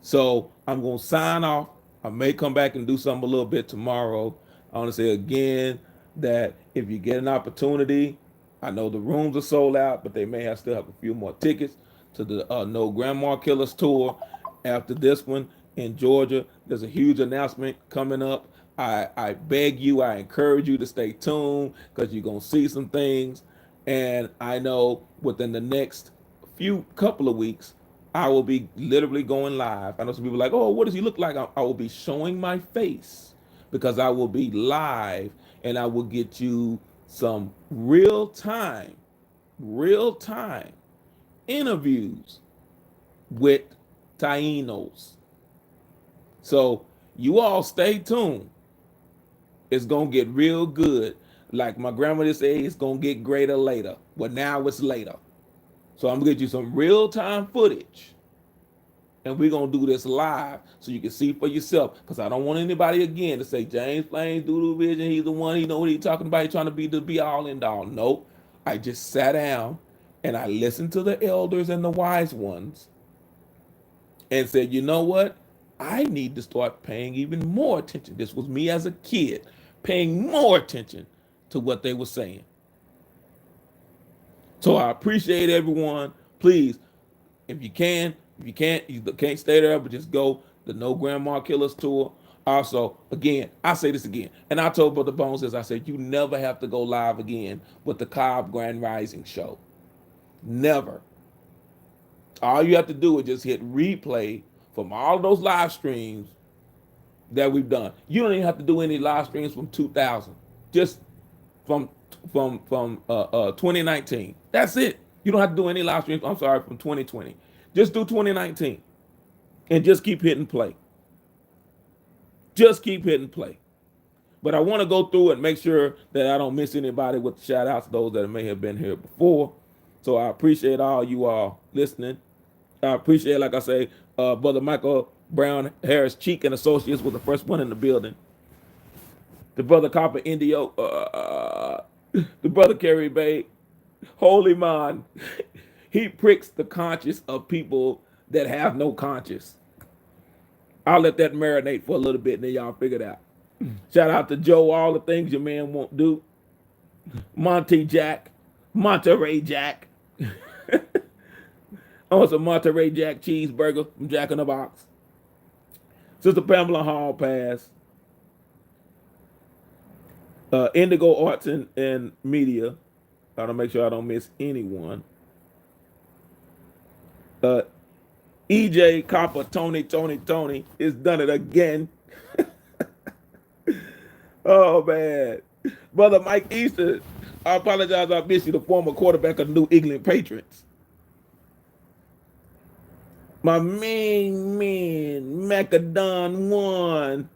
So I'm going to sign off. I may come back and do something a little bit tomorrow. I want to say again that if you get an opportunity, I know the rooms are sold out, but they may still have a few more tickets to the No Grandma Killers tour. After this one in Georgia, there's a huge announcement coming up. I beg you, I encourage you to stay tuned because you're going to see some things. And I know within the next couple of weeks, I will be literally going live. I know some people are like, oh, what does he look like? I will be showing my face because I will be live and I will get you some real time interviews with Tainos. So you all stay tuned. It's going to get real good. Like my grandmother said, it's going to get greater later. Well, now it's later. So I'm going to get you some real-time footage. And we're going to do this live so you can see for yourself. Because I don't want anybody again to say, James Plains, Doodoo Vision, he's the one, he know what he's talking about. He's trying to be the be-all, end-all. Nope. I just sat down and I listened to the elders and the wise ones and said, you know what? I need to start paying even more attention. This was me as a kid, paying more attention to what they were saying. So I appreciate everyone. Please, if you can't stay there, but just go the No Grandma Killers tour. Also, again, I say this again, and I told Brother Bones this, I said, you never have to go live again with the Cobb Grand Rising show. Never. All you have to do is just hit replay from all of those live streams that we've done. You don't even have to do any live streams from 2000. Just from 2019. That's it. You don't have to do any live streams, from 2020. Just do 2019 and just keep hitting play. Just keep hitting play. But I want to go through and make sure that I don't miss anybody with shout outs, those that may have been here before. So I appreciate all you all listening. I appreciate, like I say, Brother Michael Brown Harris Cheek and Associates was the first one in the building. The brother Copper Indio, the brother Kerry Bay, Holy Man. He pricks the conscience of people that have no conscience. I'll let that marinate for a little bit and then y'all figure it out. Shout out to Joe, all the things your man won't do. Monty Jack, Monterey Jack. I want some Monterey Jack cheeseburger from Jack in the Box. Sister Pamela Hall passed. Indigo Arts and Media. I want to make sure I don't miss anyone. EJ Copper, Tony is done it again. Oh, man. Brother Mike Easton, I apologize, I missed you, the former quarterback of New England Patriots. My main man, Macadon won.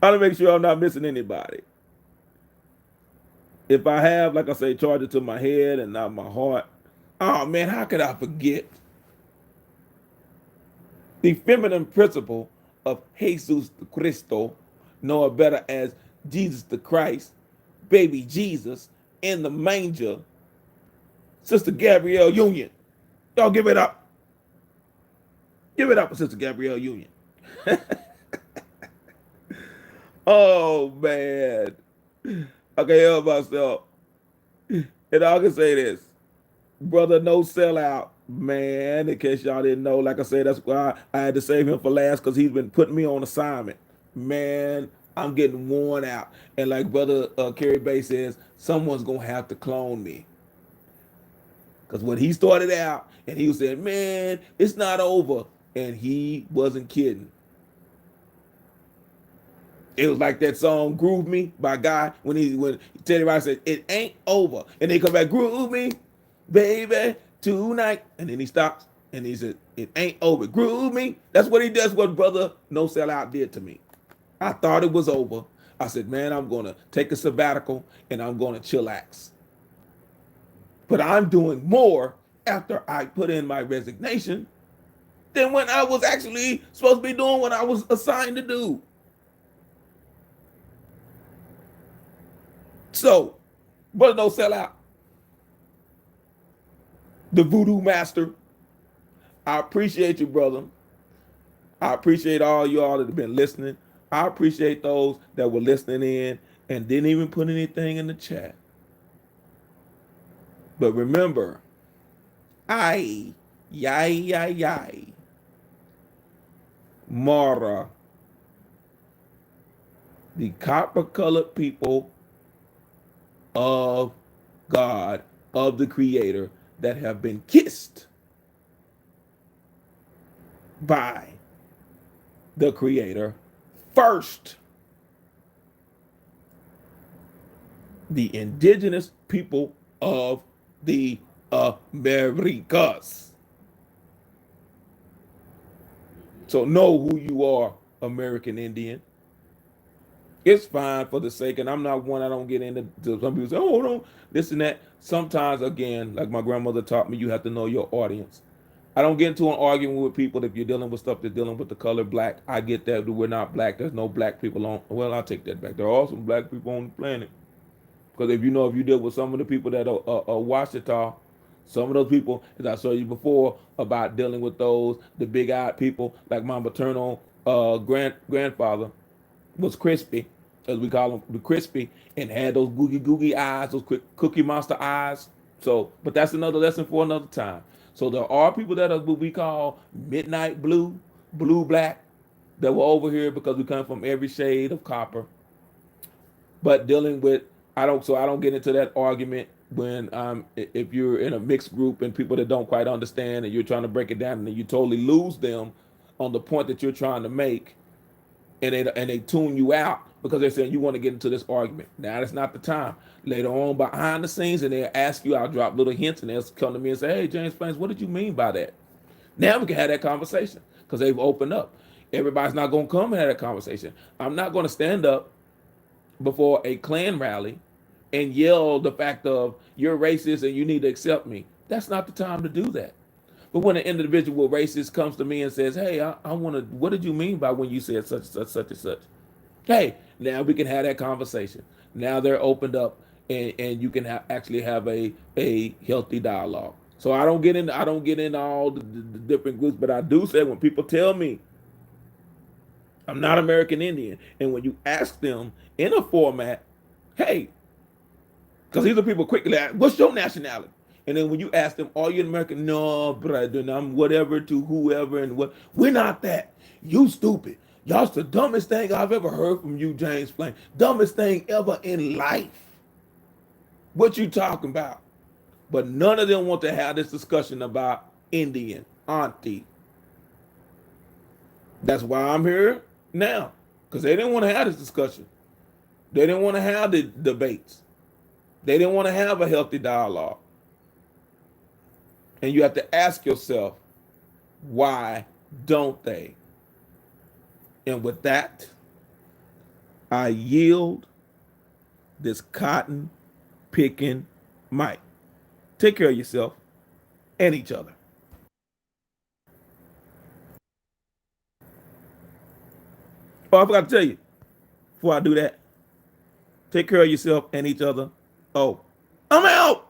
I want to make sure I'm not missing anybody. If I have, like I say, charge it to my head and not my heart. Oh, man, how could I forget? The feminine principle of Jesus the Cristo, known better as Jesus the Christ, baby Jesus, in the manger, Sister Gabrielle Union. Y'all give it up. Give it up for Sister Gabrielle Union. Oh, man. Okay, help myself. And I can say this. Brother No Sellout, man, in case y'all didn't know, like I said, that's why I had to save him for last, because he's been putting me on assignment. Man, I'm getting worn out. And like Brother Kerry Bay says, someone's going to have to clone me. Because when he started out, and he was saying, man, it's not over. And he wasn't kidding. It was like that song "Groove Me" by Guy when Teddy Riley said, "It ain't over," and they come back, "Groove me, baby, tonight," and then he stops and he said, "It ain't over, groove me." That's what he does. What Brother No Sellout did to me. I thought it was over. I said, "Man, I'm gonna take a sabbatical and I'm gonna chillax." But I'm doing more after I put in my resignation than when I was actually supposed to be doing what I was assigned to do. So, Brother No Sellout, the voodoo master, I appreciate you, brother. I appreciate all y'all that have been listening. I appreciate those that were listening in and didn't even put anything in the chat. But remember, yay, Mara, the copper-colored people of God, of the Creator, that have been kissed by the Creator first. The indigenous people of the Americas. So know who you are, American Indian. It's fine for the sake, and I'm not one, I don't get into, some people say, oh, no, this and that. Sometimes, again, like my grandmother taught me, you have to know your audience. I don't get into an argument with people if you're dealing with stuff that's dealing with the color black. I get that we're not black. There's no black people on, well, I'll take that back. There are some black people on the planet. Because if you deal with some of the people that are Washita, some of those people, as I showed you before, about dealing with those, the big-eyed people, like my maternal grandfather was crispy, as we call him, the crispy, and had those googie eyes, those cookie monster eyes. So, but that's another lesson for another time. So there are people that are what we call midnight blue, blue-black, that were over here because we come from every shade of copper. But dealing with, I don't get into that argument when if you're in a mixed group and people that don't quite understand and you're trying to break it down and then you totally lose them on the point that you're trying to make, and they tune you out because they're saying you want to get into this argument. Now that's not the time. Later on behind the scenes, and they'll ask you, I'll drop little hints and they'll come to me and say, hey, James Plains, what did you mean by that? Now we can have that conversation because they've opened up. Everybody's not going to come and have that conversation. I'm not going to stand up before a Klan rally and yell the fact of you're racist and you need to accept me. That's not the time to do that. But when an individual racist comes to me and says, "Hey, I want to," what did you mean by when you said such and such, such and such? Hey, now we can have that conversation. Now they're opened up, and you can actually have a healthy dialogue. So I don't get into all the different groups, but I do say when people tell me I'm not American Indian, and when you ask them in a format, hey, because these are people quickly ask, what's your nationality? And then when you ask them, are you an American? No, brother, I'm whatever to whoever and what. We're not that. You stupid. Y'all's the dumbest thing I've ever heard from you, James Plain. Dumbest thing ever in life. What you talking about? But none of them want to have this discussion about Indian, auntie. That's why I'm here now. Because they didn't want to have this discussion. They didn't want to have the debates. They didn't want to have a healthy dialogue. And you have to ask yourself, why don't they? And with that, I yield this cotton picking mic. Take care of yourself and each other. Oh, I forgot to tell you before I do that. Take care of yourself and each other. Oh, I'm out.